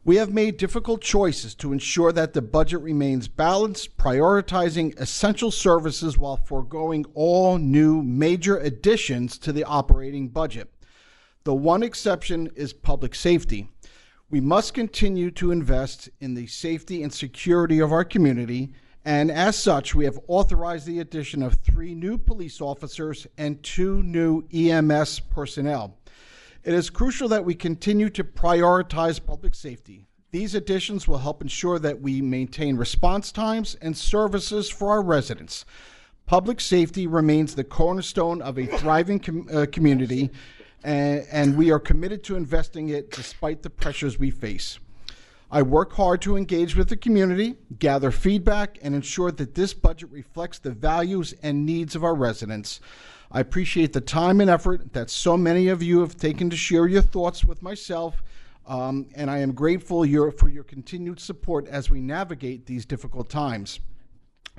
We have made difficult choices to ensure that the budget remains balanced, prioritizing essential services while foregoing all new major additions to the operating budget. The one exception is public safety. We must continue to invest in the safety and security of our community, and as such, we have authorized the addition of 3 new police officers and 2 new EMS personnel. It is crucial that we continue to prioritize public safety. These additions will help ensure that we maintain response times and services for our residents. Public safety remains the cornerstone of a thriving community, and we are committed to investing it despite the pressures we face. I work hard to engage with the community, gather feedback, and ensure that this budget reflects the values and needs of our residents. I appreciate the time and effort that so many of you have taken to share your thoughts with myself, and I am grateful for your continued support as we navigate these difficult times.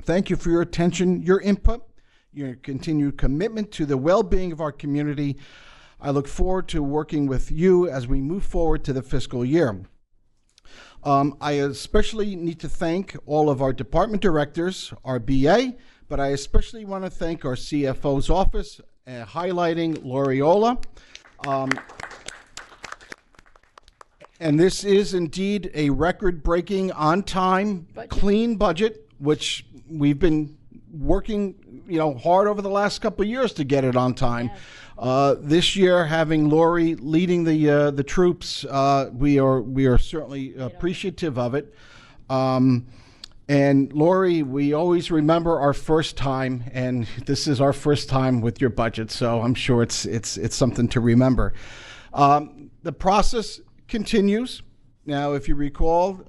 Thank you for your attention, your input, your continued commitment to the well-being of our community. I look forward to working with you as we move forward to the fiscal year. I especially need to thank all of our department directors, our BA, but I especially want to thank our CFO's office, highlighting Loriola. And this is indeed a record-breaking, on-time, clean budget, which we've been working, hard over the last couple of years to get it on time. This year, having Lori leading the troops, we are certainly appreciative of it. And Lori, we always remember our first time, and this is our first time with your budget, so I'm sure it's something to remember. The process continues. Now, if you recall,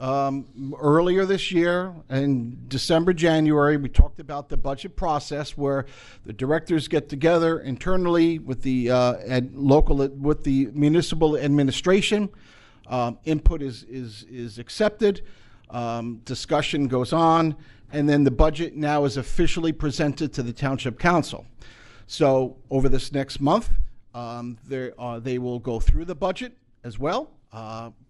earlier this year, in December, January, we talked about the budget process where the directors get together internally with the with the municipal administration. Input is accepted. Discussion goes on, and then the budget now is officially presented to the Township Council. So over this next month, they will go through the budget as well.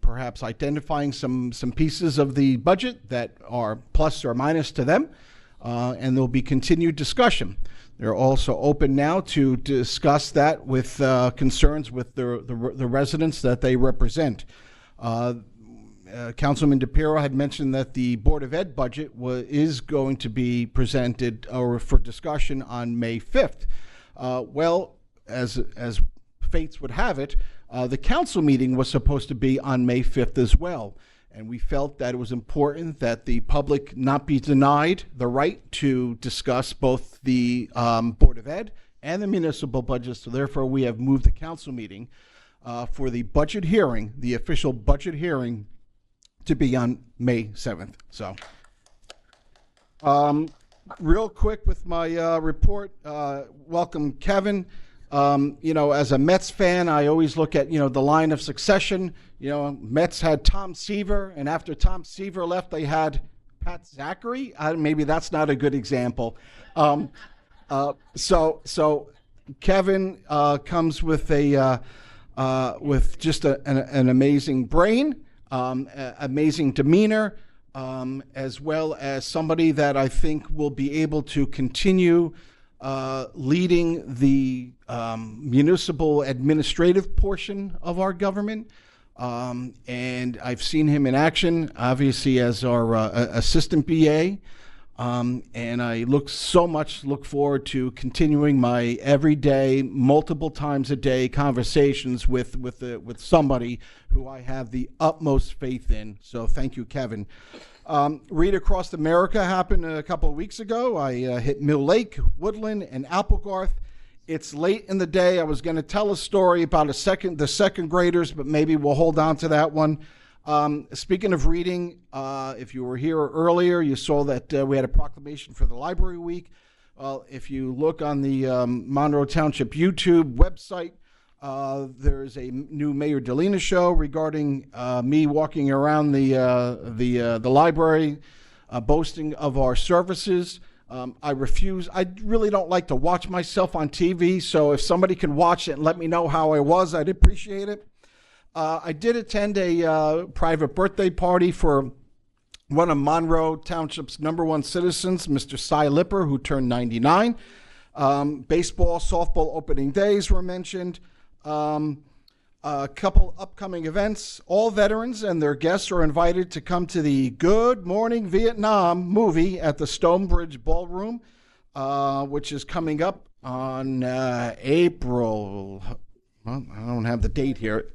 Perhaps identifying some pieces of the budget that are plus or minus to them, and there'll be continued discussion. They're also open now to discuss that with concerns with the residents that they represent. Councilman DePiero had mentioned that the Board of Ed budget is going to be presented or for discussion on May 5th. Well, as fates would have it, the council meeting was supposed to be on May 5th as well, and we felt that it was important that the public not be denied the right to discuss both the Board of Ed and the municipal budget, so therefore we have moved the council meeting for the budget hearing, the official budget hearing, to be on May 7th. So, real quick with my report, welcome Kevin. As a Mets fan, I always look at, the line of succession. Mets had Tom Seaver, and after Tom Seaver left, they had Pat Zachary. Maybe that's not a good example. So Kevin comes with with just an amazing brain, amazing demeanor, as well as somebody that I think will be able to continue leading the municipal administrative portion of our government. And I've seen him in action, obviously, as our assistant BA. And I look forward to continuing my everyday, multiple times a day conversations with somebody who I have the utmost faith in. So thank you, Kevin. Read Across America happened a couple of weeks ago. I hit Mill Lake, Woodland, and Applegarth. It's late in the day. I was going to tell a story about the second graders, but maybe we'll hold on to that one. Speaking of reading, if you were here earlier, you saw that we had a proclamation for the Library Week. Well, if you look on the Monroe Township YouTube website, there's a new Mayor Delina show regarding me walking around the library, boasting of our services. I refuse. I really don't like to watch myself on TV, so if somebody can watch it and let me know how I was, I'd appreciate it. I did attend a private birthday party for one of Monroe Township's #1 citizens, Mr. Cy Lipper, who turned 99. Baseball, softball opening days were mentioned. A couple upcoming events. All veterans and their guests are invited to come to the Good Morning Vietnam movie at the Stonebridge Ballroom, which is coming up on April well, I don't have the date here.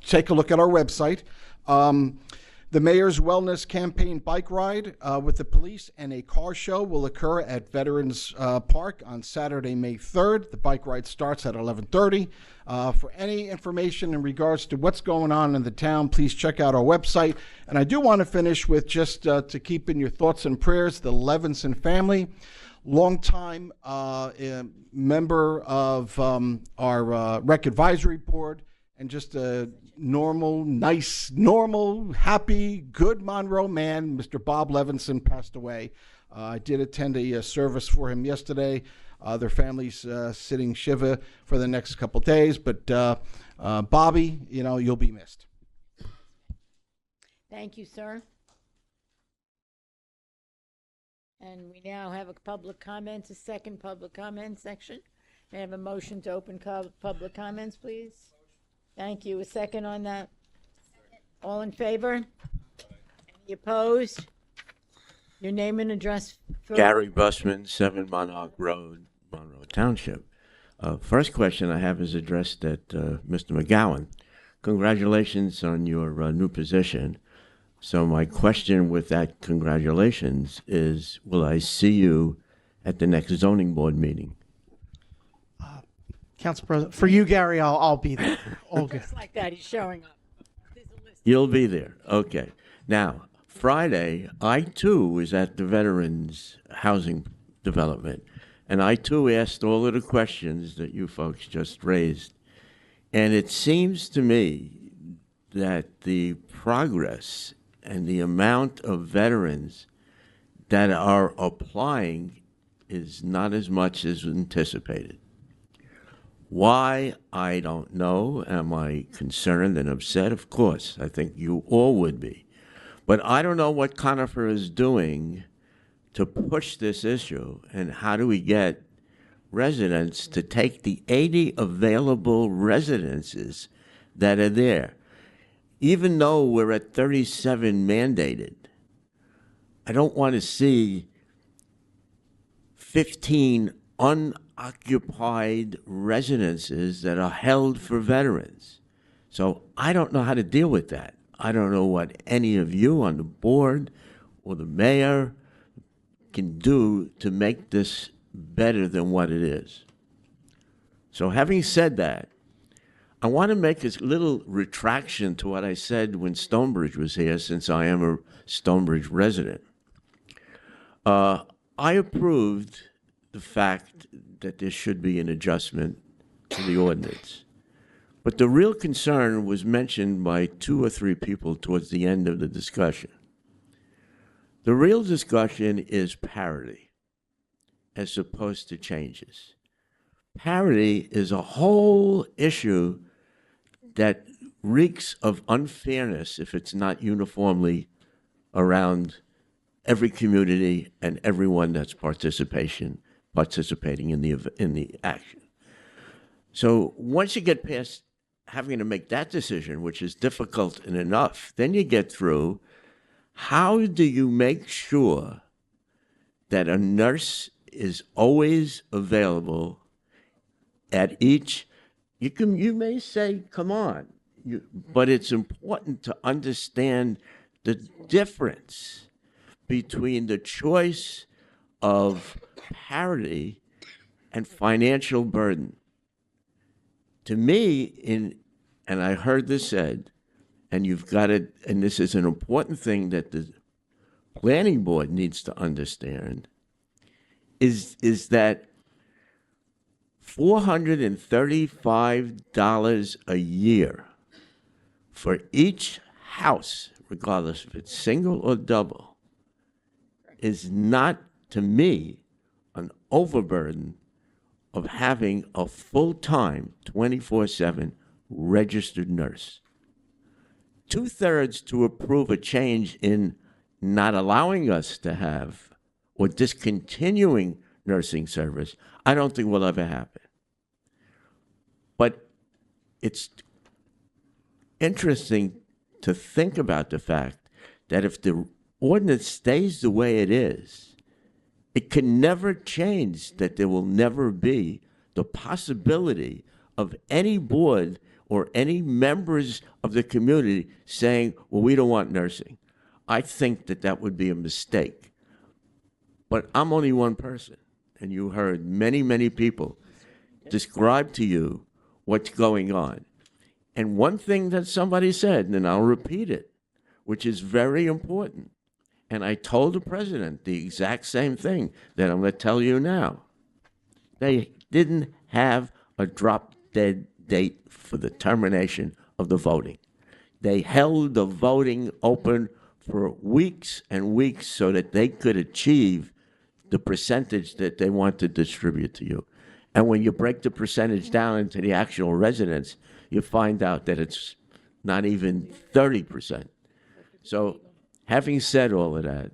Take a look at our website. The Mayor's Wellness Campaign bike ride with the police and a car show will occur at Veterans Park on Saturday, May 3rd. The bike ride starts at 11:30. For any information in regards to what's going on in the town, please check out our website. And I do want to finish with just to keep in your thoughts and prayers, the Levinson family. Longtime member of our Rec Advisory Board, and just a normal, nice, normal, happy, good Monroe man, Mr. Bob Levinson, passed away. I did attend a service for him yesterday. Their family's sitting Shiva for the next couple days, but Bobby, you'll be missed. Thank you, sir. And we now have a public comments, a second public comment section. May I have a motion to open public comments, please? Thank you. A second on that? All in favor? Any opposed? Your name and address. Gary Busman, 7 Monarch Road, Monroe Township. First question I have is addressed at Mr. McGowan. Congratulations on your new position. So my question with that congratulations is, will I see you at the next zoning board meeting? Council President, for you, Gary, I'll be there. All good. Just like that, he's showing up. You'll be there. Okay. Now, Friday, I too was at the Veterans Housing Development, and I too asked all of the questions that you folks just raised. And it seems to me that the progress and the amount of veterans that are applying is not as much as anticipated. Why, I don't know. Am I concerned and upset? Of course, I think you all would be. But I don't know what Conifer is doing to push this issue, and how do we get residents to take the 80 available residences that are there? Even though we're at 37 mandated, I don't want to see 15 unoccupied residences that are held for veterans. So I don't know how to deal with that. I don't know what any of you on the board or the mayor can do to make this better than what it is. So having said that, I want to make a little retraction to what I said when Stonebridge was here, since I am a Stonebridge resident. I approved the fact that there should be an adjustment to the ordinance. But the real concern was mentioned by 2 or 3 people towards the end of the discussion. The real discussion is parity as opposed to changes. Parity is a whole issue that reeks of unfairness if it's not uniformly around every community and everyone that's participating in the action. So once you get past having to make that decision, which is difficult enough, then you get through, how do you make sure that a nurse is always available at each? You may say, come on, but it's important to understand the difference between the choice of parity and financial burden. To me, and I heard this said, and you've got it, and this is an important thing that the planning board needs to understand, is that $435 a year for each house, regardless if it's single or double, is not, to me, an overburden of having a full-time, 24/7 registered nurse. 2/3 to approve a change in not allowing us to have or discontinuing nursing service, I don't think will ever happen. But it's interesting to think about the fact that if the ordinance stays the way it is, it can never change that there will never be the possibility of any board or any members of the community saying, well, we don't want nursing. I think that that would be a mistake. But I'm only one person, and you heard many, many people describe to you what's going on. And one thing that somebody said, and I'll repeat it, which is very important, and I told the president the exact same thing that I'm going to tell you now. They didn't have a drop-dead date for the termination of the voting. They held the voting open for weeks and weeks so that they could achieve the percentage that they want to distribute to you. And when you break the percentage down into the actual residents, you find out that it's not even 30%. So having said all of that,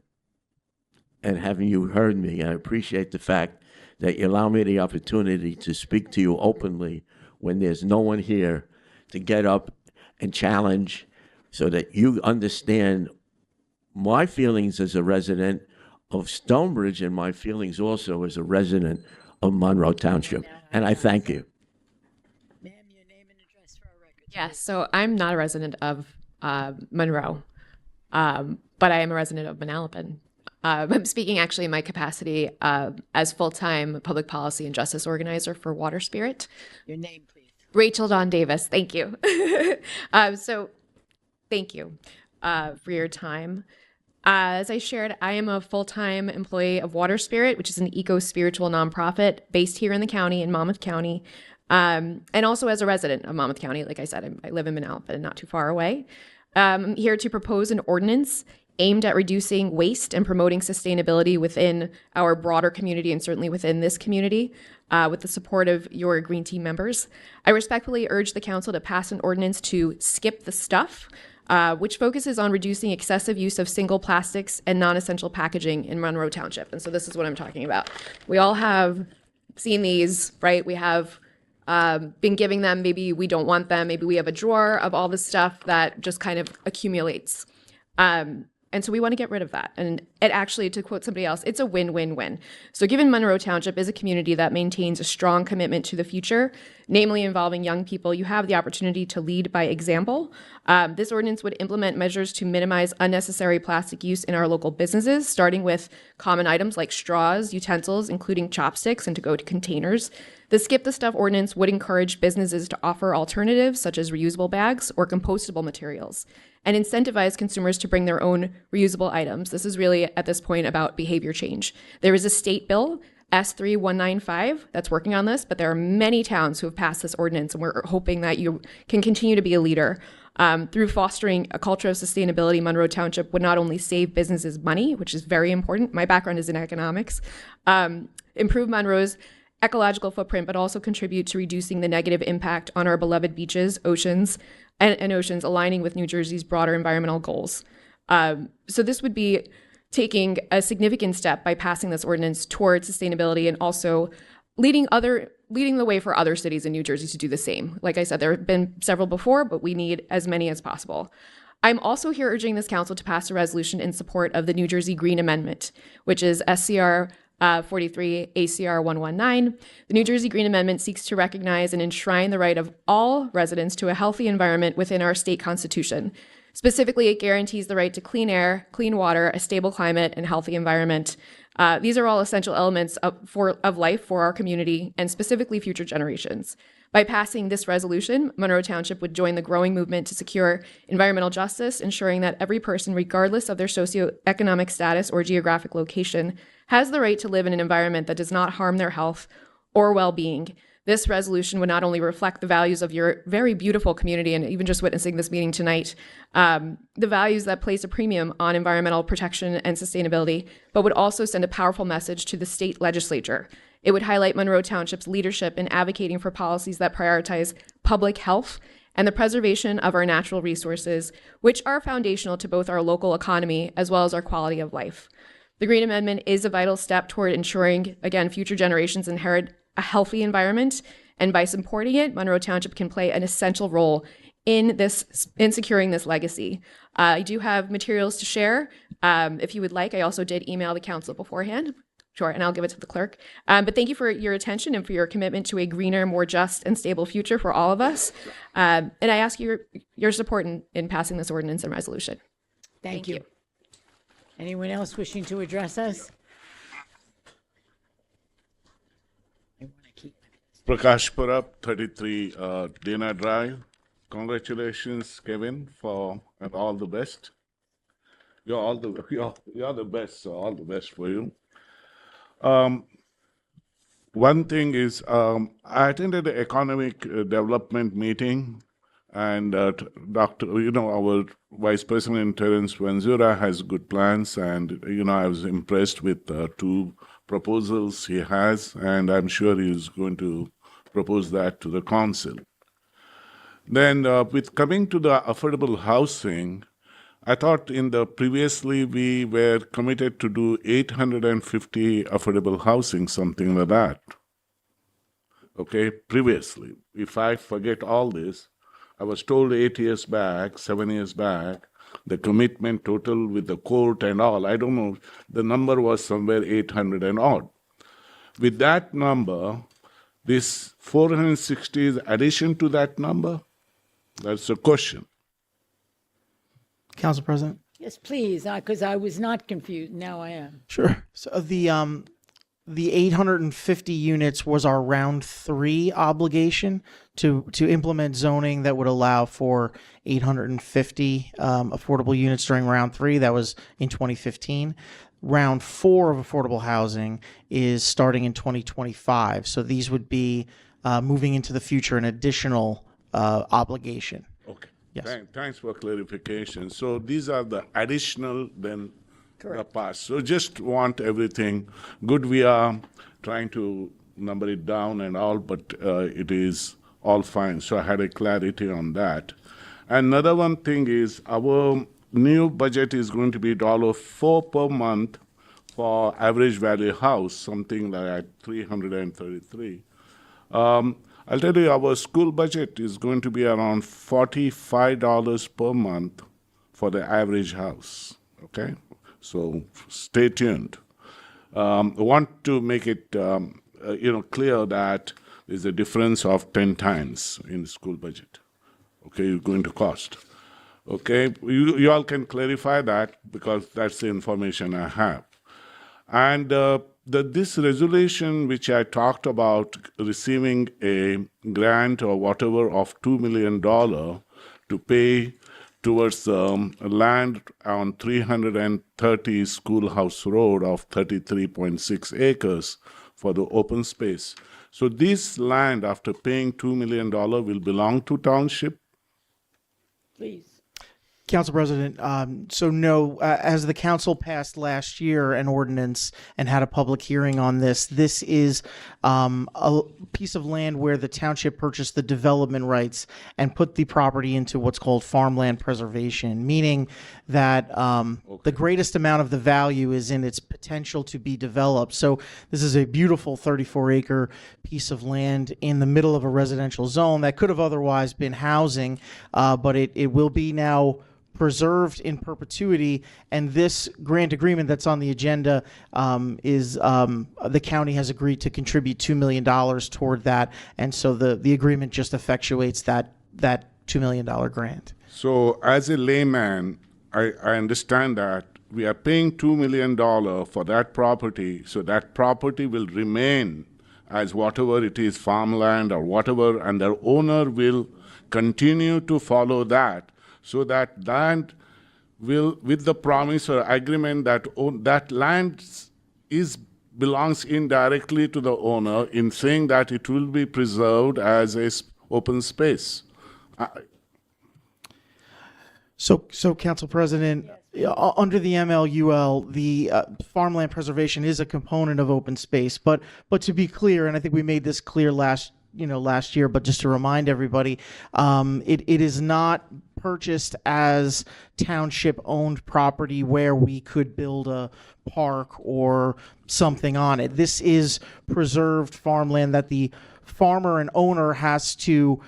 and having you heard me, I appreciate the fact that you allow me the opportunity to speak to you openly when there's no one here to get up and challenge so that you understand my feelings as a resident of Stonebridge and my feelings also as a resident of Monroe Township. And I thank you. Yes, so I'm not a resident of Monroe, but I am a resident of Manalapan. I'm speaking actually in my capacity as full-time public policy and justice organizer for Water Spirit. Your name, please. Rachel Dawn Davis, thank you. So thank you for your time. As I shared, I am a full-time employee of Water Spirit, which is an eco-spiritual nonprofit based here in the county, in Monmouth County, and also as a resident of Monmouth County. Like I said, I live in Manalapan, not too far away. I'm here to propose an ordinance aimed at reducing waste and promoting sustainability within our broader community and certainly within this community with the support of your Green Team members. I respectfully urge the council to pass an ordinance to skip the stuff, which focuses on reducing excessive use of single plastics and non-essential packaging in Monroe Township. And so this is what I'm talking about. We all have seen these, right? We have been giving them, maybe we don't want them, maybe we have a drawer of all this stuff that just kind of accumulates. And so we want to get rid of that. And it actually, to quote somebody else, it's a win-win-win. So given Monroe Township is a community that maintains a strong commitment to the future, namely involving young people, you have the opportunity to lead by example. This ordinance would implement measures to minimize unnecessary plastic use in our local businesses, starting with common items like straws, utensils, including chopsticks and to-go containers. The Skip the Stuff ordinance would encourage businesses to offer alternatives such as reusable bags or compostable materials, and incentivize consumers to bring their own reusable items. This is really, at this point, about behavior change. There is a state bill, S3195, that's working on this, but there are many towns who have passed this ordinance, and we're hoping that you can continue to be a leader. Through fostering a culture of sustainability, Monroe Township would not only save businesses money, which is very important, my background is in economics, improve Monroe's ecological footprint, but also contribute to reducing the negative impact on our beloved beaches, oceans, and oceans, aligning with New Jersey's broader environmental goals. So this would be taking a significant step by passing this ordinance towards sustainability and also leading the way for other cities in New Jersey to do the same. Like I said, there have been several before, but we need as many as possible. I'm also here urging this council to pass a resolution in support of the New Jersey Green Amendment, which is SCR 43 ACR 119. The New Jersey Green Amendment seeks to recognize and enshrine the right of all residents to a healthy environment within our state constitution. Specifically, it guarantees the right to clean air, clean water, a stable climate, and healthy environment. These are all essential elements of life for our community and specifically future generations. By passing this resolution, Monroe Township would join the growing movement to secure environmental justice, ensuring that every person, regardless of their socioeconomic status or geographic location, has the right to live in an environment that does not harm their health or well-being. This resolution would not only reflect the values of your very beautiful community, and even just witnessing this meeting tonight, the values that place a premium on environmental protection and sustainability, but would also send a powerful message to the state legislature. It would highlight Monroe Township's leadership in advocating for policies that prioritize public health and the preservation of our natural resources, which are foundational to both our local economy as well as our quality of life. The Green Amendment is a vital step toward ensuring, again, future generations inherit a healthy environment, and by supporting it, Monroe Township can play an essential role in securing this legacy. I do have materials to share if you would like. I also did email the council beforehand. Sure, and I'll give it to the clerk. But thank you for your attention and for your commitment to a greener, more just, and stable future for all of us. And I ask your support in passing this ordinance and resolution. Thank you. Anyone else wishing to address us? Prakash Parab, 33 Dana Drive. Congratulations, Kevin, and all the best. You're the best, so all the best for you. One thing is, I attended the economic development meeting, and our Vice President Terence Venzura has good plans, and I was impressed with two proposals he has, and I'm sure he's going to propose that to the council. Then, with coming to the affordable housing, I thought previously we were committed to do 850 affordable housing, something like that. Okay, previously. If I forget all this, I was told 7 years back, the commitment total with the court and all, I don't know, the number was somewhere 800 and odd. With that number, this 460 is addition to that number? That's the question. Council President? Yes, please, because I was not confused. Now I am. Sure. So the 850 units was our round 3 obligation to implement zoning that would allow for 850 affordable units during round 3. That was in 2015. Round 4 of affordable housing is starting in 2025. So these would be moving into the future an additional obligation. Okay. Yes. Thanks for clarification. So these are the additional then the past. So just want everything good. We are trying to number it down and all, but it is all fine. So I had a clarity on that. Another one thing is our new budget is going to be $4 per month for average value house, something like 333. I'll tell you, our school budget is going to be around $45 per month for the average house, okay? So stay tuned. I want to make it clear that there's a difference of 10 times in the school budget, okay, you're going to cost. Okay, you all can clarify that because that's the information I have. And this resolution, which I talked about receiving a grant or whatever of $2 million to pay towards land on 330 Schoolhouse Road of 33.6 acres for the open space. So this land, after paying $2 million, will belong to township? Please. Council President, so no, as the council passed last year an ordinance and had a public hearing on this, this is a piece of land where the township purchased the development rights and put the property into what's called farmland preservation, meaning that the greatest amount of the value is in its potential to be developed. So this is a beautiful 34-acre piece of land in the middle of a residential zone that could have otherwise been housing, but it will be now preserved in perpetuity, and this grant agreement that's on the agenda is the county has agreed to contribute $2 million toward that, and so the agreement just effectuates that $2 million grant. So as a layman, I understand that we are paying $2 million for that property, so that property will remain as whatever it is, farmland or whatever, and their owner will continue to follow that. So that land will, with the promise or agreement that that land belongs indirectly to the owner in saying that it will be preserved as a open space. So Council President, under the MLUL, the farmland preservation is a component of open space. But to be clear, and I think we made this clear last year, but just to remind everybody, it is not purchased as township-owned property where we could build a park or something on it. This is preserved farmland that the farmer and owner has to,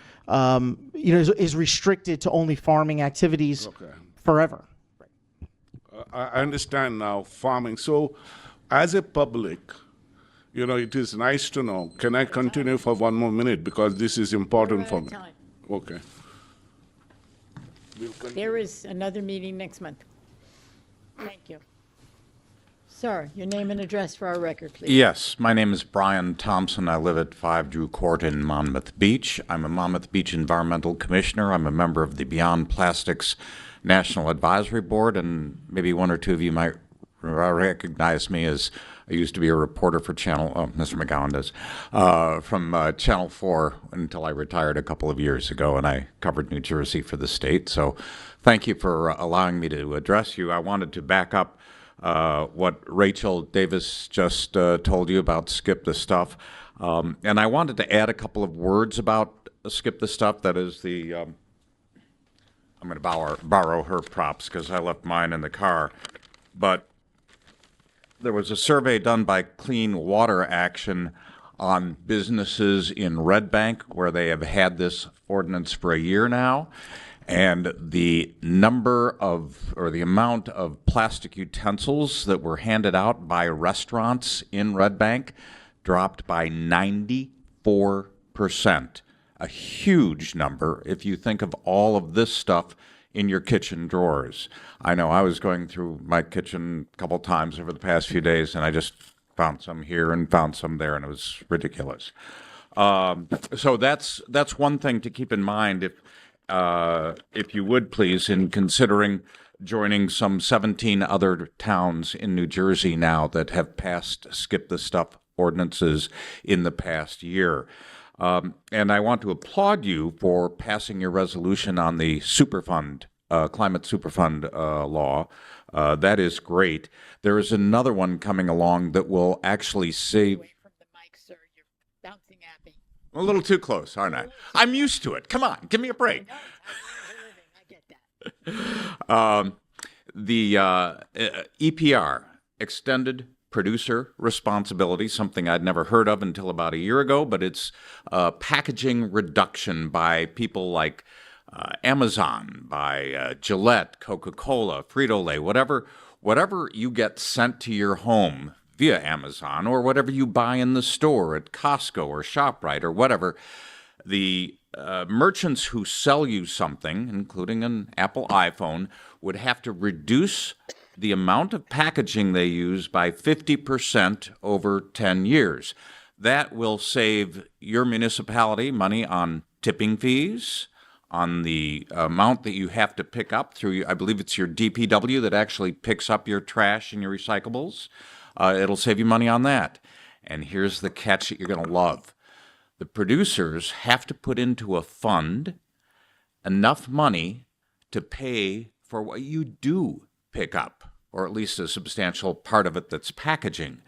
is restricted to only farming activities forever. I understand now farming. So as a public, you know, it is nice to know. Can I continue for one more minute? Because this is important for me. Okay. There is another meeting next month. Thank you. Sir, your name and address for our record, please. Yes, my name is Brian Thompson. I live at 5 Drew Court in Monmouth Beach. I'm a Monmouth Beach Environmental Commissioner. I'm a member of the Beyond Plastics National Advisory Board, and maybe one or two of you might recognize me as I used to be a reporter for Mr. McGowan does, from Channel 4 until I retired a couple of years ago, and I covered New Jersey for the state. So thank you for allowing me to address you. I wanted to back up what Rachel Davis just told you about Skip the Stuff. And I wanted to add a couple of words about Skip the Stuff. That is the, I'm going to borrow her props because I left mine in the car. But there was a survey done by Clean Water Action on businesses in Red Bank where they have had this ordinance for a year now. And the number of, or the amount of plastic utensils that were handed out by restaurants in Red Bank dropped by 94%. A huge number if you think of all of this stuff in your kitchen drawers. I know I was going through my kitchen a couple times over the past few days, and I just found some here and found some there, and it was ridiculous. So that's one thing to keep in mind if you would please, in considering joining some 17 other towns in New Jersey now that have passed Skip the Stuff ordinances in the past year. And I want to applaud you for passing your resolution on the Superfund, Climate Superfund law. That is great. There is another one coming along that will actually save... A little too close, aren't I? I'm used to it. Come on, give me a break. The EPR, Extended Producer Responsibility, something I'd never heard of until about a year ago, but it's packaging reduction by people like Amazon, by Gillette, Coca-Cola, Frito-Lay, whatever you get sent to your home via Amazon, or whatever you buy in the store at Costco or ShopRite or whatever, the merchants who sell you something, including an Apple iPhone, would have to reduce the amount of packaging they use by 50% over 10 years. That will save your municipality money on tipping fees, on the amount that you have to pick up through, I believe it's your DPW that actually picks up your trash and your recyclables. It'll save you money on that. And here's the catch that you're going to love. The producers have to put into a fund enough money to pay for what you do pick up, or at least a substantial part of it that's packaging.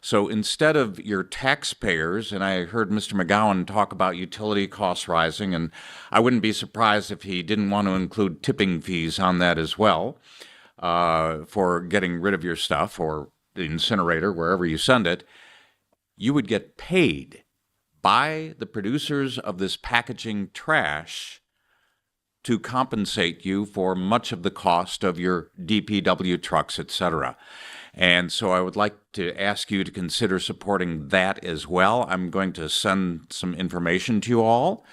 So instead of your taxpayers, and I heard Mr. McGowan talk about utility costs rising, and I wouldn't be surprised if he didn't want to include tipping fees on that as well, for getting rid of your stuff, or the incinerator, wherever you send it, you would get paid by the producers of this packaging trash to compensate you for much of the cost of your DPW trucks, etc. And so I would like to ask you to consider supporting that as well. I'm going to send some information to you all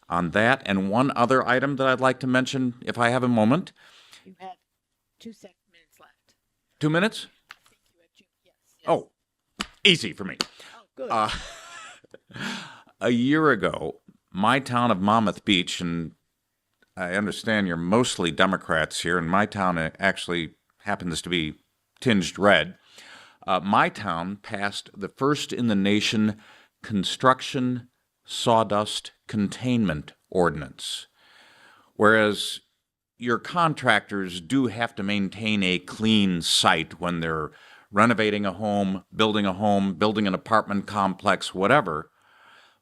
on that. And one other item that I'd like to mention, if I have a moment. You have 2 minutes left. 2 minutes? Oh, easy for me. Oh, good. A year ago, my town of Monmouth Beach, and I understand you're mostly Democrats here, and my town actually happens to be tinged red. My town passed the first in the nation construction sawdust containment ordinance, whereas your contractors do have to maintain a clean site when they're renovating a home, building an apartment complex, whatever.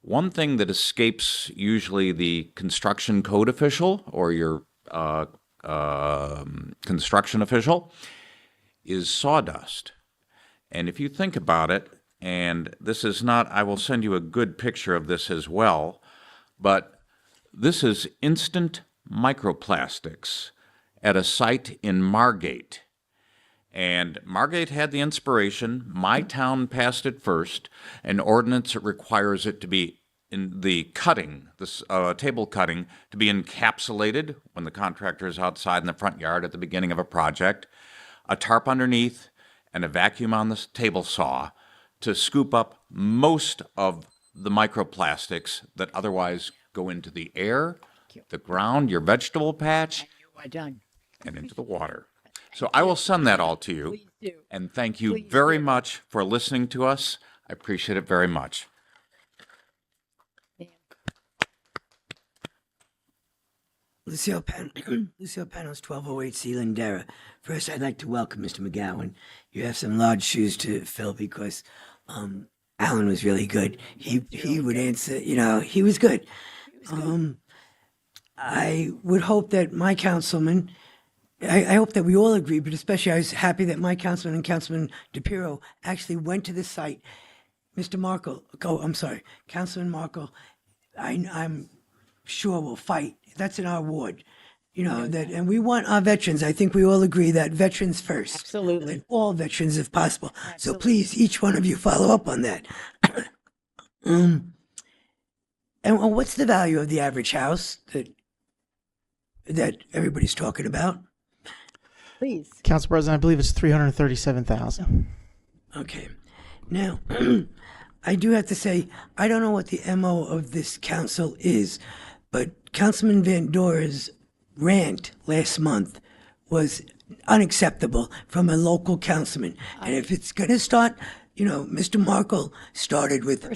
One thing that escapes usually the construction code official or your construction official is sawdust. And if you think about it, and this is not, I will send you a good picture of this as well, but this is instant microplastics at a site in Margate. And Margate had the inspiration. My town passed it first, an ordinance that requires it to be in the cutting, this table cutting, to be encapsulated when the contractor is outside in the front yard at the beginning of a project, a tarp underneath, and a vacuum on the table saw to scoop up most of the microplastics that otherwise go into the air, the ground, your vegetable patch, and into the water. So I will send that all to you. And thank you very much for listening to us. I appreciate it very much. Lucille Panos, 1208 C. Lindera. First, I'd like to welcome Mr. McGowan. You have some large shoes to fill because Alan was really good. He would answer, he was good. I would hope that my councilman, I hope that we all agree, but especially I was happy that my councilman and Councilman DePiero actually went to the site. Mr. Markle, Councilman Markle, I'm sure will fight. That's in our ward. And we want our veterans. I think we all agree that veterans first. Absolutely. And all veterans if possible. So please, each one of you follow up on that. And what's the value of the average house that everybody's talking about? Please. Council President, I believe it's 337,000. Okay. Now, I do have to say, I don't know what the MO of this council is, but Councilman Van Doren's rant last month was unacceptable from a local councilman. And if it's going to start, Mr. Markle started with...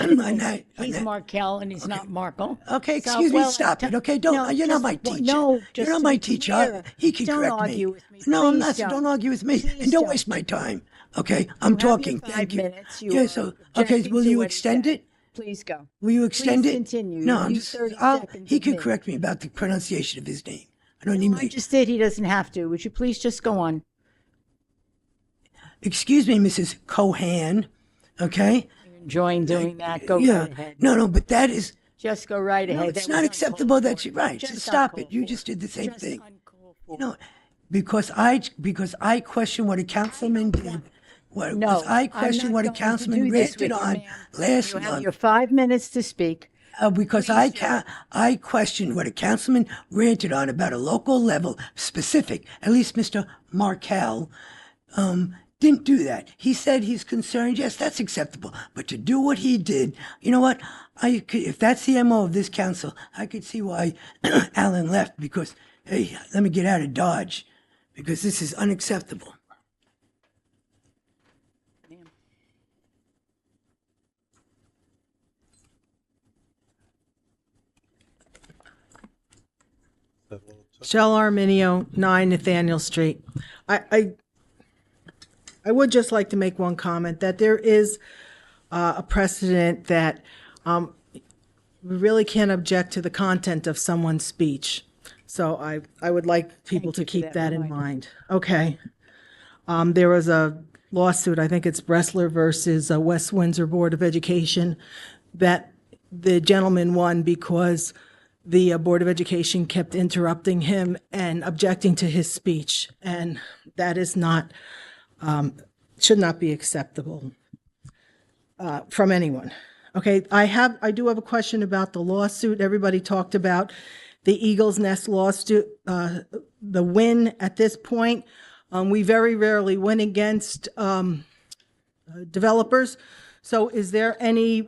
He's Markel and he's not Markle. Okay, excuse me, stop it. Okay, you're not my teacher. You're not my teacher. He can correct me. Don't argue with me. No, I'm Please not. Don't argue with me. Please And don't waste my time. Okay, I'm talking. Thank you. Yeah, so, okay, will you extend it? Please go. Will you extend Please it? continue. No, You I'm use just. 30 He seconds can of me. correct me about the pronunciation of his name. I don't need I just said he doesn't have to. Would you please just go on? Excuse me, Mrs. Cohan. Okay. Enjoying doing that. Go Yeah. right ahead. No, but that is. Just go right No, ahead. it's That not was acceptable uncalled that for. you right. Just Just stop it. uncalled You for. just did the same Just thing. uncalled for. No, because I question what a councilman did. No, I I'm question not what a going to councilman do this ranted with you, on ma'am. last You have month. your 5 minutes to speak. Because I questioned what a councilman ranted on about a local level specific. At least Mr. Markel didn't do that. He said he's concerned. Yes, that's acceptable. But to do what he did, you know what? If that's the MO of this council, I could see why Alan left because, hey, let me get out of Dodge because this is unacceptable. Shell Arminio, 9 Nathaniel Street. I would just like to make one comment that there is a precedent that we really can't object to the content of someone's speech. So I would like people to keep that in mind. Okay. There was a lawsuit, I think it's Bressler versus West Windsor Board of Education, that the gentleman won because the Board of Education kept interrupting him and objecting to his speech, and that is not, should not be acceptable from anyone. Okay, I do have a question about the lawsuit. Everybody talked about the Eagles Nest lawsuit, the win at this point. We very rarely win against developers. So is there any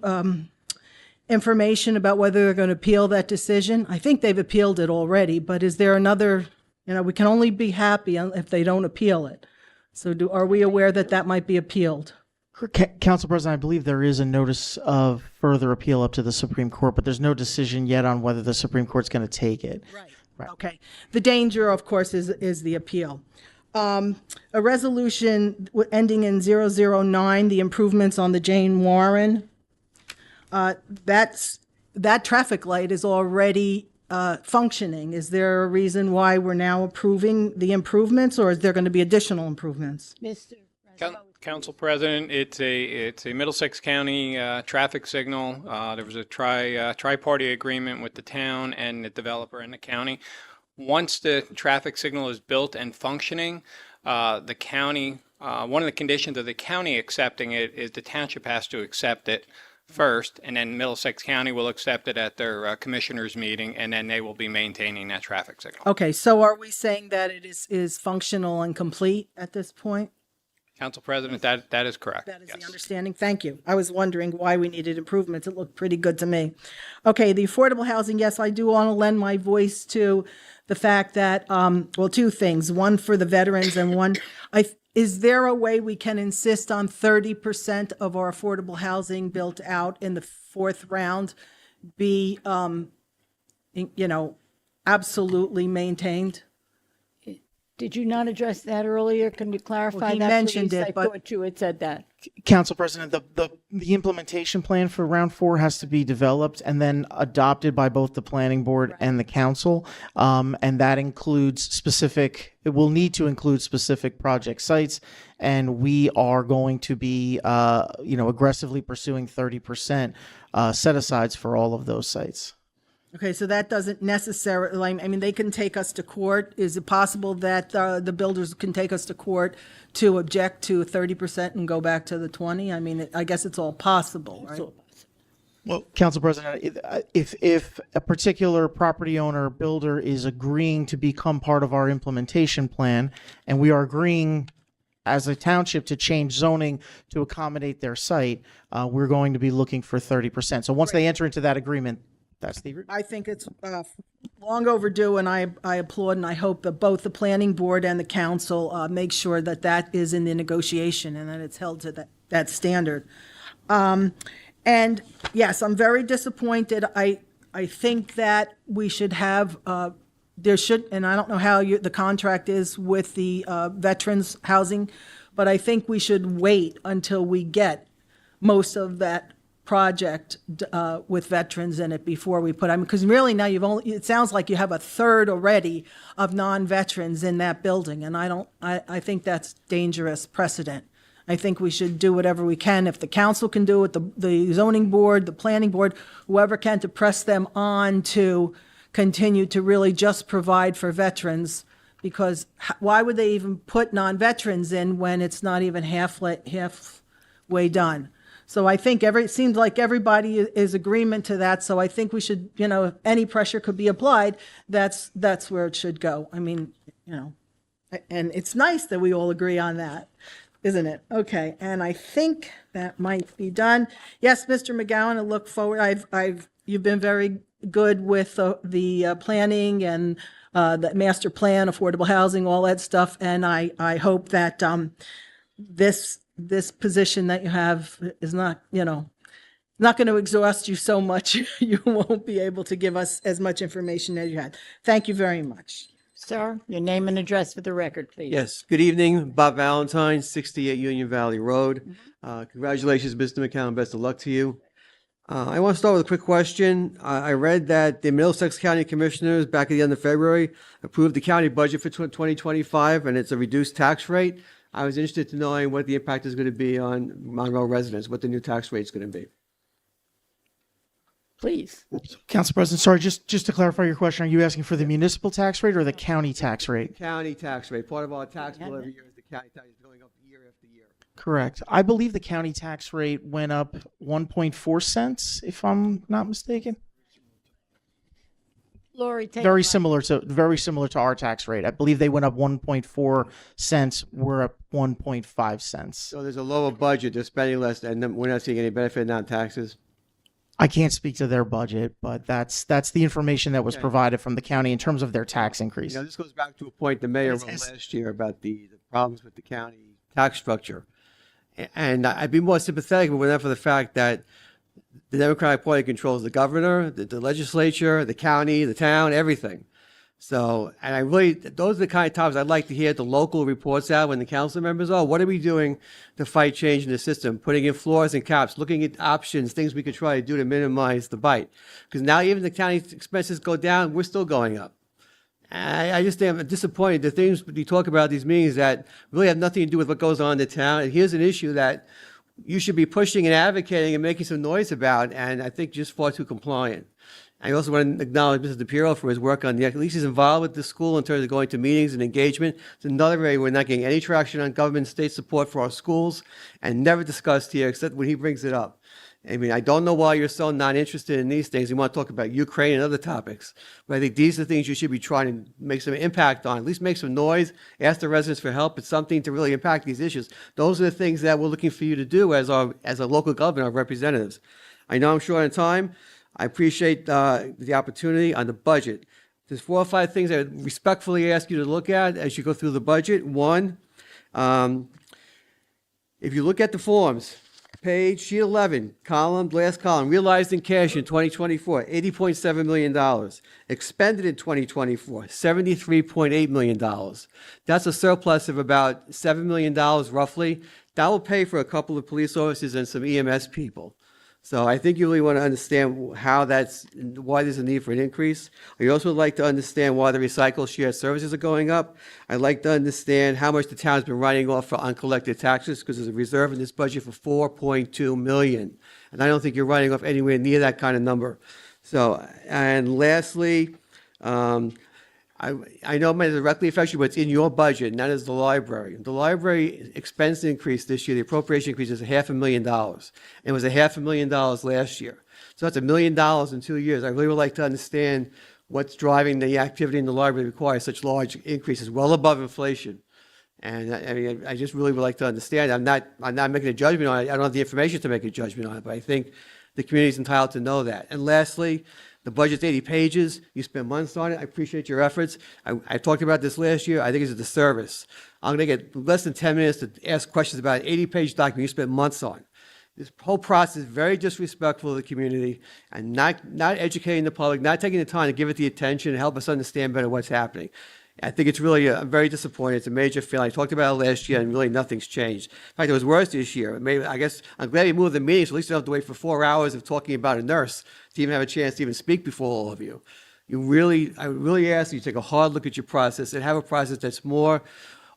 information about whether they're going to appeal that decision? I think they've appealed it already, but is there another, we can only be happy if they don't appeal it. So are we aware that that might be appealed? Council President, I believe there is a notice of further appeal up to the Supreme Court, but there's no decision yet on whether the Supreme Court's going to take it. Right. Okay. The danger, of course, is the appeal. A resolution ending in 009, the improvements on the Jane Warren. That traffic light is already functioning. Is there a reason why we're now approving the improvements, or is there going to be additional improvements? Mr. Council President, it's a Middlesex County traffic signal. There was a tri-party agreement with the town and the developer and the county. Once the traffic signal is built and functioning, the county One of the conditions of the county accepting it is the township has to accept it first, and then Middlesex County will accept it at their commissioners meeting, and then they will be maintaining that traffic signal. Okay, so are we saying that it is functional and complete at this point? Council President, that is correct. That is the understanding. Thank you. I was wondering why we needed improvements. It looked pretty good to me. Okay, the affordable housing, yes, I do want to lend my voice to the fact that, well, two things. One for the veterans and one, is there a way we can insist on 30% of our affordable housing built out in the fourth round be, absolutely maintained? Did you not address that earlier? Can you clarify Well, he that, mentioned please? it, I but- thought you had said that. Council President, the implementation plan for round 4 has to be developed and then adopted by both the planning board and the council. And that includes it will need to include specific project sites. And we are going to be, aggressively pursuing 30% set-asides for all of those sites. Okay, so that doesn't necessarily, I mean, they can take us to court. Is it possible that the builders can take us to court to object to 30% and go back to the 20? I mean, I guess it's all possible, right? Well, Council President, if a particular property owner or builder is agreeing to become part of our implementation plan, and we are agreeing as a township to change zoning to accommodate their site, we're going to be looking for 30%. So once they enter into that agreement, that's the agreement. I think it's long overdue, and I applaud and I hope that both the planning board and the council make sure that that is in the negotiation and that it's held to that standard. And yes, I'm very disappointed. I think that we should have, and I don't know how the contract is with the veterans housing, but I think we should wait until we get most of that project with veterans in it before we put, because really now it sounds like you have a third already of non-veterans in that building, and I think that's dangerous precedent. I think we should do whatever we can. If the council can do it, the zoning board, the planning board, whoever can, to press them on to continue to really just provide for veterans, because why would they even put non-veterans in when it's not even halfway done? So I think it seems like everybody is agreement to that. So I think we should, if any pressure could be applied, that's where it should go. I mean, and it's nice that we all agree on that, isn't it? Okay, and I think that might be done. Yes, Mr. McGowan, I look forward. You've been very good with the planning and the master plan, affordable housing, all that stuff, and I hope that this position that you have is not going to exhaust you so much you won't be able to give us as much information as you had. Thank you very much. Sir, your name and address for the record, please. Yes, good evening. Bob Valentine, 68 Union Valley Road. Congratulations, Mr. McCown. Best of luck to you. I want to start with a quick question. I read that the Middlesex County Commissioners back at the end of February approved the county budget for 2025, and it's a reduced tax rate. I was interested to knowing what the impact is going to be on Monroe residents, what the new tax rate is going to be. Please. Council President, sorry, just to clarify your question, are you asking for the municipal tax rate or the county tax rate? County tax rate. Part of our tax bill every year is the county tax is going up year after year. Correct. I believe the county tax rate went up 1.4 cents, if I'm not mistaken. Lori, take Very similar to our tax rate. I believe they went up 1.4 cents. We're up 1.5 cents. So there's a lower budget, they're spending less, and then we're not seeing any benefit in taxes. I can't speak to their budget, but that's the information that was provided from the county in terms of their tax increase. This goes back to a point the mayor wrote last year about the problems with the county tax structure. And I'd be more sympathetic with that for the fact that the Democratic Party controls the governor, the legislature, the county, the town, everything. So, and those are the kind of topics I'd like to hear the local reports out when the council members are. What are we doing to fight change in the system? Putting in floors and caps, looking at options, things we could try to do to minimize the bite. Because now even the county expenses go down, we're still going up. I just am disappointed. The things we talk about at these meetings that really have nothing to do with what goes on in the town. And here's an issue that you should be pushing and advocating and making some noise about, and I think just far too compliant. I also want to acknowledge Mr. DePiero for his work on at least he's involved with the school in terms of going to meetings and engagement. It's another area we're not getting any traction on government and state support for our schools and never discussed here except when he brings it up. I mean, I don't know why you're so not interested in these things. You want to talk about Ukraine and other topics. But I think these are the things you should be trying to make some impact on, at least make some noise, ask the residents for help. It's something to really impact these issues. Those are the things that we're looking for you to do as a local government, our representatives. I know I'm short on time. I appreciate the opportunity on the budget. There's 4 or 5 things I would respectfully ask you to look at as you go through the budget. One, if you look at the forms, sheet 11, last column, realized in cash in 2024, $80.7 million. Expended in 2024, $73.8 million. That's a surplus of about $7 million roughly. That will pay for a couple of police officers and some EMS people. So I think you really want to understand why there's a need for an increase. I also would like to understand why the recycle shared services are going up. I'd like to understand how much the town's been writing off for uncollected taxes, because there's a reserve in this budget for $4.2 million. And I don't think you're writing off anywhere near that kind of number. So, and lastly, I know it might directly affect you, but it's in your budget, and that is the library. The library expense increase this year, the appropriation increase is $500,000. It was $500,000 last year. So that's $1 million in 2 years. I really would like to understand what's driving the activity in the library to require such large increases, well above inflation. And I mean, I just really would like to understand. I'm not making a judgment on it. I don't have the information to make a judgment on it, but I think the community is entitled to know that. And lastly, the budget's 80 pages. You spent months on it. I appreciate your efforts. I talked about this last year. I think it's a disservice. I'm going to get less than 10 minutes to ask questions about an 80-page document you spent months on. This whole process is very disrespectful to the community and not educating the public, not taking the time to give it the attention and help us understand better what's happening. I think it's really, I'm very disappointed. It's a major failure. I talked about it last year, and really nothing's changed. In fact, it was worse this year. Maybe, I guess I'm glad you moved the meeting, so at least you don't have to wait for 4 hours of talking about a nurse to even have a chance to even speak before all of you. I would really ask you to take a hard look at your process and have a process that's more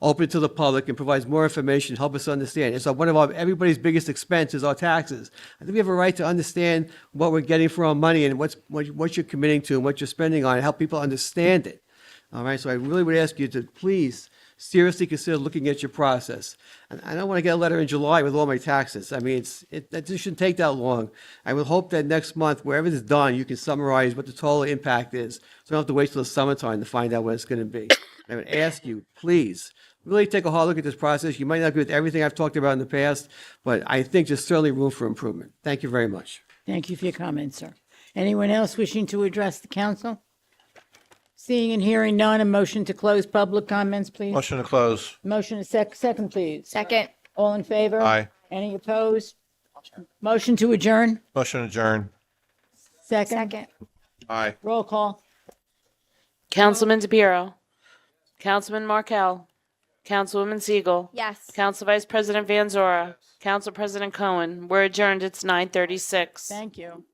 open to the public and provides more information to help us understand. It's one of everybody's biggest expense is our taxes. I think we have a right to understand what we're getting for our money and what you're committing to and what you're spending on and help people understand it. All right, so I really would ask you to please seriously consider looking at your process. And I don't want to get a letter in July with all my taxes. I mean, that just shouldn't take that long. I would hope that next month, wherever it's done, you can summarize what the total impact is. So I don't have to wait till the summertime to find out what it's going to be. I would ask you, please, really take a hard look at this process. You might not agree with everything I've talked about in the past, but I think there's certainly room for improvement. Thank you very much. Thank you for your comments, sir. Anyone else wishing to address the council? Seeing and hearing none, a motion to close public comments, please. Motion to close. Motion is second, please. Second. All in favor? Aye. Any opposed? Motion to adjourn? Motion adjourned. Second. Aye. Roll call. Councilman DePiero. Councilman Markel. Councilwoman Siegel. Yes. Council Vice President Van Zora. Council President Cohen. We're adjourned. It's 9:36. Thank you.